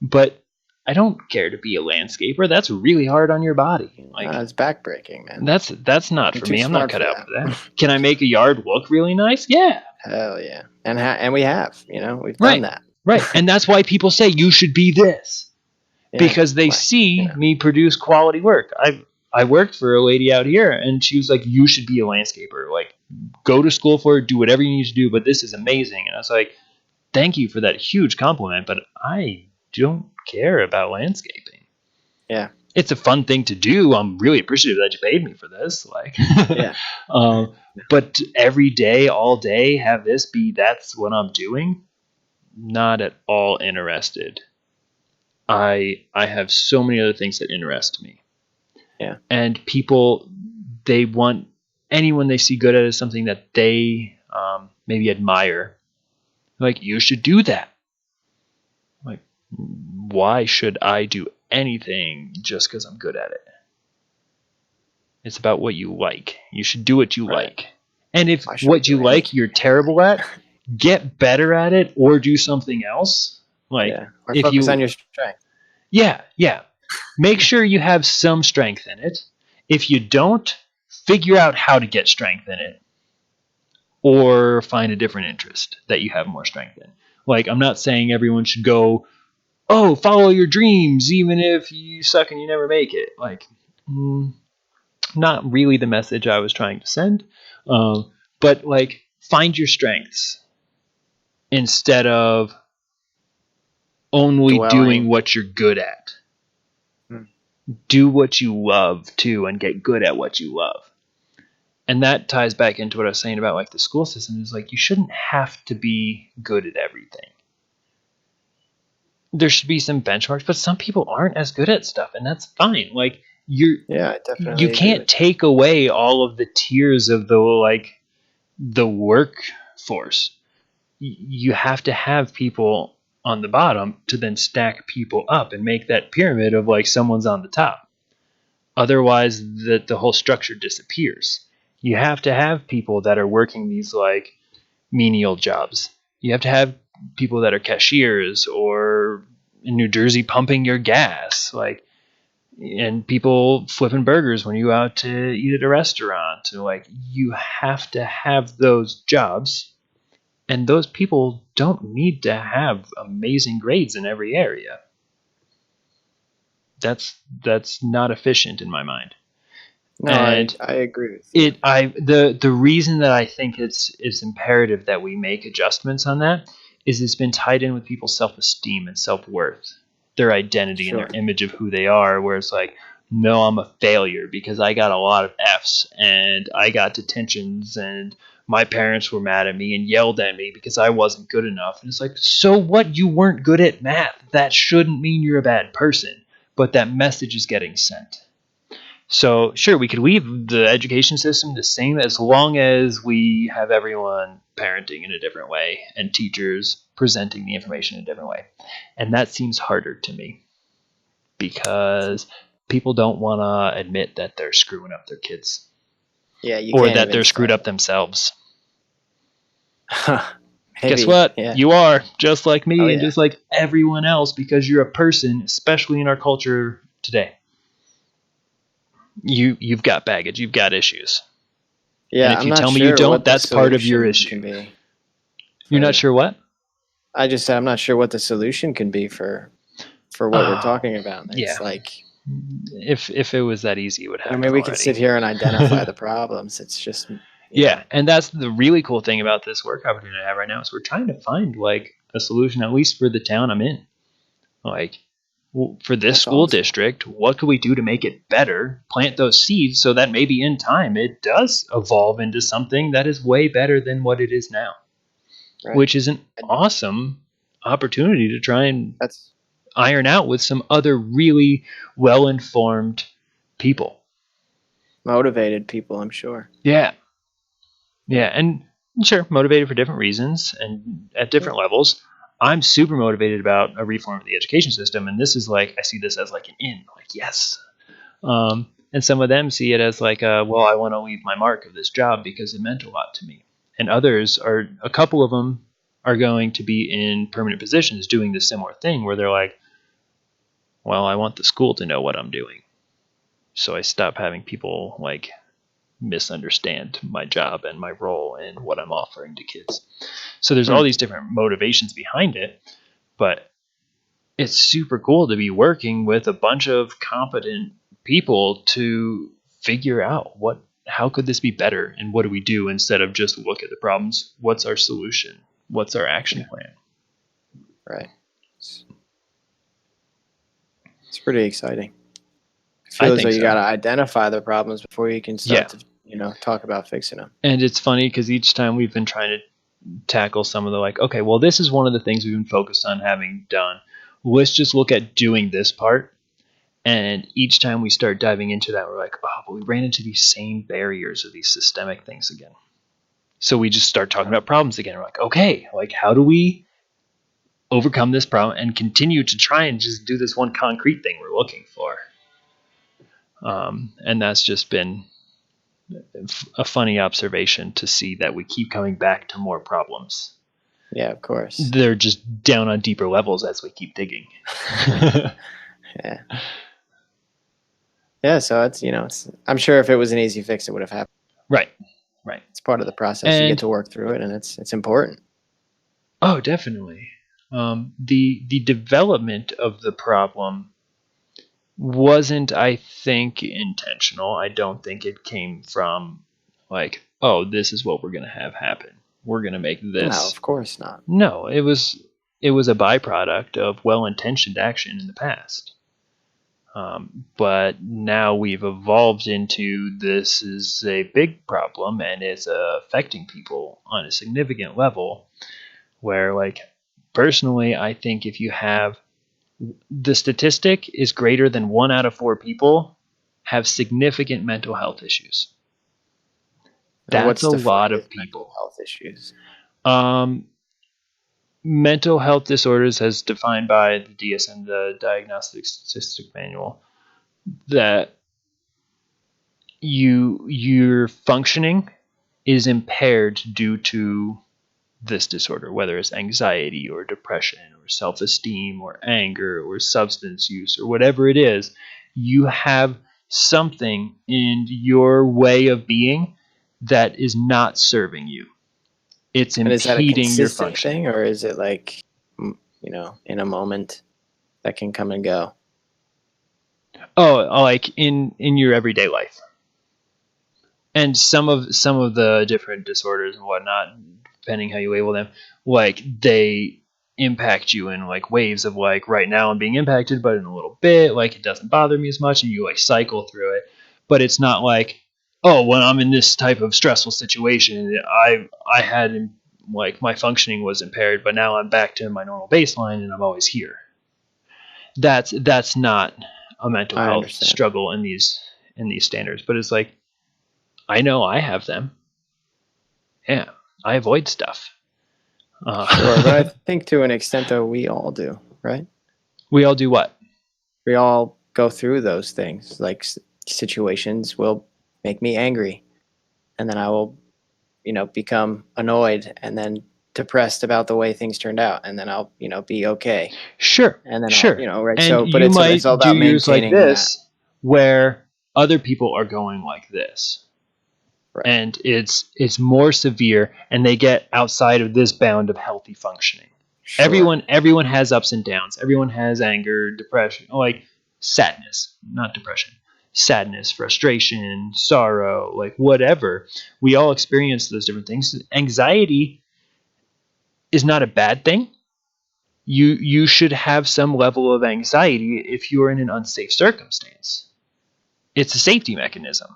But I don't care to be a landscaper. That's really hard on your body. It's backbreaking, man. That's not for me. I'm not cut out for that. Can I make a yard look really nice? Yeah. Hell yeah. And we have, we've done that. Right. And that's why people say you should be this. Yeah, because they see me produce quality work. I worked for a lady out here, and she was like, you should be a landscaper. Like, go to school for it, do whatever you need to do, but this is amazing. And I was like, thank you for that huge compliment, but I don't care about landscaping. Yeah. It's a fun thing to do. I'm really appreciative that you paid me for this. Yeah. But every day, all day, have this be that's what I'm doing? Not at all interested. I have so many other things that interest me. Yeah. And people, they want anyone they see good at is something that they maybe admire. Like, you should do that. Like, why should I do anything just because I'm good at it. It's about what you like. You should do what you Right. like. And if I should be what you doing like anything you're I like. terrible at, get better at it or do something else. Like Yeah. Or if focus on you your strength. yeah. Make sure you have some strength in it. If you don't, figure out how to get strength in it or find a different interest that you have more strength in. Like I'm not saying everyone should go, "Oh, follow your dreams even if you suck and you never make it." Like not really the message I was trying to send. But like find your strengths instead of only doing Dwelling. what you're good at. Hmm. Do what you love too and get good at what you love. And that ties back into what I was saying about like the school system is like you shouldn't have to be good at everything. There should be some benchmarks, but some people aren't as good at stuff and that's fine. Like Yeah, I you definitely agree can't with that. take away all of the tiers of the workforce. You have to have people on the bottom to then stack people up and make that pyramid of like someone's on the top. Otherwise, the whole structure disappears. You have to have people that are working these like menial jobs. You have to have people that are cashiers or in New Jersey pumping your gas, like and people flipping burgers when you go out to eat at a restaurant. Like you have to have those jobs and those people don't need to have amazing grades in every area. That's not efficient in my mind. No, I, And I agree with you. the reason that I think it's imperative that we make adjustments on that is it's been tied in with people's self-esteem and self-worth, their identity and their Sure. image of who they are, where it's like, no, I'm a failure because I got a lot of F's and I got detentions and my parents were mad at me and yelled at me because I wasn't good enough. And it's like, so what? You weren't good at math. That shouldn't mean you're a bad person, but that message is getting sent. So, sure, we could leave the education system the same as long as we have everyone parenting in a different way and teachers presenting the information in a different way. And that seems harder to me because people don't want to admit that they're screwing up their kids Yeah, you or can't that even they're screwed start. up themselves. Guess Maybe. what? Yeah. You are just like Oh me and yeah. just like everyone else because you're a person, especially in our culture today. You've got baggage, you've got issues. And Yeah, if I'm you not tell me you sure don't, what the that's part of your solution can issue. be You're not for sure what? I just said I'm not sure what the solution can be for what we're Oh, talking about. yeah. It's like, If it was that easy, it would I happen mean, we could already. sit here and identify the problems. It's just, Yeah, and that's the really cool thing about this work opportunity I have right now is we're trying to find like a solution, at least for the town I'm in. Like for this that's school awesome. district, what could we do to make it better? Plant those seeds so that maybe in time it does evolve into something that is way better than what it is now, Right. which is an And awesome opportunity to try and that's iron out with some other really well informed people. motivated people, I'm sure. Yeah. Yeah. And sure, motivated for different reasons and at Yeah. different levels. I'm super motivated about a reform of the education system. And this is like, I see this as like an in, like, yes. And some of them see it as like, well, I want to leave my mark of this job because it meant a lot to me. And others are, a couple of them are going to be in permanent positions doing the similar thing where they're like, well, I want the school to know what I'm doing. So I stop having people like misunderstand my job and my role and what I'm offering to kids. So there's all Hmm. these different motivations behind it, but it's super cool to be working with a bunch of competent people to figure out how could this be better and what do we do instead of just look at the problems. What's our solution? What's our action Yeah. plan? Right. It's, it's pretty exciting. I I feel as though think you got so. to identify the problems before you can Yeah. start to, talk about fixing them. And it's funny because each time we've been trying to tackle some of the like, okay, well, this is one of the things we've been focused on having done. Let's just look at doing this part. And each time we start diving into that, we're like, oh, but we ran into these same barriers or these systemic things again. So we just start talking about problems again. We're like, okay, like how do we overcome this problem and continue to try and just do this one concrete thing we're looking for. And that's just been a funny observation to see that we keep coming back to more problems. Yeah, of course. They're just down on deeper levels as we keep digging. Yeah. Yeah, so it's, I'm sure if it was an easy fix, it would have happened. Right. It's part of the process. You get to work through it, and it's important. Oh, definitely. The development of the problem wasn't, I think, intentional. I don't think it came from like, oh, this is what we're gonna have happen. We're gonna make this. No, of course not. No, it was a byproduct of well-intentioned action in the past. But now we've evolved into this is a big problem and it's affecting people on a significant level. Where, like, personally, I think if you have the statistic is greater than 1 out of 4 people have significant mental health issues. That's a lot of people. Mental health issues. Mental health disorders, as defined by the DSM, the Diagnostic Statistic Manual, that your functioning is impaired due to this disorder, whether it's anxiety or depression or self-esteem or anger or substance use or whatever it is, you have something in your way of being that is not serving you. It's impeding your functioning. Thing, or is it like, in a moment that can come and go? Oh, like in your everyday life. And some of the different disorders and whatnot, depending how you label them, like they impact you in like waves of like right now I'm being impacted, but in a little bit, like it doesn't bother me as much, and you like cycle through it. But it's not like, oh, when I'm in this type of stressful situation, I had like my functioning was impaired, but now I'm back to my normal baseline and I'm always here. That's not a mental health struggle in these standards, but it's like, I know I have them. Yeah, I avoid stuff. Sure, but I think to an extent, though, we all do, right? We all do what? We all go through those things. Like situations will make me angry, and then I will, become annoyed and then depressed about the way things turned out, and then I'll, be okay. Sure. And then sure. right. And so, but it's all about maintaining like this, where other people are going like this. Right. And it's more severe, and they get outside of this bound of healthy functioning. Sure. Everyone has ups and downs. Everyone has anger, depression, like sadness, not depression. Sadness, frustration, sorrow, like whatever. We all experience those different things. Anxiety is not a bad thing. You should have some level of anxiety if you're in an unsafe circumstance. It's a safety mechanism.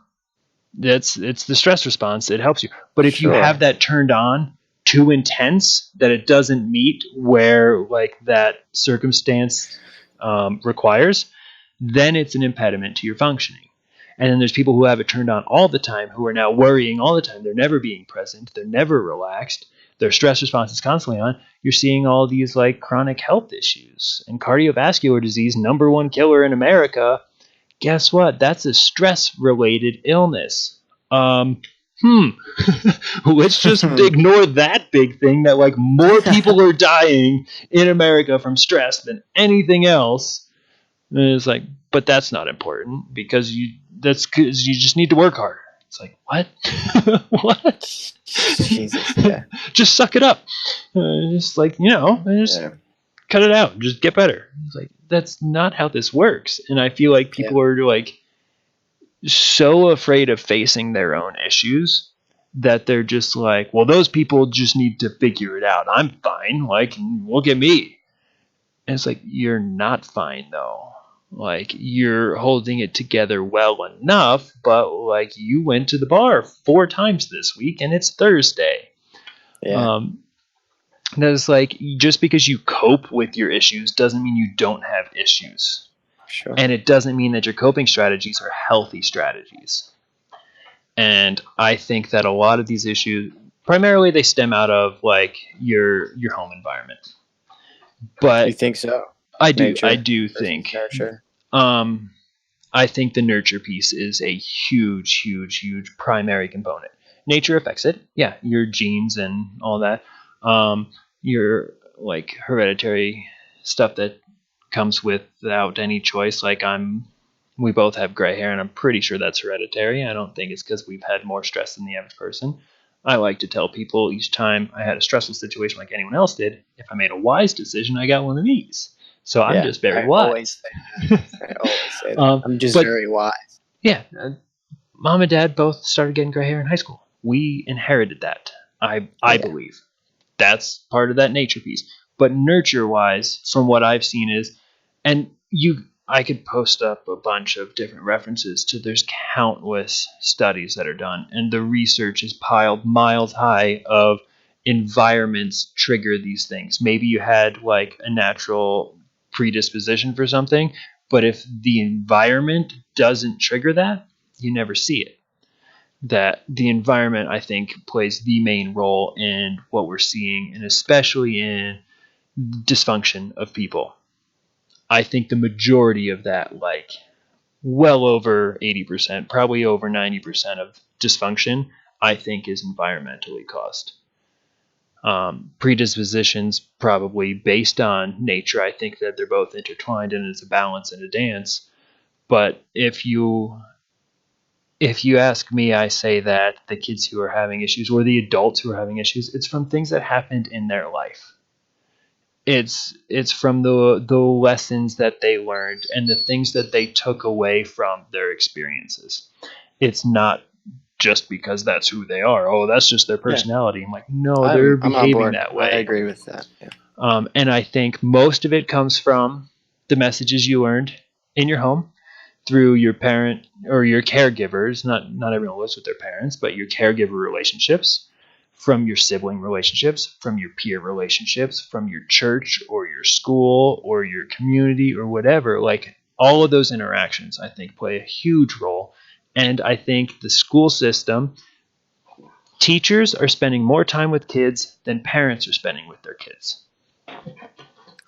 It's the stress response. It helps you. But if you have that turned on too intense that it doesn't meet where like that circumstance requires, then it's an impediment to your functioning. And then there's people who have it turned on all the time who are now worrying all the time. They're never being present. They're never relaxed. Their stress response is constantly on. You're seeing all these like chronic health issues and cardiovascular disease, #1 killer in America. Guess what? That's a stress-related illness. Let's just ignore that big thing that like more people are dying in America from stress than anything else. And it's like, but that's not important because that's because you just need to work harder. It's like, what? What? Jesus, yeah. Just suck it up. Just like, just cut it out. Just get better. It's like, that's not how this works. And I feel like people are like so afraid of facing their own issues that they're just like, well, those people just need to figure it out. I'm fine. Like, look at me. And it's like, you're not fine though. Like, you're holding it together well enough, but like you went to the bar 4 times this week and it's Thursday. Yeah. That's like, just because you cope with your issues doesn't mean you don't have issues. Sure. And it doesn't mean that your coping strategies are healthy strategies. And I think that a lot of these issues, primarily they stem out of like your home environment. You But think so? I Nature do versus think, nurture. um, I think the nurture piece is a huge, huge, huge primary component. Nature affects it. Yeah, your genes and all that. Your like hereditary stuff that comes without any choice. We both have gray hair, and I'm pretty sure that's hereditary. I don't think it's because we've had more stress than the average person. I like to tell people each time I had a stressful situation like anyone else did, if I made a wise decision, I got one of these. So I'm Yeah, just very I always wise. say that. I always say that. I'm just But very wise. yeah, mom and dad both started getting gray hair in high school. We inherited that. I Yeah. believe that's part of that nature piece. But nurture wise, from what I've seen is, and I could post up a bunch of different references to there's countless studies that are done, and the research is piled miles high of environments trigger these things. Maybe you had like a natural predisposition for something, but if the environment doesn't trigger that, you never see it. That the environment, I think, plays the main role in what we're seeing, and especially in dysfunction of people. I think the majority of that, like well over 80%, probably over 90% of dysfunction, I think is environmentally caused. Predispositions probably based on nature. I think that they're both intertwined and it's a balance and a dance. But if you ask me, I say that the kids who are having issues or the adults who are having issues, it's from things that happened in their life. It's from the lessons that they learned and the things that they took away from their experiences. It's not just because that's who they are. Oh, that's just their Yeah. personality. I'm like, no, they're I'm on behaving board. that I way. agree with that. Yeah. And I think most of it comes from the messages you learned in your home through your parent or your caregivers. Not everyone lives with their parents, but your caregiver relationships, from your sibling relationships, from your peer relationships, from your church or your school or your community or whatever. Like all of those interactions, I think, play a huge role. And I think the school system, teachers are spending more time with kids than parents are spending with their kids.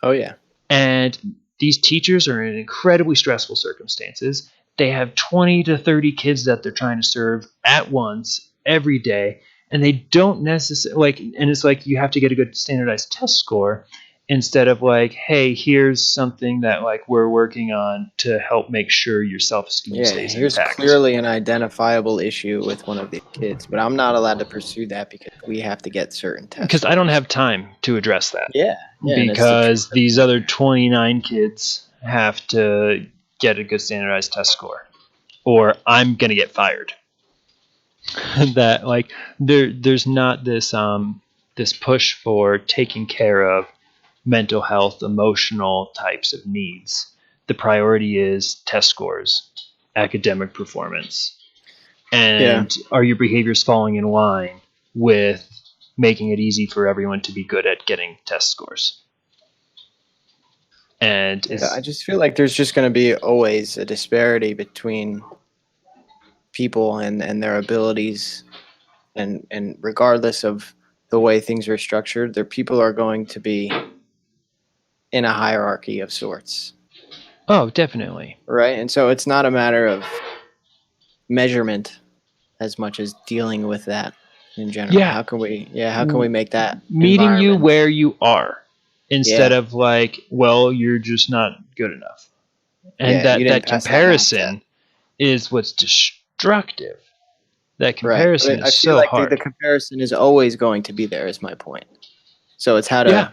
Oh yeah. And these teachers are in incredibly stressful circumstances. They have 20 to 30 kids that they're trying to serve at once every day. And they don't necessarily like, and it's like you have to get a good standardized test score instead of like, hey, here's something that like we're working on to help make sure your self-esteem Yeah. stays Here's intact. clearly an identifiable issue with one of the kids, but I'm not allowed to pursue that because we have to get certain test Because I don't scores. have time to address that. Yeah. Yeah. And it's the truth Because of the these matter. other 29 kids have to get a good standardized test score, or I'm gonna get fired. That like there's not this push for taking care of mental health, emotional types of needs. The priority is test scores, academic performance, Yeah. and are your behaviors falling in line with making it easy for everyone to be good at getting test scores? And Yeah. I is just feel like there's just going to be always a disparity between people and their abilities, and regardless of the way things are structured, their people are going to be in a hierarchy of sorts, oh, definitely. right? And so it's not a matter of measurement as much as dealing with that in general. Yeah, How can we make that meeting you environment? where you are instead Yeah. of like, well, you're just not good enough. And Yeah, you didn't that pass that math test. comparison is what's destructive. That Right. comparison But I is feel so like the hard. comparison is always going to be there is my point. So it's Yeah,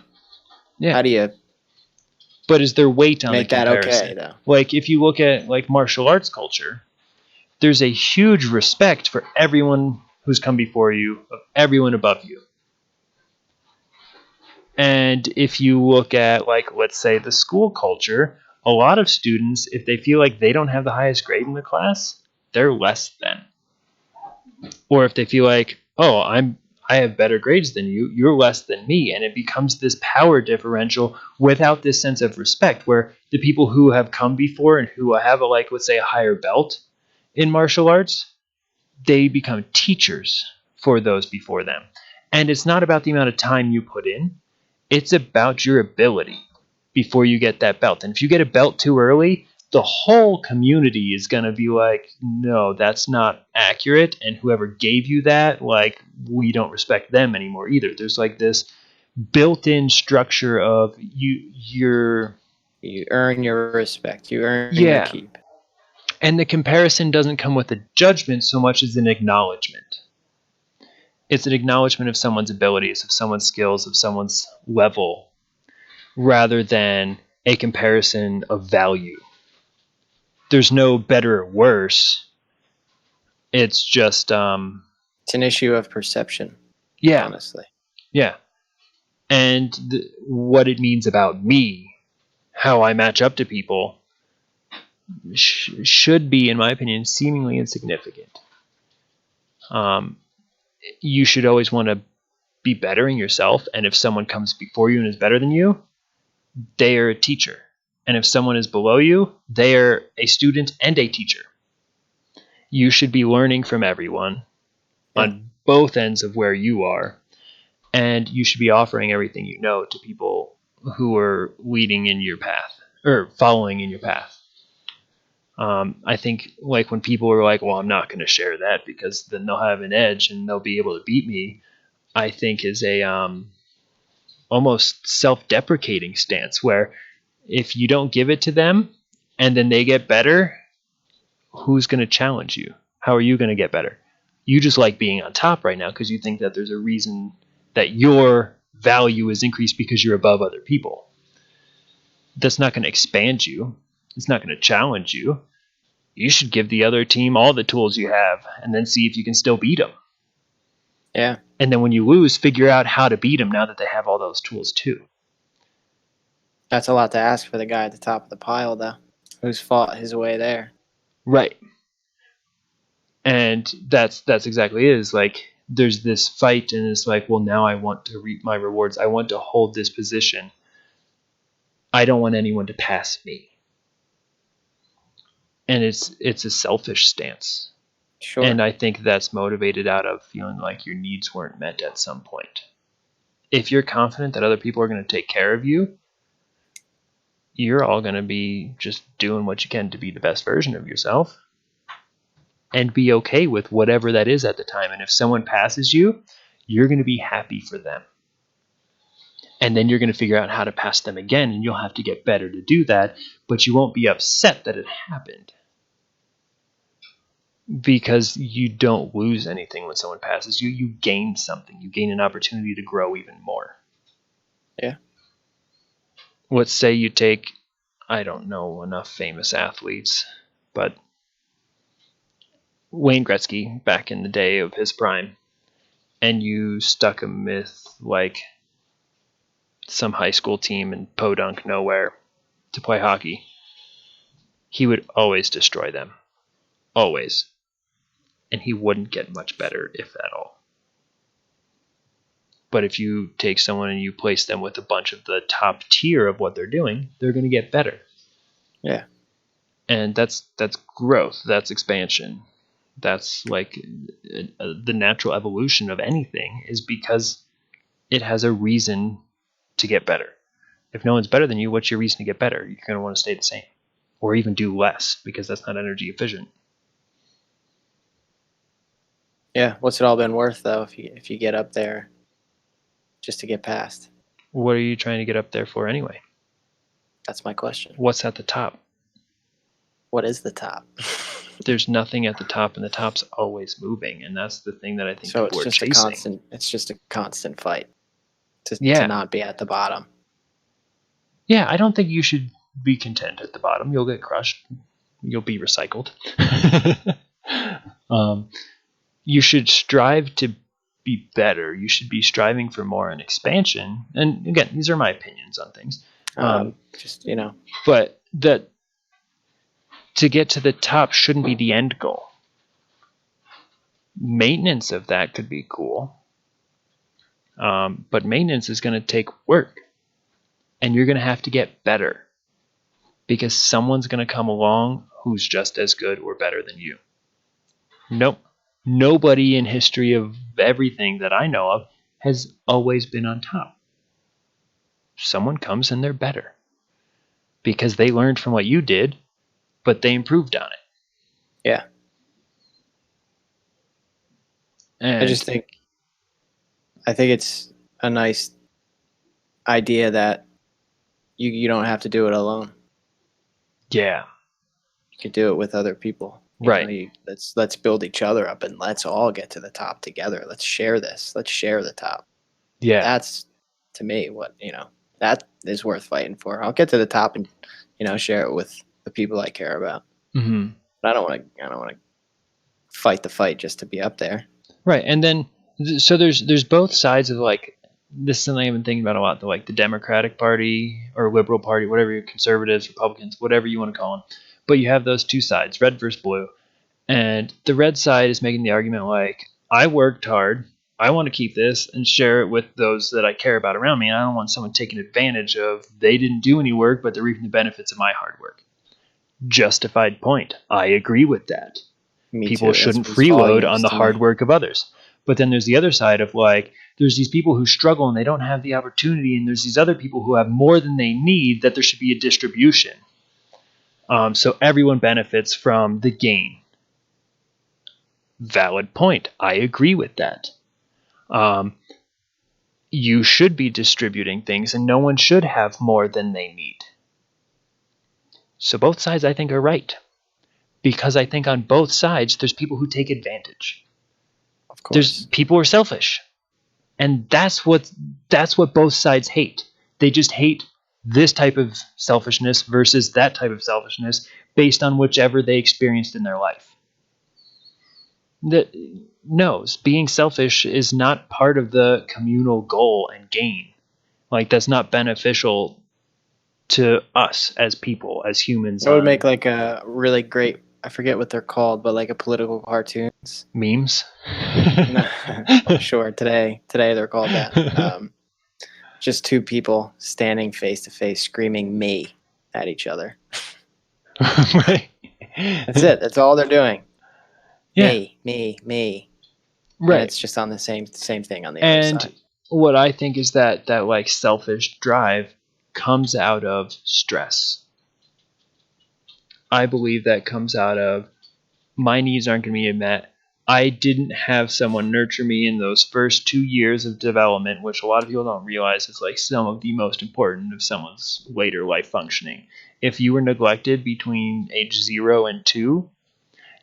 yeah. how do you But is there weight on the make that okay comparison? though? Like if you look at like martial arts culture, there's a huge respect for everyone who's come before you, of everyone above you. And if you look at, like, let's say the school culture, a lot of students, if they feel like they don't have the highest grade in the class, they're less than. Or if they feel like, oh, I have better grades than you, you're less than me. And it becomes this power differential without this sense of respect, where the people who have come before and who have a, like, let's say a higher belt in martial arts, they become teachers for those before them. And it's not about the amount of time you put in, it's about your ability. before you get that belt. And if you get a belt too early, the whole community is going to be like, no, that's not accurate. And whoever gave you that, like, we don't respect them anymore either. There's like this built-in structure of you're You earn your respect. You earn your yeah. keep. And the comparison doesn't come with a judgment so much as an acknowledgement. It's an acknowledgement of someone's abilities, of someone's skills, of someone's level, rather than a comparison of value. There's no better or worse. It's just It's an issue of perception. yeah, Honestly. yeah. And what it means about me, how I match up to people, should be, in my opinion, seemingly insignificant. You should always want to be bettering yourself, and if someone comes before you and is better than you, they are a teacher. And if someone is below you, they are a student and a teacher. You should be learning from everyone on both ends of where you are, and you should be offering everything you know to people who are leading in your path or following in your path. I think like when people are like, well, I'm not going to share that because then they'll have an edge and they'll be able to beat me, I think is a almost self-deprecating stance where if you don't give it to them and then they get better, who's going to challenge you? How are you going to get better? You just like being on top right now because you think that there's a reason that your value is increased because you're above other people. That's not going to expand you. It's not going to challenge you. You should give the other team all the tools you have and then see if you can still beat them. Yeah. And then when you lose, figure out how to beat them now that they have all those tools too. That's a lot to ask for the guy at the top of the pile, though, who's fought his way there. Right. And that's exactly it. Is like there's this fight and it's like, well, now I want to reap my rewards. I want to hold this position. I don't want anyone to pass me. And it's a selfish stance. Sure. And I think that's motivated out of feeling like your needs weren't met at some point. If you're confident that other people are going to take care of you, you're all going to be just doing what you can to be the best version of yourself and be okay with whatever that is at the time. And if someone passes you, you're going to be happy for them. And then you're going to figure out how to pass them again, and you'll have to get better to do that, but you won't be upset that it happened. Because you don't lose anything when someone passes you. You gain something. You gain an opportunity to grow even more. Yeah. Let's say you take, I don't know enough famous athletes, but Wayne Gretzky back in the day of his prime, and you stuck him with like some high school team in podunk nowhere to play hockey. He would always destroy them. Always. And he wouldn't get much better, if at all. But if you take someone and you place them with a bunch of the top tier of what they're doing, they're going to get better. Yeah. And that's growth. That's expansion. That's like the natural evolution of anything is because it has a reason to get better. If no one's better than you, what's your reason to get better? You're going to want to stay the same or even do less because that's not energy efficient. Yeah. What's it all been worth, though, if you get up there just to get past? What are you trying to get up there for anyway? That's my question. What's at the top? What is the top? There's nothing at the top, and the top's always moving, and that's the thing that I think So people it's are just chasing. It's just a constant fight to Yeah. not be at the bottom. Yeah, I don't think you should be content at the bottom. You'll get crushed. You'll be recycled. You should strive to be better. You should be striving for more and expansion. And again, these are my opinions on things. Just, But that to get to the top shouldn't be the end goal. Maintenance of that could be cool. But maintenance is going to take work. And you're going to have to get better. Because someone's going to come along who's just as good or better than you. Nope. Nobody in history of everything that I know of has always been on top. Someone comes and they're better. because they learned from what you did, but they improved on it. Yeah. I And just think it's a nice idea that you don't have to do it alone. yeah, You could do it with other people. right. Let's build each other up and let's all get to the top together. Let's share this. Let's share the top. Yeah. That's to me what, that is worth fighting for. I'll get to the top and, share it with the people I care about. Mm-hmm. But I don't want to fight the fight just to be up there. Right. And then so there's both sides of like this is something I've been thinking about a lot, the Democratic Party or Liberal Party, whatever you're conservatives, Republicans, whatever you want to call them. But you have those two sides, red versus blue. And the red side is making the argument like, I worked hard. I want to keep this and share it with those that I care about around me. And I don't want someone taking advantage of they didn't do any work, but they're reaping the benefits of my hard work. Justified point. I agree with that. Me People too. That shouldn't speaks freeload on volumes the to hard me. work of others. But then there's the other side of like, there's these people who struggle and they don't have the opportunity, and there's these other people who have more than they need, that there should be a distribution. So everyone benefits from the gain. Valid point. I agree with that. Um, you should be distributing things, and no one should have more than they need. So both sides, I think, are right. Because I think on both sides, there's people who take advantage. Of There's course. people who are selfish. And that's what both sides hate. They just hate this type of selfishness versus that type of selfishness based on whichever they experienced in their life. That knows being selfish is not part of the communal goal and gain. Like that's not beneficial to us as people, as humans That would make on like a really great, I forget what they're called, but like a political cartoons. memes. No, sure. Today they're called that. Just two people standing face to face, screaming "me" at each other. Right. That's it. That's all they're doing. Yeah. Me, and Right. it's just on the same thing on the other And side. what I think is that like selfish drive comes out of stress. I believe that comes out of my needs aren't going to be met. I didn't have someone nurture me in those first 2 years of development, which a lot of people don't realize is like some of the most important of someone's later life functioning. If you were neglected between age 0 and 2,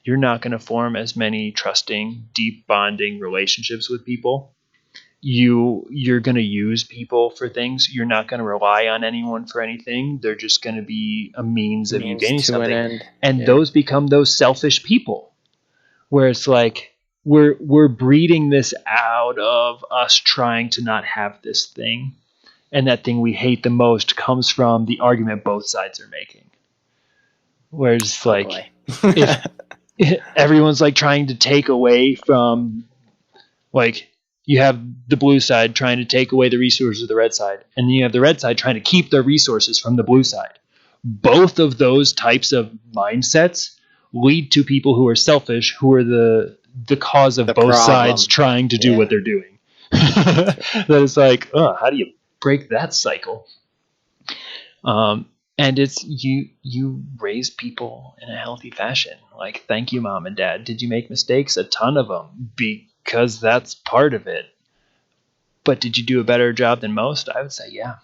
you're not going to form as many trusting, deep bonding relationships with people. You're going to use people for things. You're not going to rely on anyone for anything. They're just going to be a means of you Means gaining to an something. end. And Yeah. those become those selfish people where it's like we're breeding this out of us trying to not have this thing, and that thing we hate the most comes from the argument both sides are making, whereas Oh like boy. if everyone's like trying to take away from, like, you have the blue side trying to take away the resources of the red side, and then you have the red side trying to keep the resources from the blue side. Both of those types of mindsets lead to people who are selfish, who are the cause of The both sides problem. trying to do what Yeah. they're doing. That's right. That is like, how do you break that cycle? And it's you raise people in a healthy fashion. Like, thank you, mom and dad. Did you make mistakes? A ton of them, because that's part of it. But did you do a better job than most? I would say, yeah.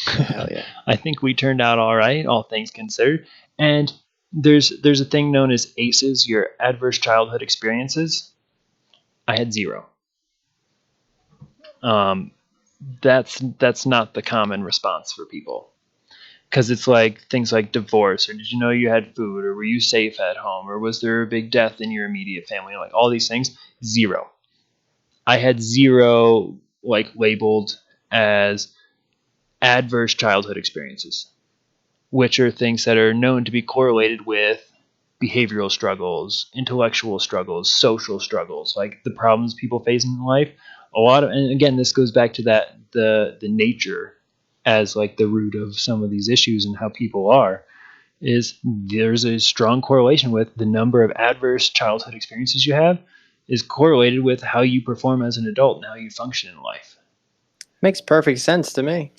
Yeah, hell yeah. I think we turned out all right, all things considered. And there's a thing known as ACEs, your adverse childhood experiences. I had 0. Um, that's not the common response for people, because it's like things like divorce, or did you know you had food, or were you safe at home, or was there a big death in your immediate family, like all these things. 0. I had 0 like labeled as adverse childhood experiences, which are things that are known to be correlated with behavioral struggles, intellectual struggles, social struggles, like the problems people face in life. A lot of, and again, this goes back to that the nature as like the root of some of these issues and how people are, is there's a strong correlation with the number of adverse childhood experiences you have is correlated with how you perform as an adult and how you function in life. Makes perfect sense to me.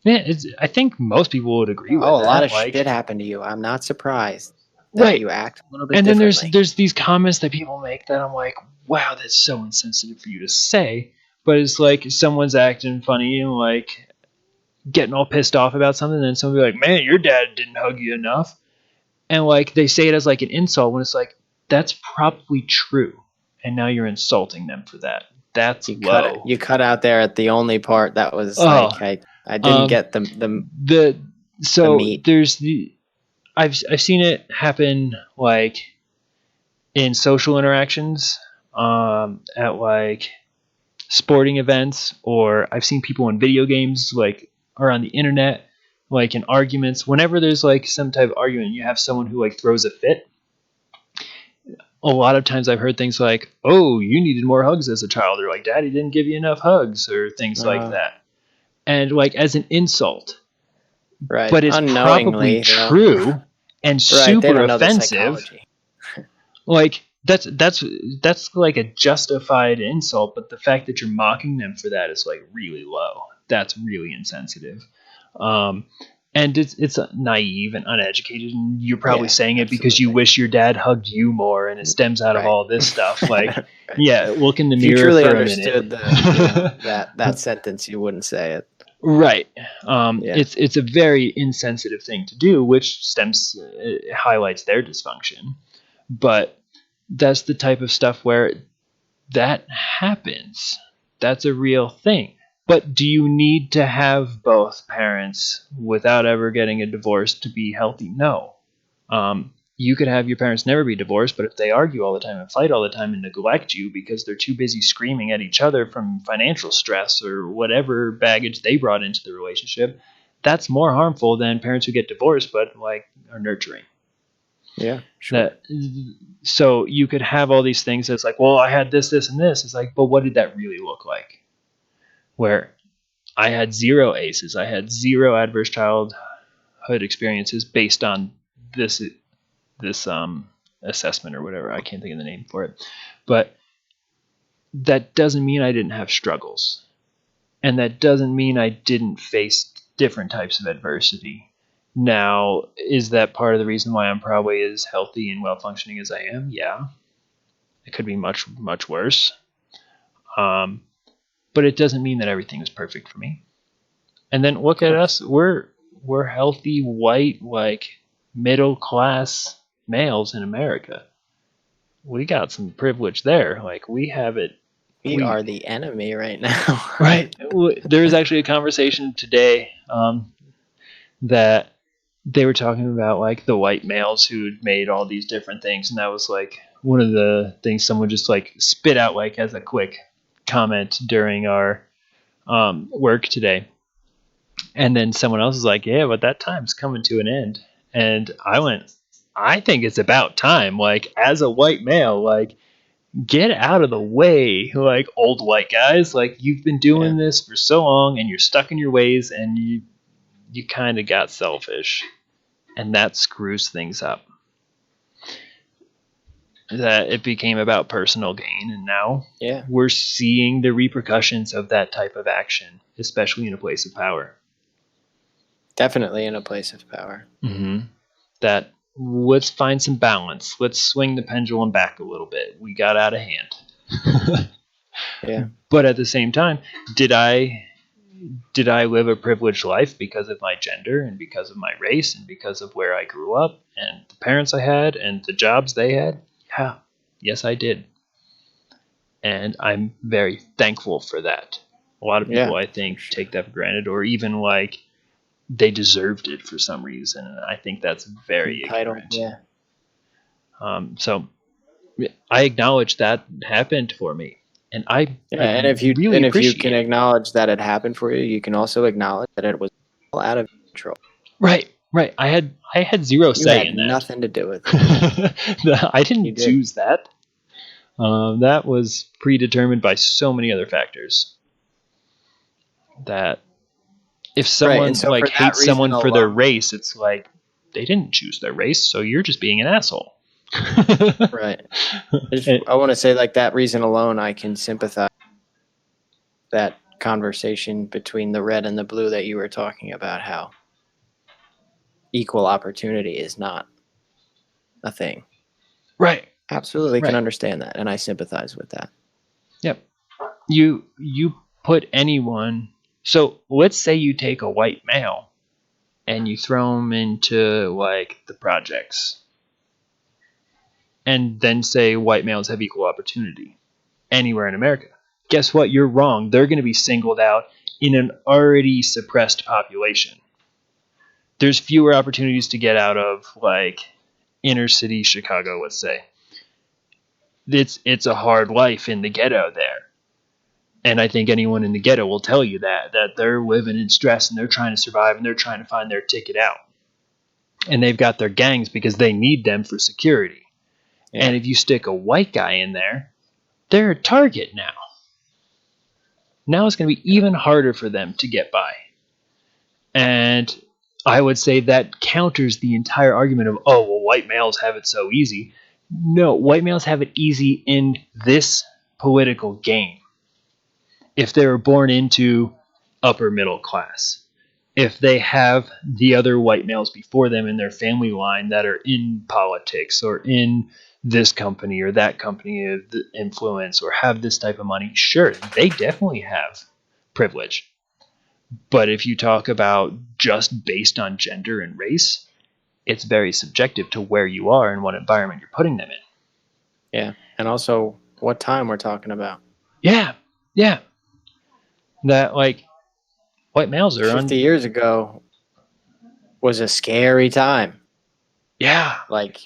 Yeah, I think most people would agree with Oh, a lot that. of Like, shit happened to you. I'm not surprised that right. you act a little bit And then differently. there's these comments that people make that I'm like, wow, that's so insensitive for you to say. But it's like someone's acting funny and like getting all pissed off about something, and then somebody like, man, your dad didn't hug you enough. And like they say it as like an insult when it's like, that's probably true. And now you're insulting them for that. That's low. You cut out there at the only part that was Oh, like I didn't um, get the the so meat. there's the I've seen it happen like in social interactions, at like sporting events, or I've seen people in video games, like, or on the internet, like in arguments. Whenever there's like some type of argument, you have someone who like throws a fit. A lot of times I've heard things like, "Oh, you needed more hugs as a child," or like, "Daddy didn't give you enough hugs," or things like Uh, that, and like as an insult. right. But it's probably Unknowingly, though. true and Right. They super don't know the offensive. psychology. Like that's like a justified insult, but the fact that you're mocking them for that is like really low. That's really insensitive. Um, and it's naive and uneducated, and you're probably Yeah, saying it because you absolutely. wish your dad hugged you more, and it stems out of Right. all this stuff. Like, yeah, look in the If you mirror truly for a minute. understood that sentence, you wouldn't say it. Right. Yeah. It's a very insensitive thing to do, which stems highlights their dysfunction. But that's the type of stuff where that happens. That's a real thing. But do you need to have both parents without ever getting a divorce to be healthy? No. You could have your parents never be divorced, but if they argue all the time and fight all the time and neglect you because they're too busy screaming at each other from financial stress or whatever baggage they brought into the relationship, that's more harmful than parents who get divorced but like are nurturing. Yeah, sure. That so you could have all these things that's like, well, I had this, this, and this. It's like, but what did that really look like? Where I had zero aces, I had zero adverse childhood experiences based on this this assessment or whatever. I can't think of the name for it, but that doesn't mean I didn't have struggles, and that doesn't mean I didn't face different types of adversity. Now, is that part of the reason why I'm probably as healthy and well functioning as I am? Yeah, it could be much worse. Um, but it doesn't mean that everything is perfect for me. And then Of look at course. us. We're healthy, white, like middle class males in America. We got some privilege there. Like we have it. We We are the enemy right now. right. There was actually a conversation today, that they were talking about like the white males who'd made all these different things, and that was like one of the things someone just like spit out like as a quick comment during our work today. And then someone else is like, yeah, but that time's coming to an end. And I went, I think it's about time. Like, as a white male, like, get out of the way, like old white guys. Like, you've been Yeah. doing this for so long and you're stuck in your ways and you kind of got selfish. And that screws things up. That it became about personal gain. And now Yeah. we're seeing the repercussions of that type of action, especially in a place of power. Definitely in a place of power. Mm-hmm. That let's find some balance. Let's swing the pendulum back a little bit. We got out of hand. Yeah. But at the same time, did I live a privileged life because of my gender and because of my race and because of where I grew up and the parents I had and the jobs they had? Yeah. Yes, I did. And I'm very thankful for that. A lot of Yeah. people, I For think, sure. take that for granted, or even like they deserved it for some reason. And I think that's very Entitled. ignorant. Yeah. So I acknowledge that happened for me, and Yeah. I really And if you can appreciate it. acknowledge that it happened for you, you can also acknowledge that it was all out of control. Right, right. I had zero You say had in that. nothing to do with it. I You didn't did. choose that. That was predetermined by so many other factors. That if Right. And someone so like for that hates reason someone for their alone, race, it's like they didn't choose their race, so you're just being an asshole. right. And- I want to say like that reason alone, I can sympathize that conversation between the red and the blue that you were talking about, how equal opportunity is not a thing. Right. Absolutely can Right. understand that, and I sympathize with that. Yep. You put anyone. So let's say you take a white male and you throw him into like the projects, and then say white males have equal opportunity anywhere in America. Guess what? You're wrong. They're going to be singled out in an already suppressed population. There's fewer opportunities to get out of like inner city Chicago, let's say. It's a hard life in the ghetto there. And I think anyone in the ghetto will tell you that they're living in stress and they're trying to survive and they're trying to find their ticket out. And they've got their gangs because they need them for security. Yeah. And if you stick a white guy in there, they're a target now. Now it's going to be even harder for them to get by. And I would say that counters the entire argument of, oh, well, white males have it so easy. No, white males have it easy in this political game. If they were born into upper middle class, if they have the other white males before them in their family line that are in politics or in this company or that company of influence or have this type of money, sure, they definitely have privilege. But if you talk about just based on gender and race, it's very subjective to where you are and what environment you're putting them in. Yeah. And also what time we're talking about. Yeah. Yeah. That like white males are 50 on. years ago was a scary time. Yeah. Like,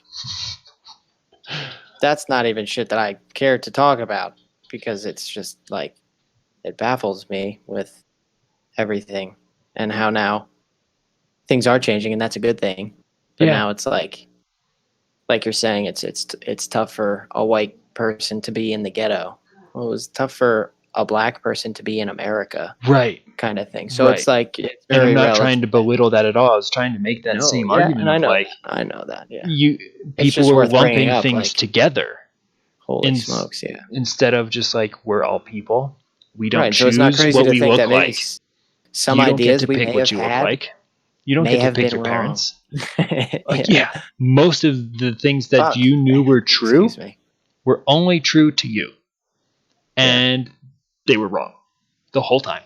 that's not even shit that I care to talk about, because it's just like, it baffles me with everything and how now things are changing, and that's a good thing. But Yeah. now it's like you're saying, it's tough for a white person to be in the ghetto. Well, it was tough for a black person to be in America, Right. kind of thing. So Right. it's like, it's And I'm very not relative. trying to belittle that at all. I was trying to make that No, same yeah, argument and I of know like that. I know that. Yeah, you it's people just were worth bringing lumping up. things Like, together holy smokes, yeah. instead of just like we're all people. We don't Right. So it's not choose crazy what to we think that look maybe like. some You don't get ideas to we pick may have what you look had like. You don't may get to have pick been your wrong. parents. Like, Yeah. yeah, most of the things that Fuck. you knew were true Excuse me. were only true to you. Yeah. And they were wrong the whole time.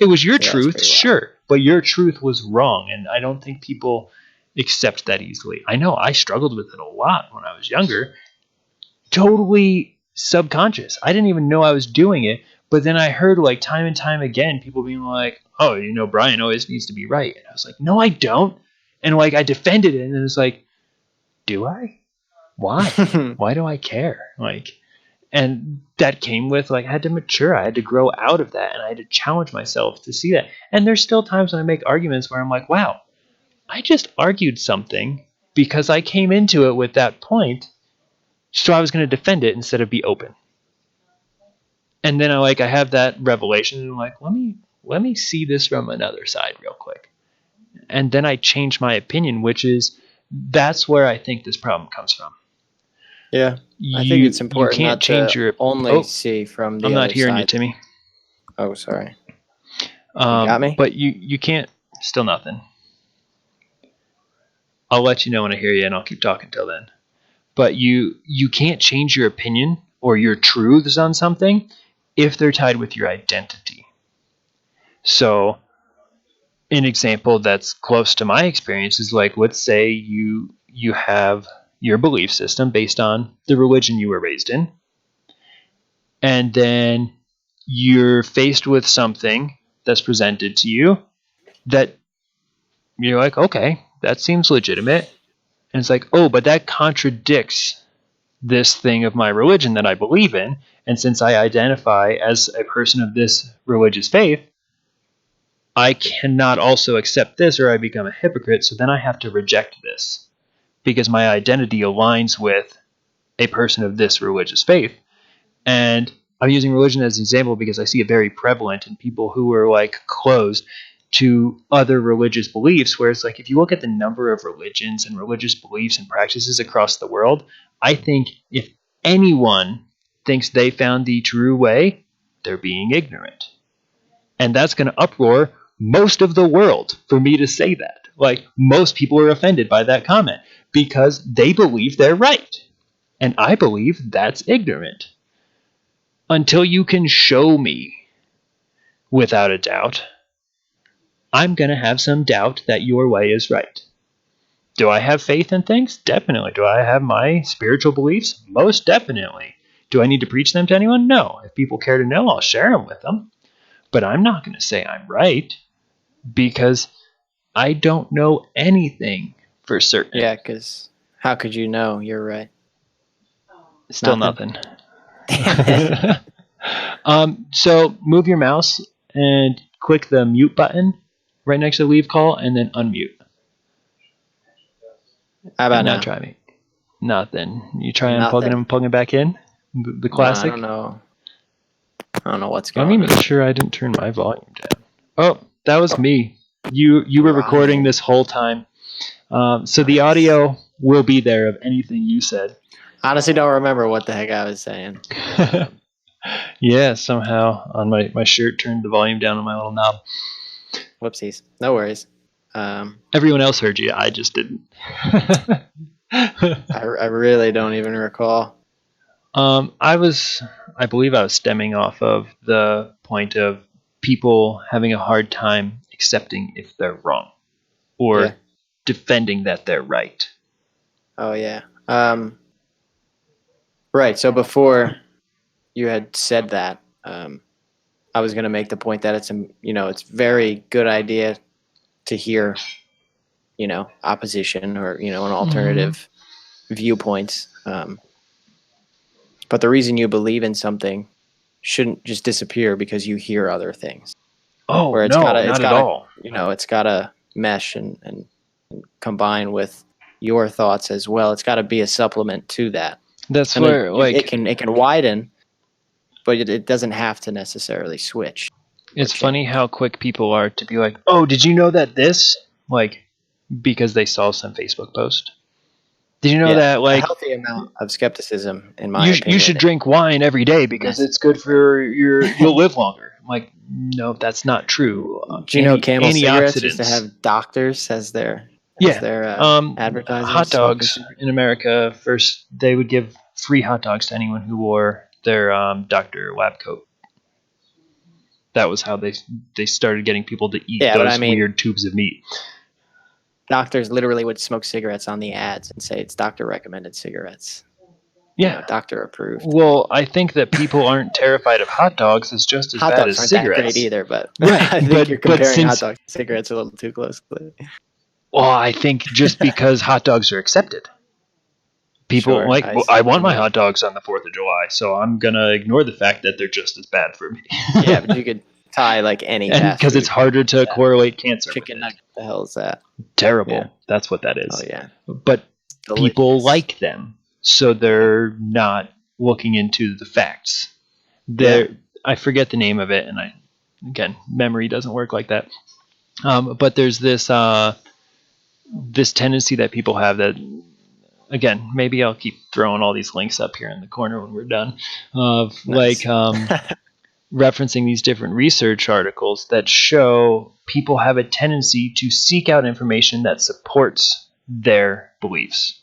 It was your Yeah, that's truth, pretty wild. sure, but your truth was wrong. And I don't think people accept that easily. I know I struggled with it a lot when I was younger. Totally subconscious. I didn't even know I was doing it. But then I heard like time and time again people being like, oh, you know, Brian always needs to be right. And I was like, no, I don't. And like I defended it and it was like, do I? Why? Why do I care? Like, and that came with like I had to mature. I had to grow out of that and I had to challenge myself to see that. And there's still times when I make arguments where I'm like, wow, I just argued something because I came into it with that point. So I was going to defend it instead of be open. And then I have that revelation and I'm like, let me see this from another side real quick. And then I change my opinion, which is that's where I think this problem comes from. Yeah. I think it's You important can't not change to your only see from I'm the not other hearing you, side. Timmy. Oh, sorry. You got me? But you can't still nothing. I'll let you know when I hear you and I'll keep talking till then. But you can't change your opinion or your truths on something if they're tied with your identity. So an example that's close to my experience is like let's say you have your belief system based on the religion you were raised in, and then you're faced with something that's presented to you that you're like, okay, that seems legitimate. And it's like, oh, but that contradicts this thing of my religion that I believe in. And since I identify as a person of this religious faith, I cannot also accept this or I become a hypocrite. So then I have to reject this because my identity aligns with a person of this religious faith. And I'm using religion as an example because I see it very prevalent in people who are like closed to other religious beliefs, where it's like if you look at the number of religions and religious beliefs and practices across the world, I think if anyone thinks they found the true way, they're being ignorant. And that's going to uproar most of the world for me to say that. Like, most people are offended by that comment because they believe they're right. And I believe that's ignorant. Until you can show me without a doubt, I'm going to have some doubt that your way is right. Do I have faith in things? Definitely. Do I have my spiritual beliefs? Most definitely. Do I need to preach them to anyone? No. If people care to know, I'll share them with them. But I'm not going to say I'm right because I don't know anything for certain. Yeah, because how could you know you're right? Still nothing. Damn it. So move your mouse and click the mute button right next to leave call and then unmute. How about And now now? try me. Nothing. You try unplugging Nothing. and plugging back in? The No, classic? I don't know what's Let me going make on. sure I didn't turn my volume down. Oh, that was me. You were recording Ryan. this whole time. So the Nice. audio will be there of anything you said. Honestly, don't remember what the heck I was saying. Yeah, somehow on my shirt turned the volume down on my little knob. Whoopsies. No worries. Everyone else heard you. I just didn't. I really don't even recall. I believe I was stemming off of the point of people having a hard time accepting if they're wrong or defending that they're right. Oh yeah. Right. So before you had said that, I was going to make the point that it's very good idea to hear, opposition or an alternative viewpoints. But the reason you believe in something shouldn't just disappear because you hear other things. Oh, Where no, not at all. It's gotta mesh and combine with your thoughts as well. It's got to be a supplement to that. That's And where, it can widen, but it doesn't have to necessarily switch. It's funny how quick people are to be like, oh, did you know that this? Like, because they saw some Facebook post. Did you know that, like, a healthy amount of skepticism, in my opinion. You should drink wine every day because it's good for you'll live longer. I'm like, no, that's not true. Do you know Camel Cigarettes used to have doctors as their advertisers? Hot dogs in America, first they would give free hot dogs to anyone who wore their doctor lab coat. That was how they started getting people to eat those weird tubes of meat. Doctors literally would smoke cigarettes on the ads and say it's doctor recommended cigarettes. Yeah, doctor approved. Well, I think that people aren't terrified of hot dogs as just as bad as cigarettes. Hot dogs aren't that great either, but right. I think you're comparing hot dogs to cigarettes a little too closely. Well, I think just because hot dogs are accepted. People I want my hot dogs on the 4th of July, so I'm going to ignore the fact that they're just as bad for me. Yeah, but you could tie any fast because it's harder to correlate cancer. Chicken nugget, the hell is that? Terrible. Yeah. That's what that is. Oh, yeah. But people like them, so they're not looking into the facts. I forget the name of it, and again, memory doesn't work like that. But there's this tendency that people have that, again, maybe I'll keep throwing all these links up here in the corner when we're done, of referencing these different research articles that show people have a tendency to seek out information that supports their beliefs.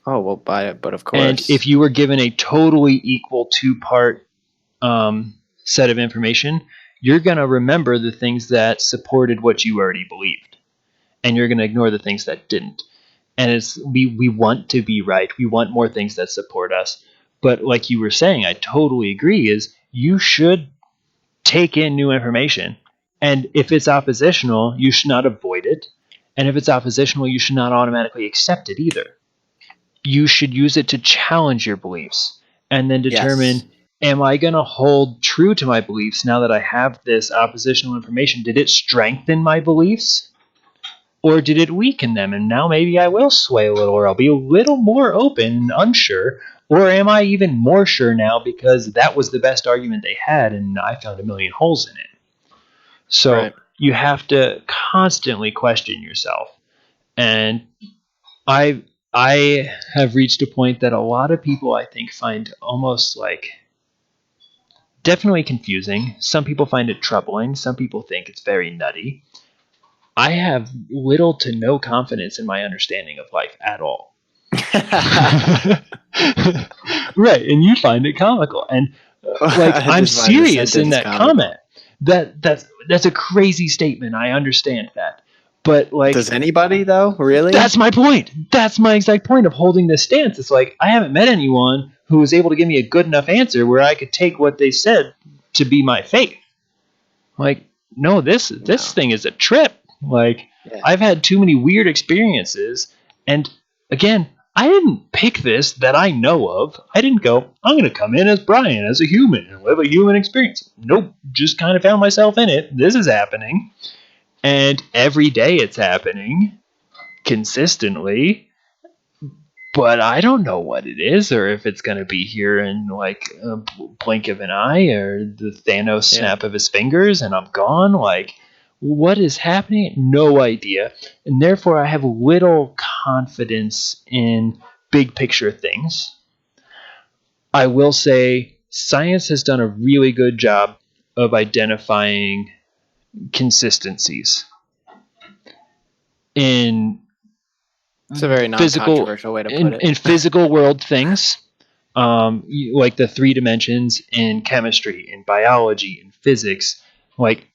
Oh, well, but of course. And if you were given a totally equal 2-part set of information, you're going to remember the things that supported what you already believed. And you're going to ignore the things that didn't. And we want to be right. We want more things that support us. But like you were saying, I totally agree, is you should take in new information. And if it's oppositional, you should not avoid it. And if it's oppositional, you should not automatically accept it either. You should use it to challenge your beliefs and then determine, am I going to hold true to my beliefs now that I have this oppositional information? Did it strengthen my beliefs? Or did it weaken them? And now maybe I will sway a little, or I'll be a little more open and unsure. Or am I even more sure now because that was the best argument they had and I found a million holes in it? So you have to constantly question yourself. And I have reached a point that a lot of people, I think, find almost like definitely confusing. Some people find it troubling. Some people think it's very nutty. I have little to no confidence in my understanding of life at all. Right, and you find it comical. And like, I'm serious in that comment. That's a crazy statement. I understand that. But like, does anybody though? Really? that's my point. That's my exact point of holding this stance. It's like, I haven't met anyone who was able to give me a good enough answer where I could take what they said to be my faith. Like, no, this thing is a trip. Like, Yeah. I've had too many weird experiences, and again, I didn't pick this that I know of. I didn't go, I'm going to come in as Brian, as a human, and live a human experience. Nope, just kind of found myself in it. This is happening, and every day it's happening consistently. But I don't know what it is, or if it's going to be here in like a blink of an eye, or the Thanos snap of his fingers, and I'm gone. Like, what is happening? No idea. And therefore, I have little confidence in big picture things. I will say science has done a really good job of identifying consistencies in It's a very non-controversial way to put it. In physical world things, like the three dimensions in chemistry, in biology, in physics. Like,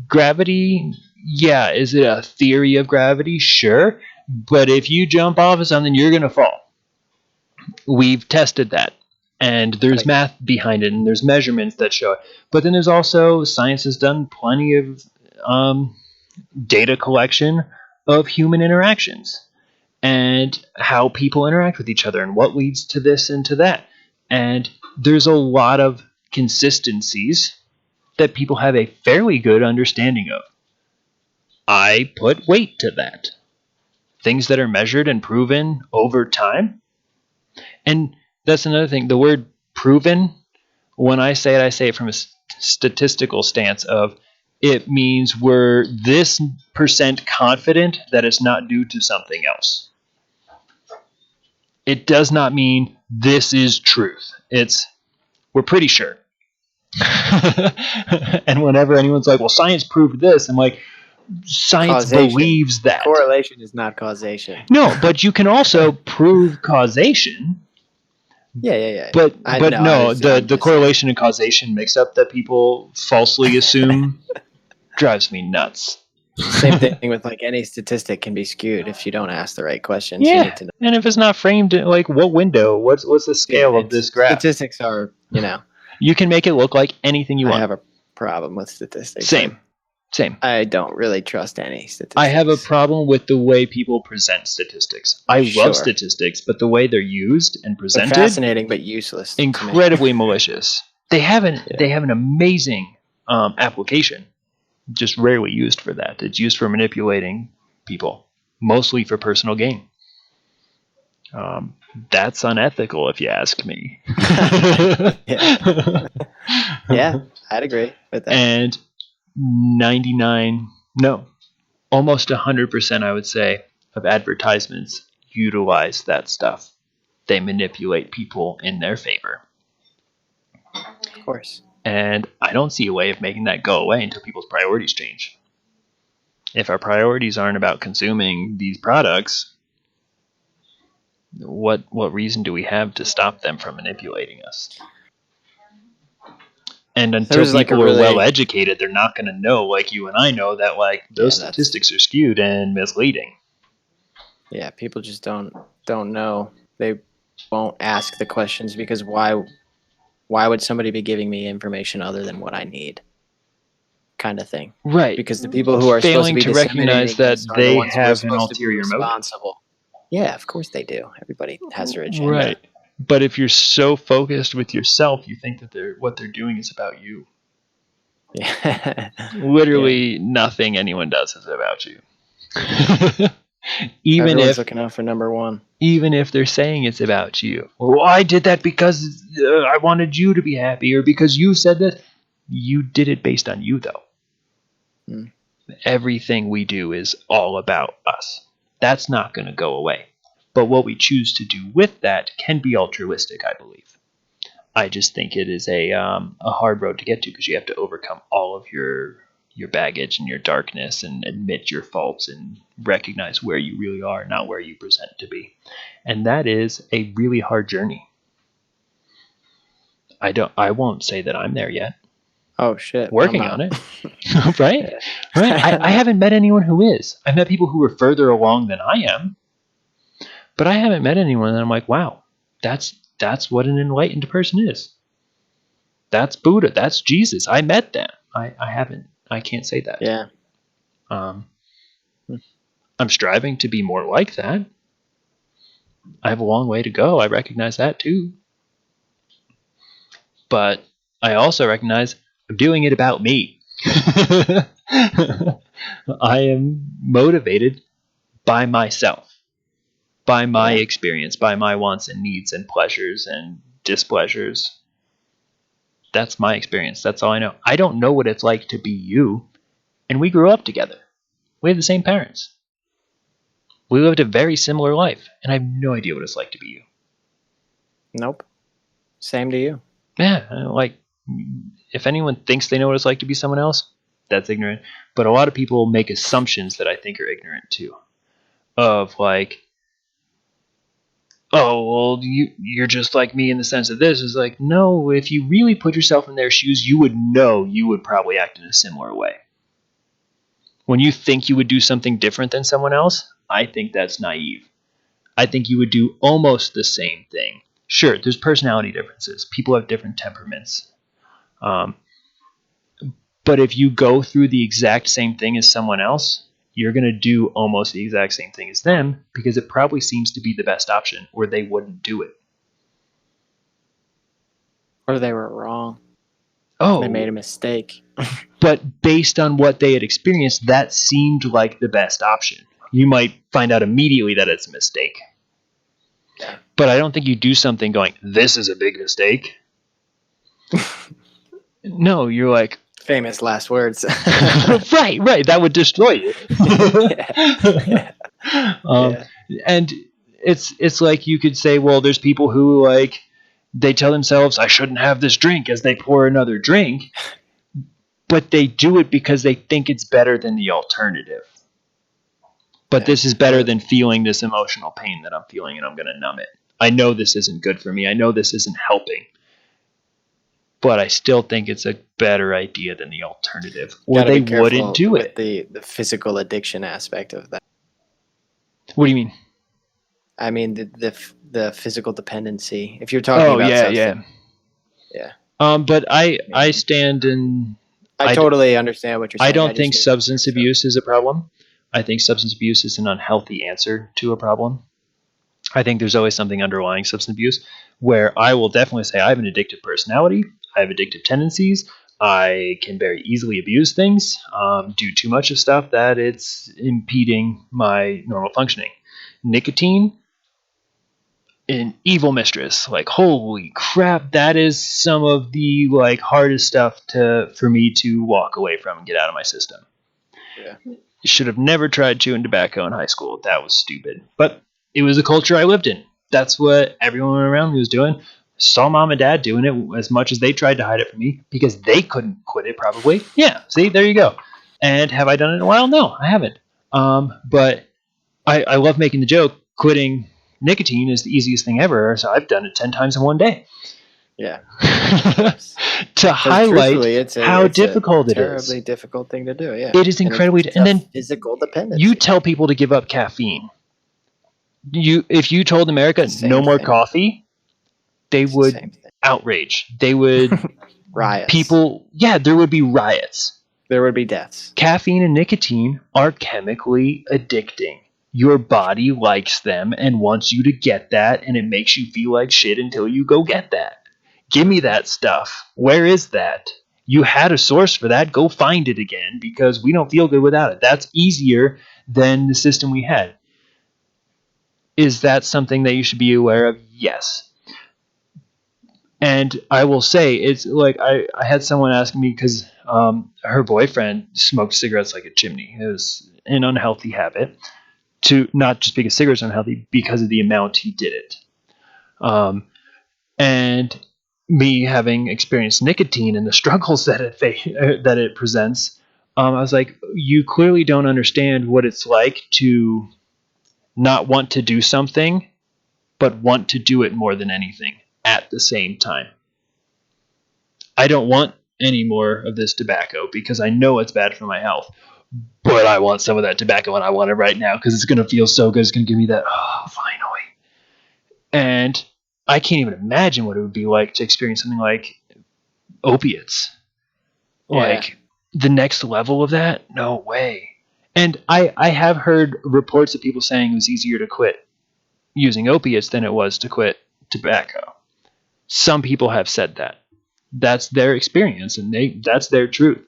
gravity, yeah, is it a theory of gravity? Sure. But if you jump off of something, you're going to fall. We've tested that. And there's math behind it, and there's measurements that show it. But then there's also, science has done plenty of data collection of human interactions and how people interact with each other and what leads to this and to that. And there's a lot of consistencies that people have a fairly good understanding of. I put weight to that. Things that are measured and proven over time. And that's another thing. The word proven, when I say it from a statistical stance of, it means we're this % confident that it's not due to something else. It does not mean this is truth. It's, we're pretty sure. And whenever anyone's like, well, science proved this, I'm like, science believes that. Correlation is not causation. No, but you can also prove causation. Yeah. But no, the correlation and causation mix up that people falsely assume drives me nuts. Same thing with like any statistic can be skewed if you don't ask the right questions. Yeah, you need to know. And if it's not framed in like what window, what's the scale of this graph? Statistics are, you can make it look like anything you want. I have a problem with statistics. Same. I don't really trust any statistics. I have a problem with the way people present statistics. I love statistics, but the way they're used and presented, they're fascinating but useless. Incredibly malicious. They have an amazing application, just rarely used for that. It's used for manipulating people, mostly for personal gain. That's unethical, if you ask me. Yeah, I'd agree with that. And almost 100%, I would say, of advertisements utilize that stuff. They manipulate people in their favor. Of course. And I don't see a way of making that go away until people's priorities change. If our priorities aren't about consuming these products, what reason do we have to stop them from manipulating us? And until people are well educated, they're not going to know, like you and I know, that like those statistics are skewed and misleading. Yeah, people just don't know. They won't ask the questions because why would somebody be giving me information other than what I need? Kind of thing. Right. Because the people who are failing supposed to be to recognize that they have an ulterior motive. Yeah, of course they do. Everybody has their agenda. Right. But if you're so focused with yourself, you think that what they're doing is about you. Yeah. Literally nothing anyone does is about you. Everyone's looking out for number one. Even if they're saying it's about you. Well, I did that because I wanted you to be happy, or because you said that. You did it based on you, though. Everything we do is all about us. That's not going to go away. But what we choose to do with that can be altruistic, I believe. I just think it is a hard road to get to because you have to overcome all of your baggage and your darkness and admit your faults and recognize where you really are, not where you present to be. And that is a really hard journey. I won't say that I'm there yet. Oh shit. Working on it. Right? Right? I haven't met anyone who is. I've met people who are further along than I am, but I haven't met anyone that I'm like, wow, that's what an enlightened person is. That's Buddha. That's Jesus. I met them. I haven't. I can't say that. Yeah. I'm striving to be more like that. I have a long way to go. I recognize that too. But I also recognize I'm doing it about me. I am motivated by myself, by my experience, by my wants and needs and pleasures and displeasures. That's my experience. That's all I know. I don't know what it's like to be you. And we grew up together. We have the same parents. We lived a very similar life. And I have no idea what it's like to be you. Nope. Same to you. Yeah. Like, if anyone thinks they know what it's like to be someone else, that's ignorant. But a lot of people make assumptions that I think are ignorant too. Of like, oh, well, you're just like me in the sense of this. Is like, no, if you really put yourself in their shoes, you would know you would probably act in a similar way. When you think you would do something different than someone else, I think that's naive. I think you would do almost the same thing. Sure, there's personality differences. People have different temperaments. But if you go through the exact same thing as someone else, you're going to do almost the exact same thing as them because it probably seems to be the best option, or they wouldn't do it. Or they were wrong. Oh, they made a mistake. But based on what they had experienced, that seemed like the best option. You might find out immediately that it's a mistake. Yeah. But I don't think you do something going, this is a big mistake. No, you're like, famous last words. right. That would destroy you. Yeah. And it's like you could say, well, there's people who like they tell themselves I shouldn't have this drink as they pour another drink, but they do it because they think it's better than the alternative. But this is better than feeling this emotional pain that I'm feeling, and I'm going to numb it. I know this isn't good for me. I know this isn't helping. But I still think it's a better idea than the alternative. Or they wouldn't do it. The physical addiction aspect of that. What do you mean? I mean the physical dependency. If you're talking about substance. Yeah. But I stand in. I totally understand what you're saying. I don't think substance abuse is a problem. I think substance abuse is an unhealthy answer to a problem. I think there's always something underlying substance abuse where I will definitely say I have an addictive personality. I have addictive tendencies. I can very easily abuse things, do too much of stuff that it's impeding my normal functioning. Nicotine, an evil mistress. Like, holy crap, that is some of the like hardest stuff for me to walk away from and get out of my system. Yeah. Should have never tried chewing tobacco in high school. That was stupid. But it was a culture I lived in. That's what everyone around me was doing. Saw mom and dad doing it as much as they tried to hide it from me because they couldn't quit it probably. Yeah, see, there you go. And have I done it in a while? No, I haven't. But I love making the joke. Quitting nicotine is the easiest thing ever. So I've done it 10 times in one day. Yeah. To highlight how difficult it is. Terribly difficult thing to do. Yeah. It is incredibly. And then physical dependency. You tell people to give up caffeine. If you told America no more coffee, they would outrage. They would riots. There would be riots. There would be deaths. Caffeine and nicotine are chemically addicting. Your body likes them and wants you to get that, and it makes you feel like shit until you go get that. Give me that stuff. Where is that? You had a source for that. Go find it again because we don't feel good without it. That's easier than the system we had. Is that something that you should be aware of? Yes. And I will say, it's like I had someone asking me because her boyfriend smoked cigarettes like a chimney. It was an unhealthy habit. Not just because cigarettes are unhealthy, because of the amount he did it. And me having experienced nicotine and the struggles that it presents, I was like, you clearly don't understand what it's like to not want to do something, but want to do it more than anything at the same time. I don't want any more of this tobacco because I know it's bad for my health, but I want some of that tobacco and I want it right now because it's going to feel so good. It's going to give me that, oh, finally. And I can't even imagine what it would be like to experience something like opiates. Yeah. Like the next level of that? No way. And I have heard reports of people saying it was easier to quit using opiates than it was to quit tobacco. Some people have said that. That's their experience and that's their truth.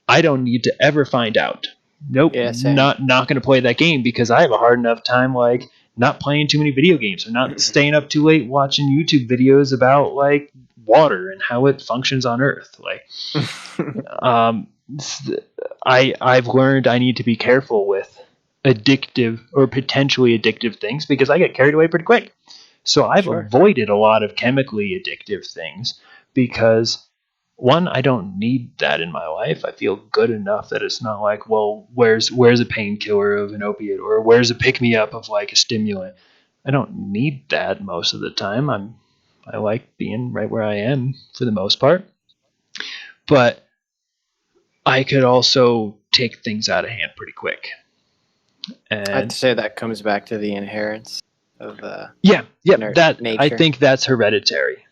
I don't need to ever find out. Nope, Yeah, same. not going to play that game because I have a hard enough time like not playing too many video games or not staying up too late watching YouTube videos about like water and how it functions on Earth. Like, I've learned I need to be careful with addictive or potentially addictive things because I get carried away pretty quick. So I've avoided a lot of chemically addictive things because one, I don't need that in my life. I feel good enough that it's not like, well, where's a painkiller of an opiate or where's a pick me up of like a stimulant. I don't need that most of the time. I like being right where I am for the most part. But I could also take things out of hand pretty quick. And I'd say that comes back to the inherence of that nature. I think that's hereditary.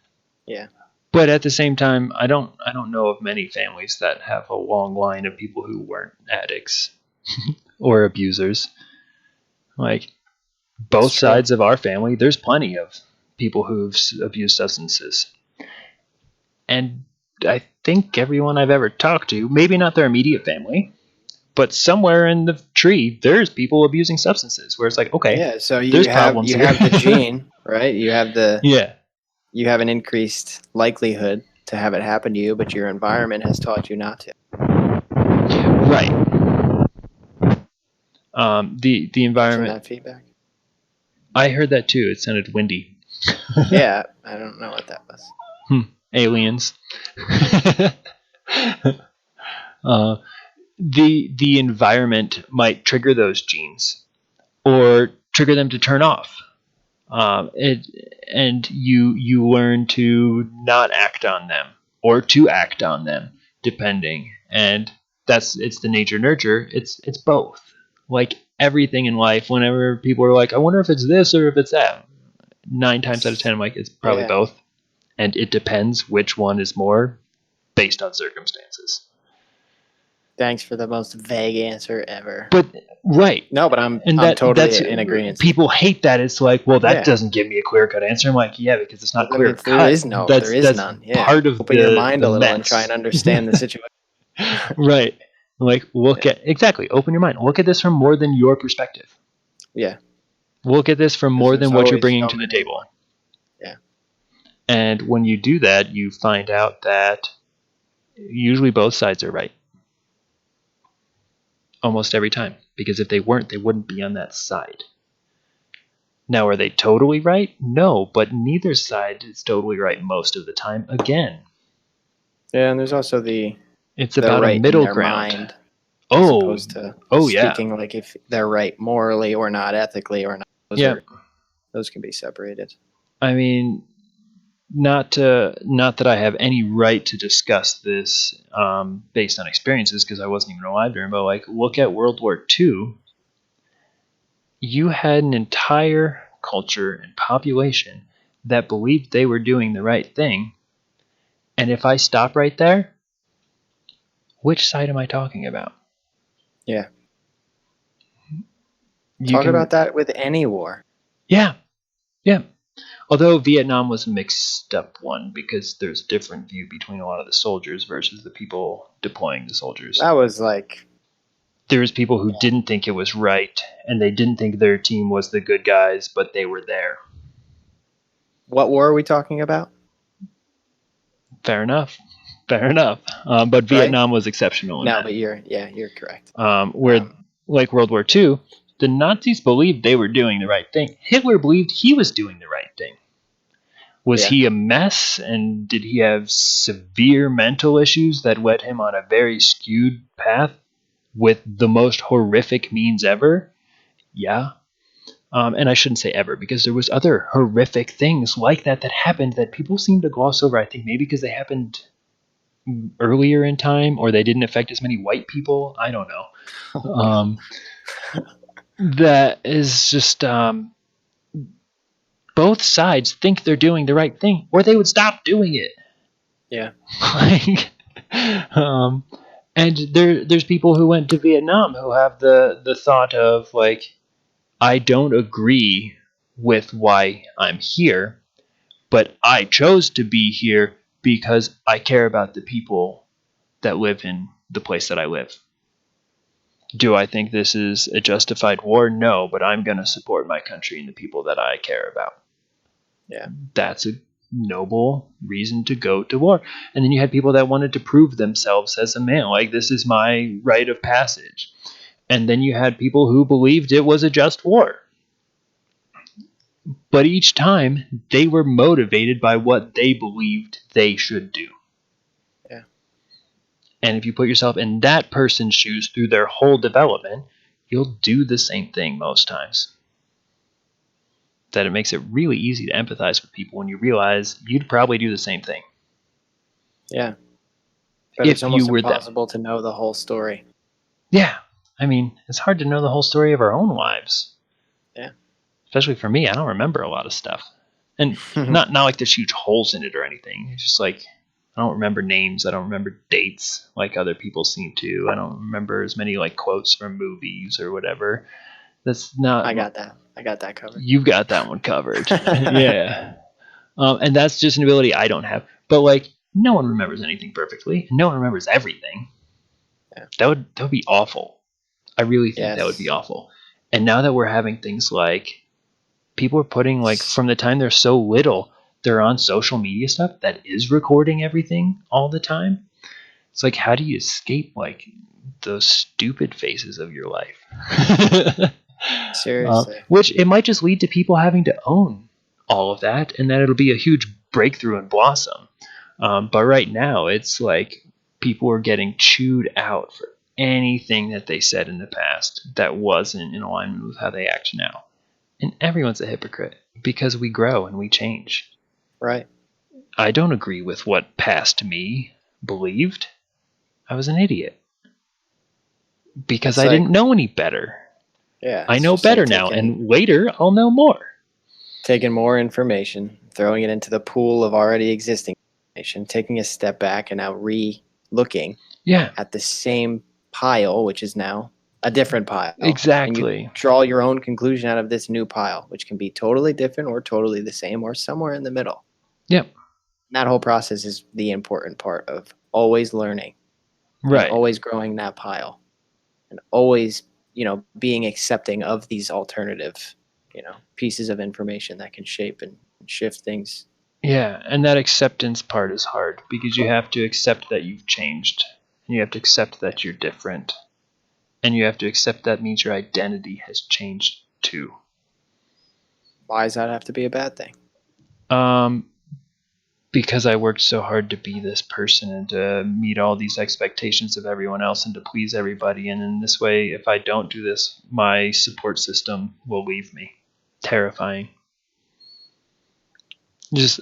Yeah. But at the same time, I don't know of many families that have a long line of people who weren't addicts or abusers. Like both sides of our family, there's plenty of people who've abused substances. And I think everyone I've ever talked to, maybe not their immediate family, but somewhere in the tree, there's people abusing substances where it's like, okay, yeah, so you there's have problems you here. have the gene, right? You have yeah. You have an increased likelihood to have it happen to you, but your environment has taught you not to. Right. The environment. That feedback. I heard that too. It sounded windy. Yeah, I don't know what that was. Aliens. The environment might trigger those genes, or trigger them to turn off. And you learn to not act on them or to act on them, depending. And it's the nature nurture. It's both. Like everything in life, whenever people are like, I wonder if it's this or if it's that, 9 times out of 10, I'm like, it's probably both. And it depends which one is more based on circumstances. Thanks for the most vague answer ever. But right. No, but I'm totally in agreement. People hate that. It's like, well, that doesn't give me a clear cut answer. I'm like, yeah, because it's not clear cut. There is none. Yeah. Part of open your mind a little and try and understand the situation. Right. Like open your mind. Look at this from more than your perspective. Yeah. Look at this from more than what you're bringing to the table. Yeah. And when you do that, you find out that usually both sides are right. Almost every time. Because if they weren't, they wouldn't be on that side. Now, are they totally right? No, but neither side is totally right most of the time. Again. Yeah, and there's also it's about a middle ground. Mind, as opposed to speaking like if they're right morally or not ethically or not. Those can be separated. I mean, not that I have any right to discuss this based on experiences because I wasn't even alive during, but like look at World War II. You had an entire culture and population that believed they were doing the right thing. And if I stop right there, which side am I talking about? Yeah. Talk about that with any war. Yeah. Yeah. Although Vietnam was a mixed up one because there's a different view between a lot of the soldiers versus the people deploying the soldiers. That was like... There was people who didn't think it was right, and they didn't think their team was the good guys, but they were there. What war are we talking about? Fair enough. But Vietnam was exceptional. No, but you're correct. Like World War II, the Nazis believed they were doing the right thing. Hitler believed he was doing the right thing. Was Yeah. he a mess, and did he have severe mental issues that led him on a very skewed path with the most horrific means ever? Yeah. And I shouldn't say ever, because there was other horrific things like that happened that people seem to gloss over. I think maybe because they happened earlier in time, or they didn't affect as many white people. I don't know. Oh, That is just both sides think they're doing the right thing, or they would stop doing it. yeah. Like, and there's people who went to Vietnam who have the thought of like, I don't agree with why I'm here, but I chose to be here because I care about the people that live in the place that I live. Do I think this is a justified war? No, but I'm going to support my country and the people that I care about. Yeah. That's a noble reason to go to war. And then you had people that wanted to prove themselves as a man, like, this is my rite of passage. And then you had people who believed it was a just war. But each time, they were motivated by what they believed they should do. Yeah. And if you put yourself in that person's shoes through their whole development, you'll do the same thing most times. That it makes it really easy to empathize with people when you realize you'd probably do the same thing. Yeah. But If it's you almost were them. impossible to know the whole story. Yeah. I mean, it's hard to know the whole story of our own lives. Yeah. Especially for me, I don't remember a lot of stuff. And not like there's huge holes in it or anything. It's just like, I don't remember names. I don't remember dates like other people seem to. I don't remember as many like quotes from movies or whatever. That's not. I got that. I got that covered. You've got that one covered. Yeah. And that's just an ability I don't have. But like, no one remembers anything perfectly. No one remembers everything. Yeah. That would be awful. I really think that would Yes. be awful. And now that we're having things like, people are putting, like, from the time they're so little, they're on social media stuff that is recording everything all the time. It's like, how do you escape like those stupid phases of your life? Seriously. Which it might just lead to people having to own all of that, and then it'll be a huge breakthrough and blossom. But right now, it's like people are getting chewed out for anything that they said in the past that wasn't in alignment with how they act now. And everyone's a hypocrite because we grow and we change. Right. I don't agree with what past me believed. I was an idiot because It's I like, didn't know any better. yeah, I it's know just like better now, and later I'll know more. taking more information, throwing it into the pool of already existing information, taking a step back and now re-looking Yeah, at the same pile, which is now a different pile. And exactly. you draw your own conclusion out of this new pile, which can be totally different or totally the same or somewhere in the middle. Yep. And that whole process is the important part of always learning, Right. and always growing that pile, and always, being accepting of these alternative, pieces of information that can shape and shift things. Yeah, and that acceptance part is hard because you have to accept that you've changed. And you have to accept that you're different. And you have to accept that means your identity has changed too. Why does that have to be a bad thing? Because I worked so hard to be this person and to meet all these expectations of everyone else and to please everybody. And in this way, if I don't do this, my support system will leave me. Terrifying.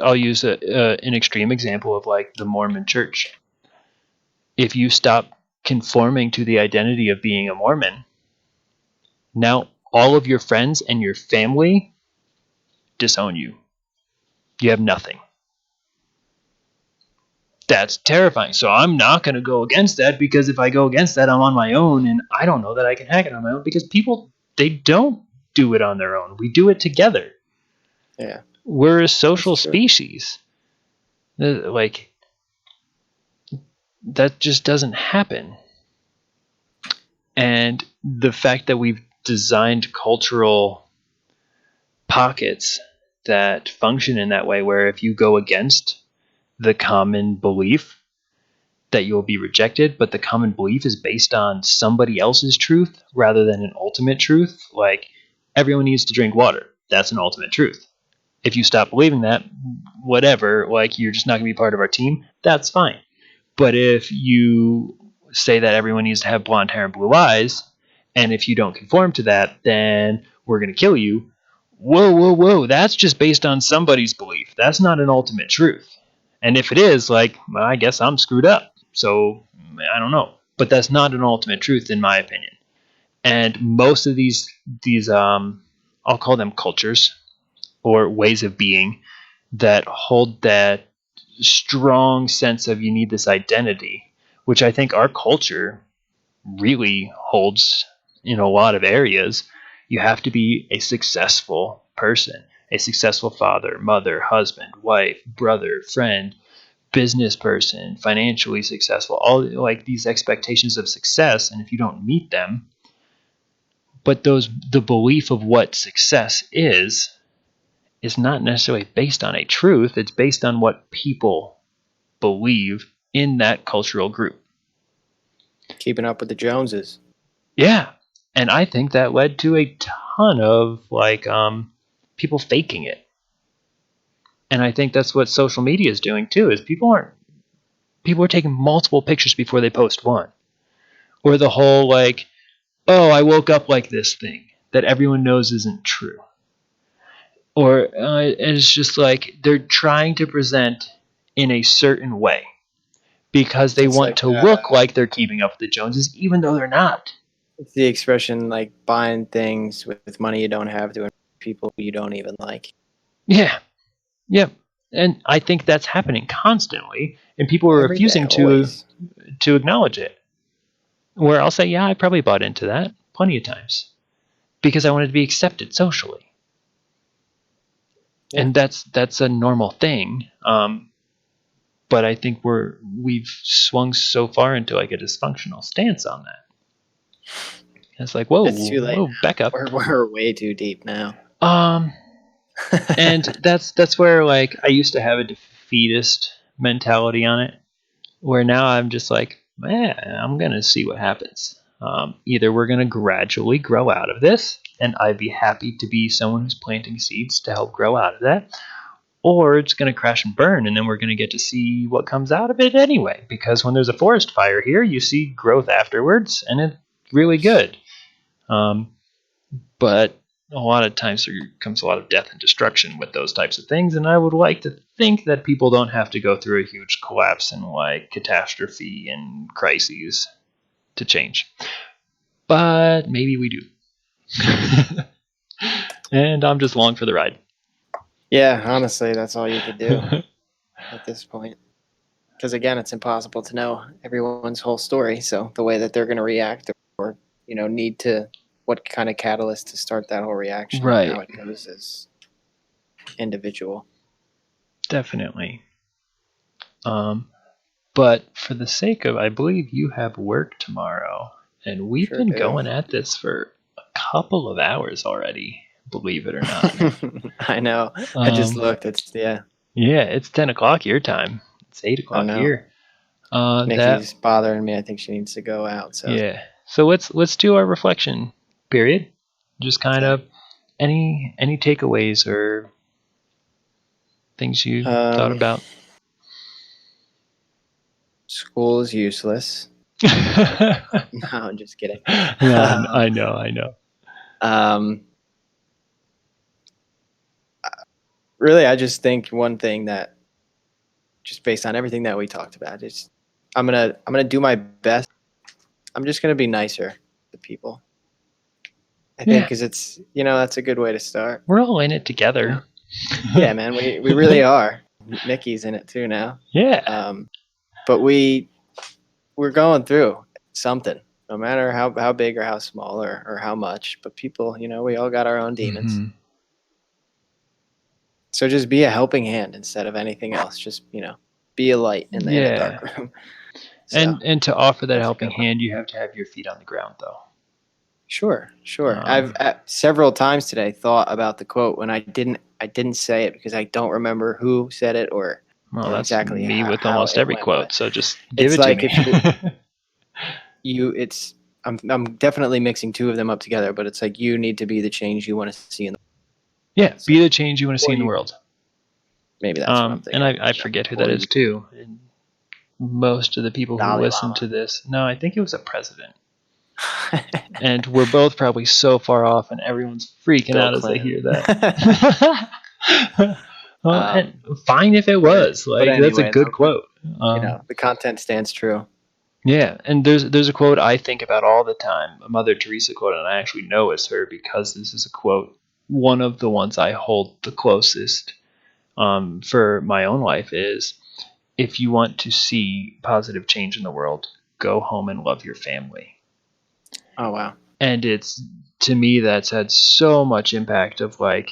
I'll use an extreme example of like the Mormon church. If you stop conforming to the identity of being a Mormon, now all of your friends and your family disown you. You have nothing. That's terrifying. So I'm not going to go against that, because if I go against that, I'm on my own, and I don't know that I can hack it on my own, because people, they don't do it on their own. We do it together. Yeah. We're a social species. Like, that just doesn't happen. And the fact that we've designed cultural pockets that function in that way, where if you go against the common belief, that you'll be rejected, but the common belief is based on somebody else's truth rather than an ultimate truth. Like, everyone needs to drink water. That's an ultimate truth. if you stop believing that, whatever, like you're just not going to be part of our team, that's fine. But if you say that everyone needs to have blonde hair and blue eyes, and if you don't conform to that, then we're going to kill you. Whoa, whoa, whoa. That's just based on somebody's belief. That's not an ultimate truth. And if it is, like, well, I guess I'm screwed up. So I don't know. But that's not an ultimate truth, in my opinion. And most of these I'll call them cultures or ways of being that hold that strong sense of you need this identity, which I think our culture really holds in a lot of areas. You have to be a successful person, a successful father, mother, husband, wife, brother, friend, business person, financially successful, all like these expectations of success. And if you don't meet them, but the belief of what success is not necessarily based on a truth. It's based on what people believe in that cultural group. Keeping up with the Joneses. Yeah. And I think that led to a ton of people faking it. And I think that's what social media is doing too, is people are taking multiple pictures before they post one. Or the whole like, oh, I woke up like this thing that everyone knows isn't true. Or it's just like they're trying to present in a certain way because they It's want like to look like they're keeping up with the Joneses, even though they're not. it's the expression like buying things with money you don't have to people you don't even like. Yeah, yeah, and I think that's happening constantly, and people are Every day, refusing always. to acknowledge it. Where I'll say, yeah, I probably bought into that plenty of times because I wanted to be accepted socially, Yeah. and that's a normal thing. But I think we've swung so far into like a dysfunctional stance on that. It's like, whoa, It's too late whoa, back up. We're way too deep now. And that's where like I used to have a defeatist mentality on it, where now I'm just like, man, I'm gonna see what happens. Either we're gonna gradually grow out of this, and I'd be happy to be someone who's planting seeds to help grow out of that, or it's gonna crash and burn, and then we're gonna get to see what comes out of it anyway. Because when there's a forest fire here, you see growth afterwards, and it's really good. But a lot of times there comes a lot of death and destruction with those types of things, and I would like to think that people don't have to go through a huge collapse and like catastrophe and crises to change. But maybe we do. And I'm just along for the ride. Yeah, honestly, that's all you could do at this point. Because again, it's impossible to know everyone's whole story. So the way that they're going to react, or need to, what kind of catalyst to start that whole reaction, Right. and how it goes is individual. Definitely. But for the sake of, I believe you have work tomorrow, and we've Sure been do. going at this for a couple of hours already, believe it or not. I know. I just looked. It's Yeah, it's 10 o'clock your time. It's 8 o'clock here. Nikki's bothering me. I think she needs to go out. So yeah. So let's do our reflection period. Just kind of any takeaways or things you thought about. School is useless. No, I'm just kidding. No, I know. Really, I just think one thing that, just based on everything that we talked about, is I'm gonna do my best. I'm just gonna be nicer to people. I think because it's that's a good way to start. We're all in it together. Yeah, man, we really are. Nikki's in it too now. Yeah. But we're going through something, no matter how big or how small or how much. But people, we all got our own demons. Mm-hmm. So just be a helping hand instead of anything else. Just be a light in a dark room. So, and to offer that helping hand, you have to have your feet on the ground, though. Sure. I've several times today thought about the quote when I didn't say it because I don't remember who said it or that's exactly me with how almost it every went, quote. So just give it like to me. I'm definitely mixing two of them up together, but it's like you need to be the change you want to see in the Yeah, So, be the change you want to see or in the you, world. maybe that's what I'm And thinking. I forget who that Or is you, too. And most of the people who Dalai listen Lama. to this, no, I think it was a president. And we're both probably so far off, and everyone's freaking Bill out as they Clinton. hear that. And fine if it was. But Like, that's a anyway, good quote. the content stands true. Yeah, and there's a quote I think about all the time, a Mother Teresa quote, and I actually know it's her because this is a quote, one of the ones I hold the closest for my own life is, if you want to see positive change in the world, go home and love your family. Oh, wow. And it's, to me, that's had so much impact of like,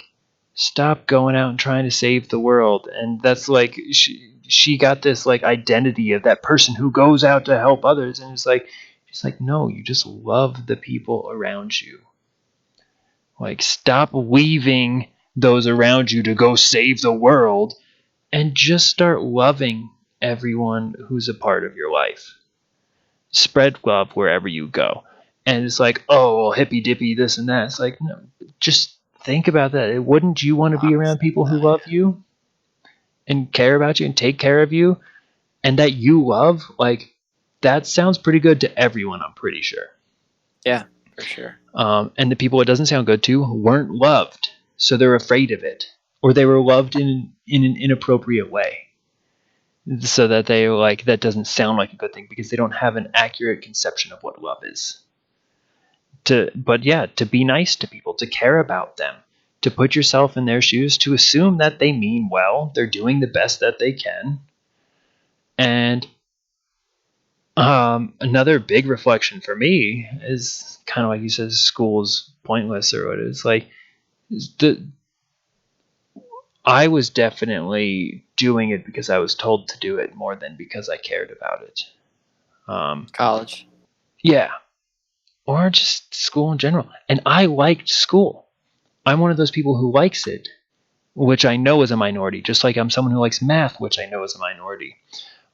stop going out and trying to save the world. And that's like, she got this like identity of that person who goes out to help others. And it's like, she's like, no, you just love the people around you. Like, stop leaving those around you to go save the world and just start loving everyone who's a part of your life. Spread love wherever you go. And it's like, oh, well, hippy dippy, this and that. It's like, no, just think about that. Wouldn't you want to be around people who love you and care about you and take care of you and that you love? Like, that sounds pretty good to everyone, I'm pretty sure. Yeah, for sure. And the people it doesn't sound good to weren't loved, so they're afraid of it, or they were loved in an inappropriate way, so that they like, that doesn't sound like a good thing because they don't have an accurate conception of what love is. But yeah, to be nice to people, to care about them, to put yourself in their shoes, to assume that they mean well, they're doing the best that they can. And another big reflection for me is kind of like you said, school's pointless or what it is. Like, I was definitely doing it because I was told to do it more than because I cared about it. College. Yeah, or just school in general. And I liked school. I'm one of those people who likes it, which I know is a minority, just like I'm someone who likes math, which I know is a minority.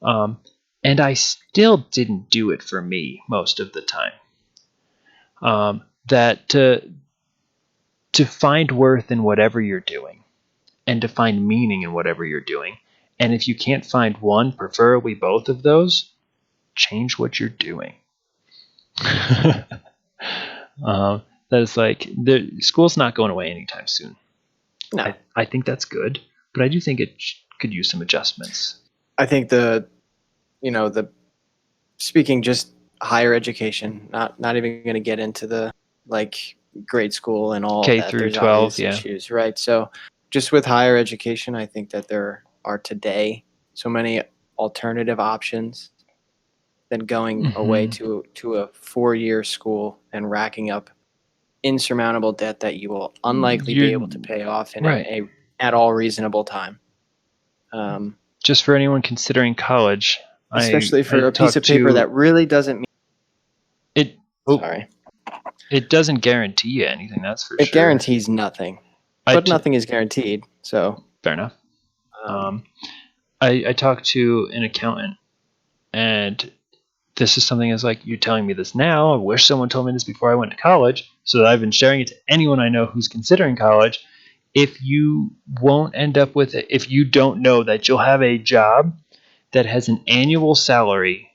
Um, and I still didn't do it for me most of the time. That to find worth in whatever you're doing and to find meaning in whatever you're doing. And if you can't find one, preferably both of those, change what you're doing. That is like, the school's not going away anytime soon. No. I think that's good, but I do think it could use some adjustments. I think the speaking just higher education, not even going to get into the like grade school and all of K that. through There's 12, obvious yeah. issues, right? So just with higher education, I think that there are today so many alternative options than going away to a 4-year school and racking up insurmountable debt that you will unlikely be able to pay off in right. a at all reasonable time. Just for anyone considering college, Especially for I a piece of paper that really doesn't mean it. sorry. It doesn't guarantee you anything, that's for It sure. guarantees nothing, but nothing is guaranteed. So fair enough. I talked to an accountant, and this is something that's like, you're telling me this now. I wish someone told me this before I went to college, so that I've been sharing it to anyone I know who's considering college. If you won't end up with it, if you don't know that you'll have a job that has an annual salary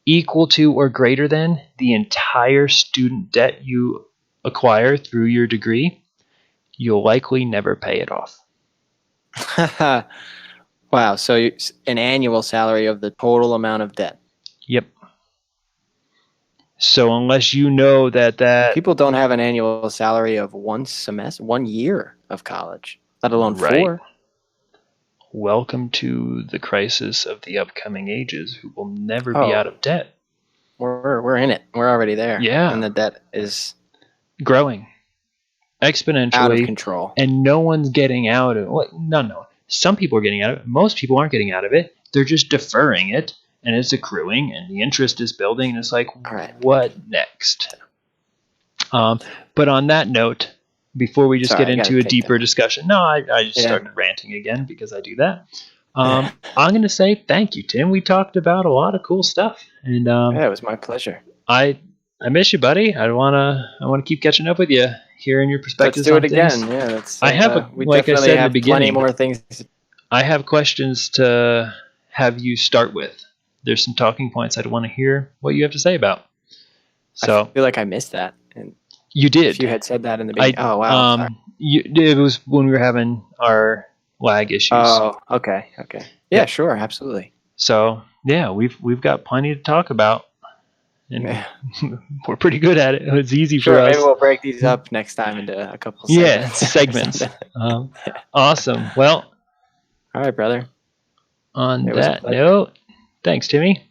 equal to or greater than the entire student debt you acquire through your degree, you'll likely never pay it off. wow. So an annual salary of the total amount of debt. Yep. So unless you know that people don't have an annual salary of 1 year of college, let alone right. 4. Welcome to the crisis of the upcoming ages, who will never be out of debt. We're in it. We're already there. Yeah. And the debt is growing exponentially, out of control. And no one's getting out of it. No. Some people are getting out of it. Most people aren't getting out of it. They're just deferring it, and it's accruing, and the interest is building, and it's like, what next? But on that note, before we just get into a deeper discussion, no, I just started ranting again because I do that. I'm going to say thank you, Tim. We talked about a lot of cool stuff, and it was my pleasure. I miss you, buddy. I wanna keep catching up with you, hearing your Let's perspectives do it on things. again. Yeah, that's. I have, We like I definitely said in the have plenty beginning, more things. I have questions to have you start with. There's some talking points I'd want to hear what you have to say about. I So feel like I missed that, and you if you did. had said that in the beginning, oh wow, sorry. It was when we were having our lag issues. Oh, okay. Yeah, Yep. sure, absolutely. So yeah, we've got plenty to talk about, and Yeah. we're pretty good at it. It's easy for Sure, maybe us. we'll break these up next time into a couple Yeah, segments or segments. something. Awesome. Well, All right, brother. on It was a that pleasure. note, thanks, Timmy.